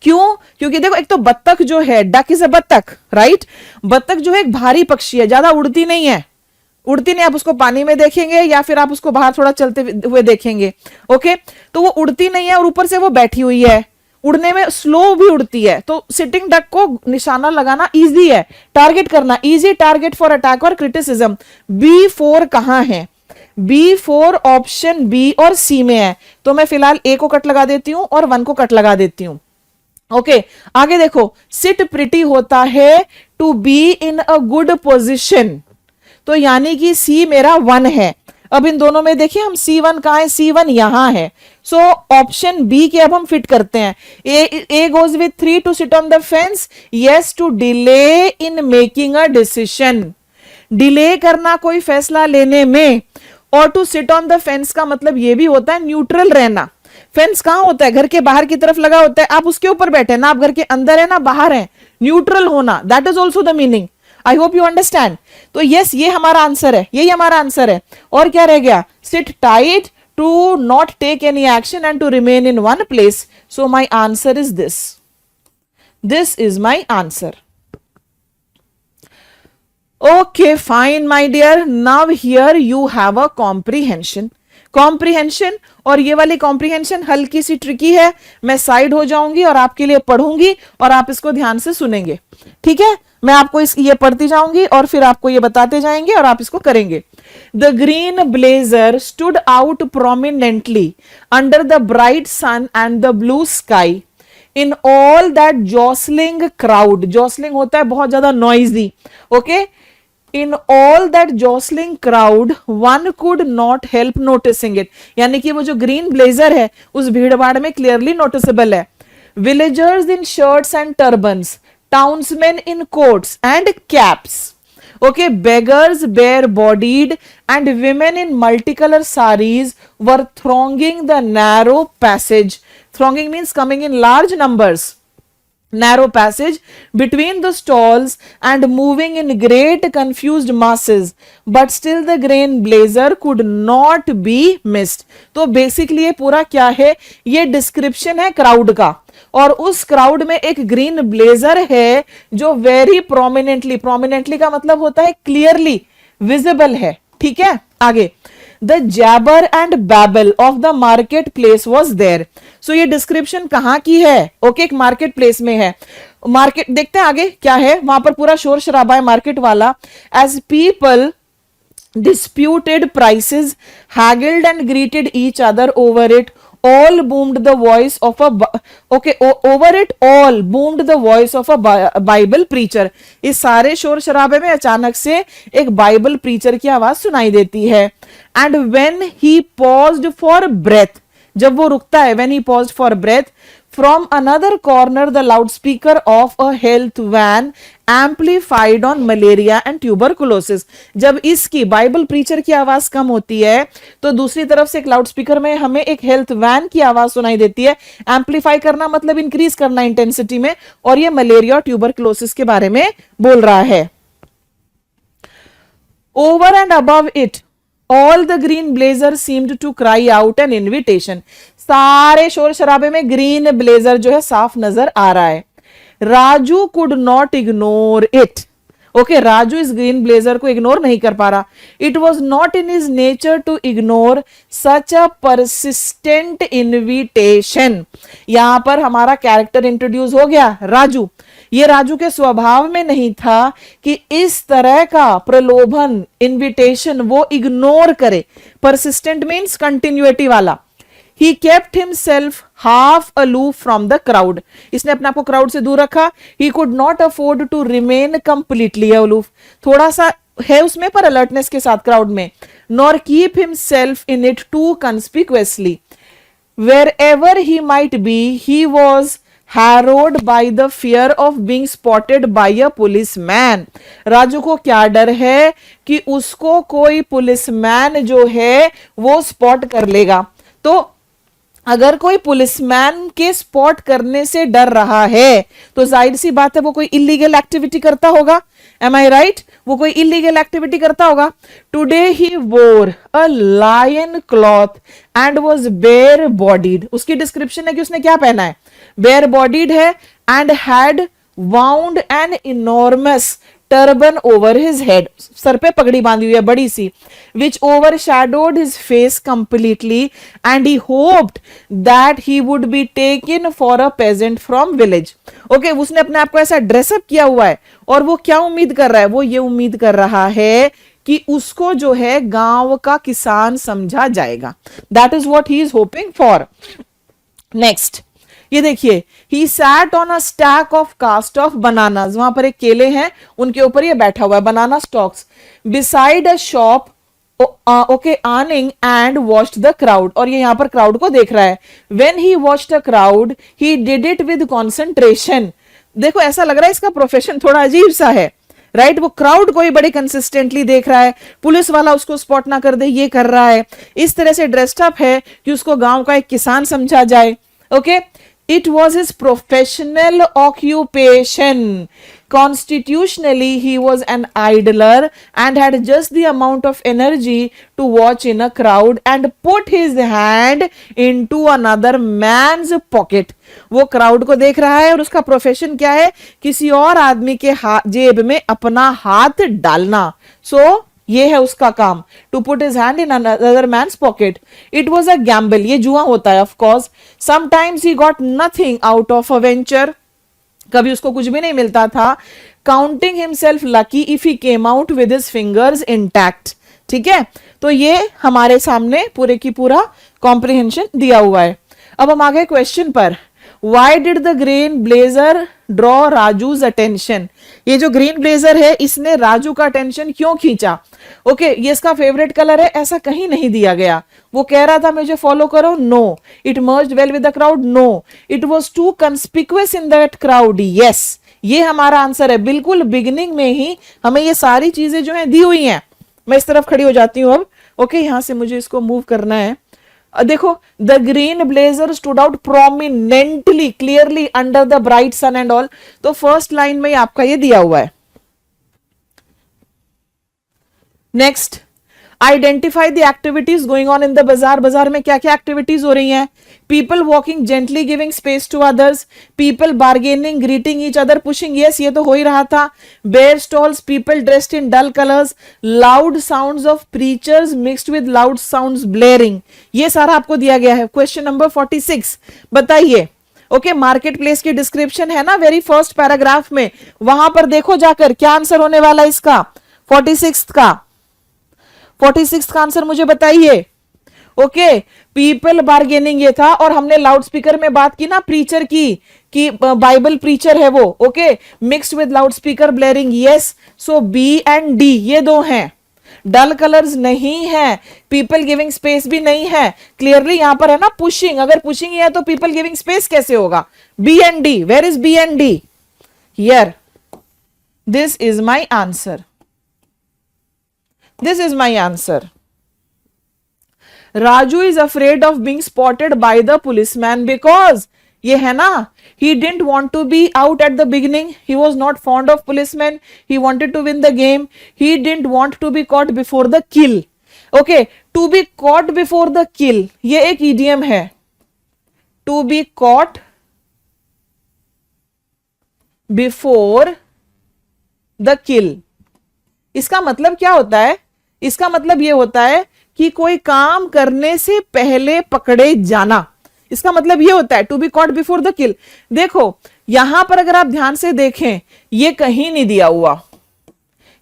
क्यों? क्योंकि देखो, एक तो बत्तख जो है, डक इज अ बत्तख, राइट। बत्तख जो है एक भारी पक्षी है, ज्यादा उड़ती नहीं है, उड़ती नहीं। आप उसको पानी में देखेंगे या फिर आप उसको बाहर थोड़ा चलते हुए देखेंगे। ओके, तो वो उड़ती नहीं है और ऊपर से वो बैठी हुई है, उड़ने में स्लो भी उड़ती है। तो सिटिंग डक को निशाना लगाना इजी है, टारगेट करना इजी, टारगेट फॉर अटैक और क्रिटिसिज्म। B4 कहां है? B4 ऑप्शन बी और सी में है। तो मैं फिलहाल ए को कट लगा देती हूं और 1 को कट लगा देती हूं। ओके, आगे देखो, सिट प्रिटी होता है to be in a good position, तो यानी कि सी मेरा 1 है। अब इन दोनों में देखिए हम C1 कहां है? C1 यहां है। सो ऑप्शन बी के अब हम फिट करते हैं। A goes with 3 to sit on the fence, yes to delay in making a decision, delay करना कोई फैसला लेने में। और to sit on the fence का मतलब ये भी होता है न्यूट्रल रहना। फेंस कहां होता है? घर के बाहर की तरफ लगा होता है, आप उसके ऊपर बैठे ना, आप घर के अंदर है ना बाहर है, न्यूट्रल होना, that is also the meaning. I hope you understand. तो यस, ये हमारा आंसर है, यही हमारा आंसर है। और क्या रह गया? Sit tight, to not take any action and to remain in one place. So my answer is this, this is my answer. Okay, fine, my dear. Now here you have a comprehension. Comprehension, और ये वाली कॉम्प्रीहेंशन हल्की सी ट्रिकी है। मैं साइड हो जाऊंगी और आपके लिए पढ़ूंगी और आप इसको ध्यान से सुनेंगे, ठीक है? मैं आपको ये पढ़ती जाऊंगी और फिर आपको ये बताते जाएंगे और आप इसको करेंगे। The green blazer stood out prominently under the bright sun and the blue sky in all that jostling crowd. Jostling होता है बहुत ज्यादा noisy. Okay, in all that jostling crowd one could not help noticing it, यानी कि वो जो ग्रीन ब्लेजर है उस भीड़ भाड़ में क्लियरली नोटिसेबल है। Villagers in shirts and turbans, townsmen in coats and caps, okay, beggars bare bodied and women in multicolour saris were thronging the narrow passage. Thronging means coming in large numbers. narrow passage between the stalls and moving in great confused masses, but still the green blazer could not be missed. तो बेसिकली ये पूरा क्या है, ये डिस्क्रिप्शन है क्राउड का, और उस क्राउड में एक ग्रीन ब्लेजर है जो वेरी प्रोमिनेंटली, प्रोमिनेंटली का मतलब होता है क्लियरली विजिबल है, ठीक है। आगे, the jabber and babble of the market place was there. So ये डिस्क्रिप्शन कहां की है, ओके, एक मार्केट प्लेस में है। मार्केट देखते हैं आगे क्या है, वहां पर पूरा शोर शराबा है मार्केट वाला। As people disputed prices, haggled and greeted each other over it, all boomed the voice of a over it all boomed the voice of a Bible preacher। इस सारे शोर शराबे में अचानक से एक बाइबल प्रीचर की आवाज सुनाई देती है। and when he paused for breath, जब वो रुकता है, when he paused for breath, from another corner the loudspeaker of a health van amplified on malaria and tuberculosis। जब इसकी बाइबल प्रीचर की आवाज कम होती है तो दूसरी तरफ से एक लाउडस्पीकर में हमें एक हेल्थ वैन की आवाज सुनाई देती है। एम्पलीफाई करना मतलब इंक्रीज करना इंटेंसिटी में, और ये मलेरिया और ट्यूबरकुलोसिस के बारे में बोल रहा है। Over and above it all the green blazer seemed to cry out an invitation. सारे शोर शराबे में ग्रीन ब्लेजर जो है साफ नजर आ रहा है। Raju could not ignore it, okay, Raju इस ग्रीन ब्लेजर को इग्नोर नहीं कर पा रहा। It was not in his nature to ignore such a persistent invitation. यहां पर हमारा कैरेक्टर इंट्रोड्यूस हो गया, राजू। ये राजू के स्वभाव में नहीं था कि इस तरह का प्रलोभन, इन्विटेशन वो इग्नोर करे। परसिस्टेंट मीन्स कंटिन्यूटी वाला। He kept himself half aloof from the crowd। इसने अपने आप को क्राउड से दूर रखा। He could not afford to remain completely aloof। थोड़ा सा है उसमें पर अलर्टनेस के साथ क्राउड में। Nor keep himself in it too conspicuously। Wherever he might be, he was harrowed by the fear of being spotted by a policeman। Raju को क्या डर है कि उसको कोई पुलिसमैन जो है वो स्पॉट कर लेगा। तो अगर कोई पुलिसमैन के स्पॉट करने से डर रहा है तो जाहिर सी बात है वो कोई इलीगल एक्टिविटी करता होगा। एम आई राइट, वो कोई इलीगल एक्टिविटी करता होगा। Today he wore a loin cloth and was bare bodied. उसकी डिस्क्रिप्शन है कि उसने क्या पहना है, बेयर बॉडीड है, and had wound an enormous turban over his head. सर पे पगड़ी बांधी हुई है बड़ी सी, which overshadowed his face completely, and he hoped that he would be taken for a peasant from village. Okay, उसने अपने आप को ऐसा ड्रेसअप किया हुआ है और वो क्या उम्मीद कर रहा है, वो ये उम्मीद कर रहा है कि उसको जो है गांव का किसान समझा जाएगा। That is what he is hoping for. Next, ये देखिए, he sat on a stack of cast off bananas. वहां पर एक केले हैं, उनके ऊपर ये बैठा हुआ है, banana stalks, beside a shop, okay, earning and watched the crowd. और ये यहां पर क्राउड को देख रहा है। When he watched a crowd he did it with concentration. देखो ऐसा लग रहा है इसका प्रोफेशन थोड़ा अजीब सा है, राइट। वो क्राउड को ही बड़े कंसिस्टेंटली देख रहा है, पुलिस वाला उसको स्पॉट ना कर दे ये कर रहा है, इस तरह से ड्रेस्ड अप है कि उसको गांव का एक किसान समझा जाए। Okay, it was his professional occupation। Constitutionally he was an idler and had just the amount of energy to watch in a crowd and put his hand into another man's pocket। वो क्राउड को देख रहा है और उसका प्रोफेशन क्या है, किसी और आदमी के जेब में अपना हाथ डालना। ये है उसका काम, to put his hand in another man's pocket. It was a gamble, ये जुआ होता है of course. Sometimes he got nothing out of a venture, कभी उसको कुछ भी नहीं मिलता था। Counting himself lucky if he came out with his fingers intact. ठीक है, तो ये हमारे सामने पूरे की पूरा कॉम्प्रिहेंशन दिया हुआ है। अब हम आ गए क्वेश्चन पर। Why did the green blazer draw Raju's attention? ये जो ग्रीन ब्लेजर है इसने राजू का अटेंशन क्यों खींचा? ओके, ये इसका फेवरेट कलर है ऐसा कहीं नहीं दिया गया। वो कह रहा था मुझे फॉलो करो, no. It merged well with the crowd, no. It was too conspicuous in that crowd, yes. ये हमारा आंसर है। बिल्कुल बिगिनिंग में ही हमें ये सारी चीजें जो है दी हुई हैं। मैं इस तरफ खड़ी हो जाती हूँ अब। ओके, यहां से मुझे इसको मूव करना है देखो, the green blazer stood out prominently clearly under the bright sun and all, तो फर्स्ट लाइन में आपका ये दिया हुआ है। Next, identify the activities going on in the bazaar, बाजार में क्या क्या एक्टिविटीज हो रही हैं? People walking gently giving space to others, people bargaining greeting each other pushing, yes ये तो हो ही रहा था। Bare stalls, people dressed in dull colours, loud sounds of preachers mixed with loud sounds blaring, ये सारा आपको दिया गया है। क्वेश्चन नंबर 46 बताइए। ओके, मार्केट प्लेस की डिस्क्रिप्शन है ना वेरी फर्स्ट पैराग्राफ में, वहां पर देखो जाकर क्या आंसर होने वाला है इसका 46 का। 46 का आंसर मुझे बताइए। ओके, पीपल बार्गेनिंग ये था, और हमने लाउड स्पीकर में बात की ना प्रीचर की, कि बाइबल प्रीचर है वो। Okay, mixed with loud speaker blaring, yes, so B and D ये दो हैं। डल कलर्स नहीं है, पीपल गिविंग स्पेस भी नहीं है, क्लियरली यहां पर है ना पुशिंग, अगर पुशिंग है तो पीपल गिविंग स्पेस कैसे होगा? B and D, where is B and D? Here, this is my answer, this is my answer. Raju is afraid of being spotted by the policeman because, ये है ना, he didn't want to be out at the beginning, he was not fond of policemen, he wanted to win the game, he didn't want to be caught before the kill. Okay, to be caught before the kill ये एक idiom है, to be caught before the kill, इसका मतलब क्या होता है? इसका मतलब ये होता है कि कोई काम करने से पहले पकड़े जाना, इसका मतलब ये होता है to be caught before the kill. देखो यहां पर अगर आप ध्यान से देखें, ये कहीं नहीं दिया हुआ,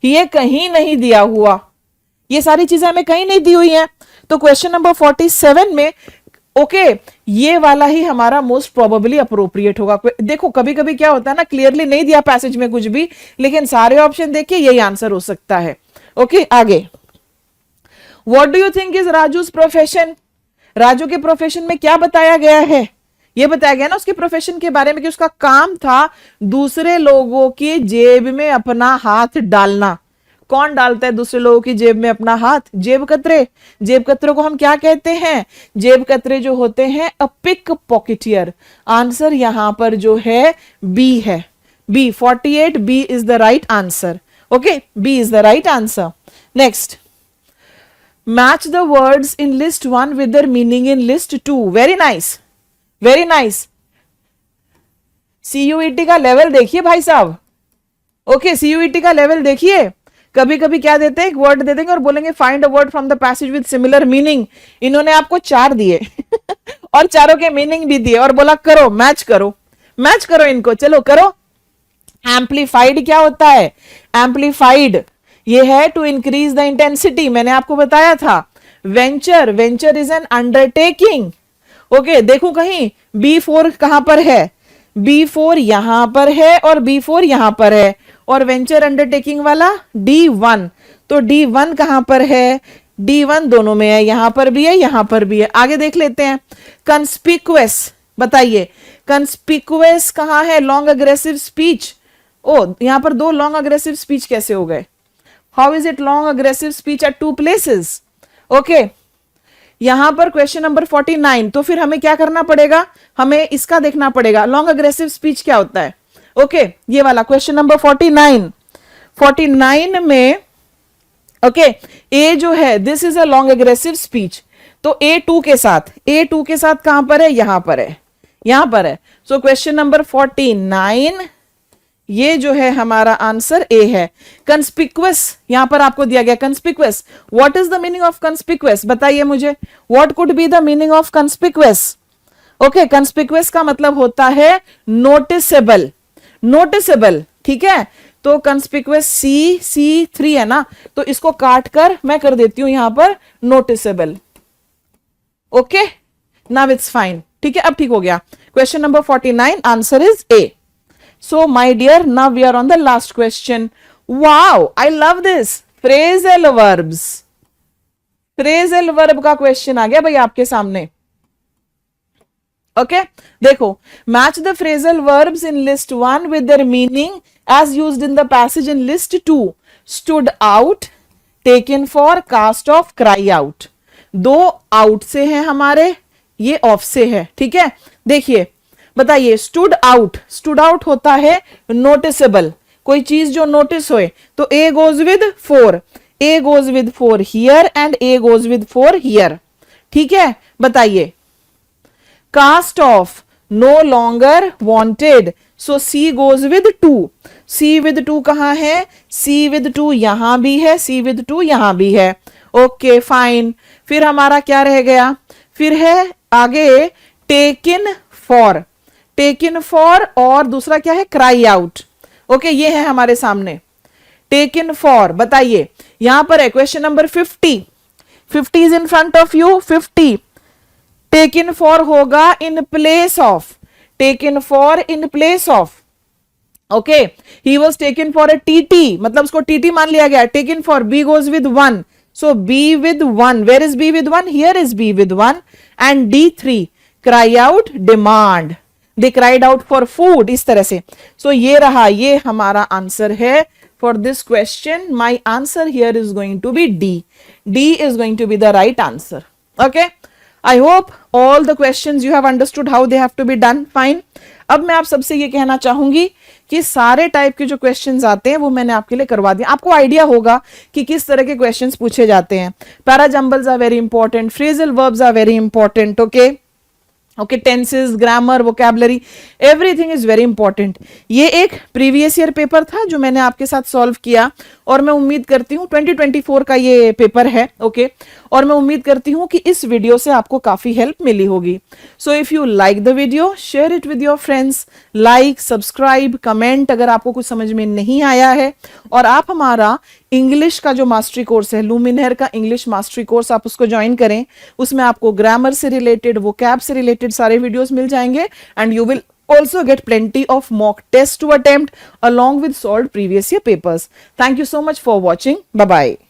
ये कहीं नहीं दिया हुआ, ये सारी चीजें हमें कहीं नहीं दी हुई हैं। तो क्वेश्चन नंबर 47 में ओके ये वाला ही हमारा मोस्ट प्रोबेबली अप्रोप्रिएट होगा। देखो कभी कभी क्या होता है ना, क्लियरली नहीं दिया पैसेज में कुछ भी, लेकिन सारे ऑप्शन देखिए यही आंसर हो सकता है। ओके आगे, what do you think is Raju's profession? Raju के प्रोफेशन में क्या बताया गया है? ये बताया गया ना उसके प्रोफेशन के बारे में कि उसका काम था दूसरे लोगों की जेब में अपना हाथ डालना। कौन डालता है दूसरे लोगों की जेब में अपना हाथ? जेब कतरे। जेब कतरे को हम क्या कहते हैं? जेब कतरे जो होते हैं अ पिक पॉकेटियर। आंसर यहां पर जो है बी है, B 48 B is the right answer. Okay B is the right answer. Next, match the words in list 1 with their meaning in list 2। Very nice, very nice. CUET का लेवल देखिए भाई साहब। ओके सीयूईटी का लेवल देखिए, कभी कभी क्या देते हैं, एक वर्ड दे देंगे और बोलेंगे find a word from the passage with similar meaning. इन्होंने आपको 4 दिए और चारों के मीनिंग भी दिए और बोला करो, मैच करो, मैच करो इनको, चलो करो। एम्पलीफाइड क्या होता है? एम्पलीफाइड ये है टू इंक्रीज द इंटेंसिटी, मैंने आपको बताया था। Venture, venture is an undertaking. Okay देखो कहीं B4 कहां पर है? B4 यहां पर है और B4 यहां पर है, और वेंचर अंडरटेकिंग वाला D1, तो D1 कहां पर है? D1 दोनों में है, यहां पर भी है यहां पर भी है। आगे देख लेते हैं। कंस्पिक्युअस बताइए, कंस्पिक्युअस कहां है? Long aggressive speech. ओ यहां पर 2 लॉन्ग अग्रेसिव स्पीच कैसे हो गए? How is it long aggressive speech at 2 places? Okay यहां पर क्वेश्चन नंबर 49, तो फिर हमें क्या करना पड़ेगा? हमें इसका देखना पड़ेगा, लॉन्ग अग्रेसिव स्पीच क्या होता है। ओके ये वाला क्वेश्चन नंबर 49, 49 में ओके ए जो है this is a long aggressive speech, तो A2 के साथ, A2 के साथ कहां पर है? यहां पर है, यहां पर है। सो क्वेश्चन नंबर 49 ये जो है हमारा आंसर ए है। कंस्पिक्युअस यहां पर आपको दिया गया, conspicuous what is the meaning of conspicuous? बताइए मुझे, what could be the meaning of conspicuous? Okay conspicuous का मतलब होता है नोटिसेबल, नोटिसेबल, ठीक है। तो कंस्पिक्युअस C3 है ना, तो इसको काट कर मैं कर देती हूं यहां पर noticeable. Okay now it's fine, ठीक है अब ठीक हो गया। Question number 49 answer is A. So my dear, now we are on the last question. Wow, I love this. Phrasal verbs. Phrasal verb का क्वेश्चन आ गया भाई आपके सामने। ओके देखो, match the phrasal verbs in list 1 with their meaning as used in the passage in list 2. Stood out, taken for, cast off, cry out. दो आउट से है हमारे, ये ऑफ से है, ठीक है। देखिए बताइए, स्टूड आउट होता है नोटिसेबल, कोई चीज जो नोटिस होए, तो A goes with 4, A goes with 4 here and A goes with 4 here, ठीक है। बताइए, cast off no longer wanted, so C goes with 2, C with 2 कहां है, सी विद 2 यहां भी है, सी विद 2 यहां भी है, ओके फाइन। फिर हमारा क्या रह गया, फिर है आगे टेकन फॉर, टेकन फॉर, और दूसरा क्या है, क्राई आउट, ओके ये है हमारे सामने टेकन फॉर। बताइए यहां पर है question number 50, 50 is in front of you, 50 taken for होगा in place of, taken for in place of, okay. He was taken for a TT, मतलब उसको टीटी मान लिया गया, taken for, B goes with 1, so B with 1, where is B with 1, here is B with 1, and D3 cry out demand, they cried out for food, इस तरह से। so ये रहा, ये हमारा आंसर है for this question. My answer here is going to be D. D is going to be the right answer. Okay, I hope all the questions you have understood how they have to be done. Fine. अब मैं आप सबसे ये कहना चाहूंगी कि सारे टाइप के जो क्वेश्चंस आते हैं वो मैंने आपके लिए करवा दिया, आपको आइडिया होगा कि किस तरह के क्वेश्चंस पूछे जाते हैं। Parajumbles are very important, phrasal verbs are very important, okay okay, tenses, grammar, vocabulary, everything is very important. ये एक प्रीवियस ईयर पेपर था जो मैंने आपके साथ सॉल्व किया, और मैं उम्मीद करती हूँ 2024 का ये पेपर है, ओके और मैं उम्मीद करती हूँ कि इस वीडियो से आपको काफी हेल्प मिली होगी। So if you like the video, share it with your friends, like, subscribe, comment अगर आपको कुछ समझ में नहीं आया है। और आप हमारा इंग्लिश का जो मास्टरी कोर्स है, लुमिनेयर का इंग्लिश मास्टरी कोर्स, आप उसको ज्वाइन करें। उसमें आपको ग्रामर से रिलेटेड, वोकैब से रिलेटेड सारे वीडियोस मिल जाएंगे, and you will also get plenty of mock tests to attempt along with solved previous year papers. Thank you so much for watching. Bye bye.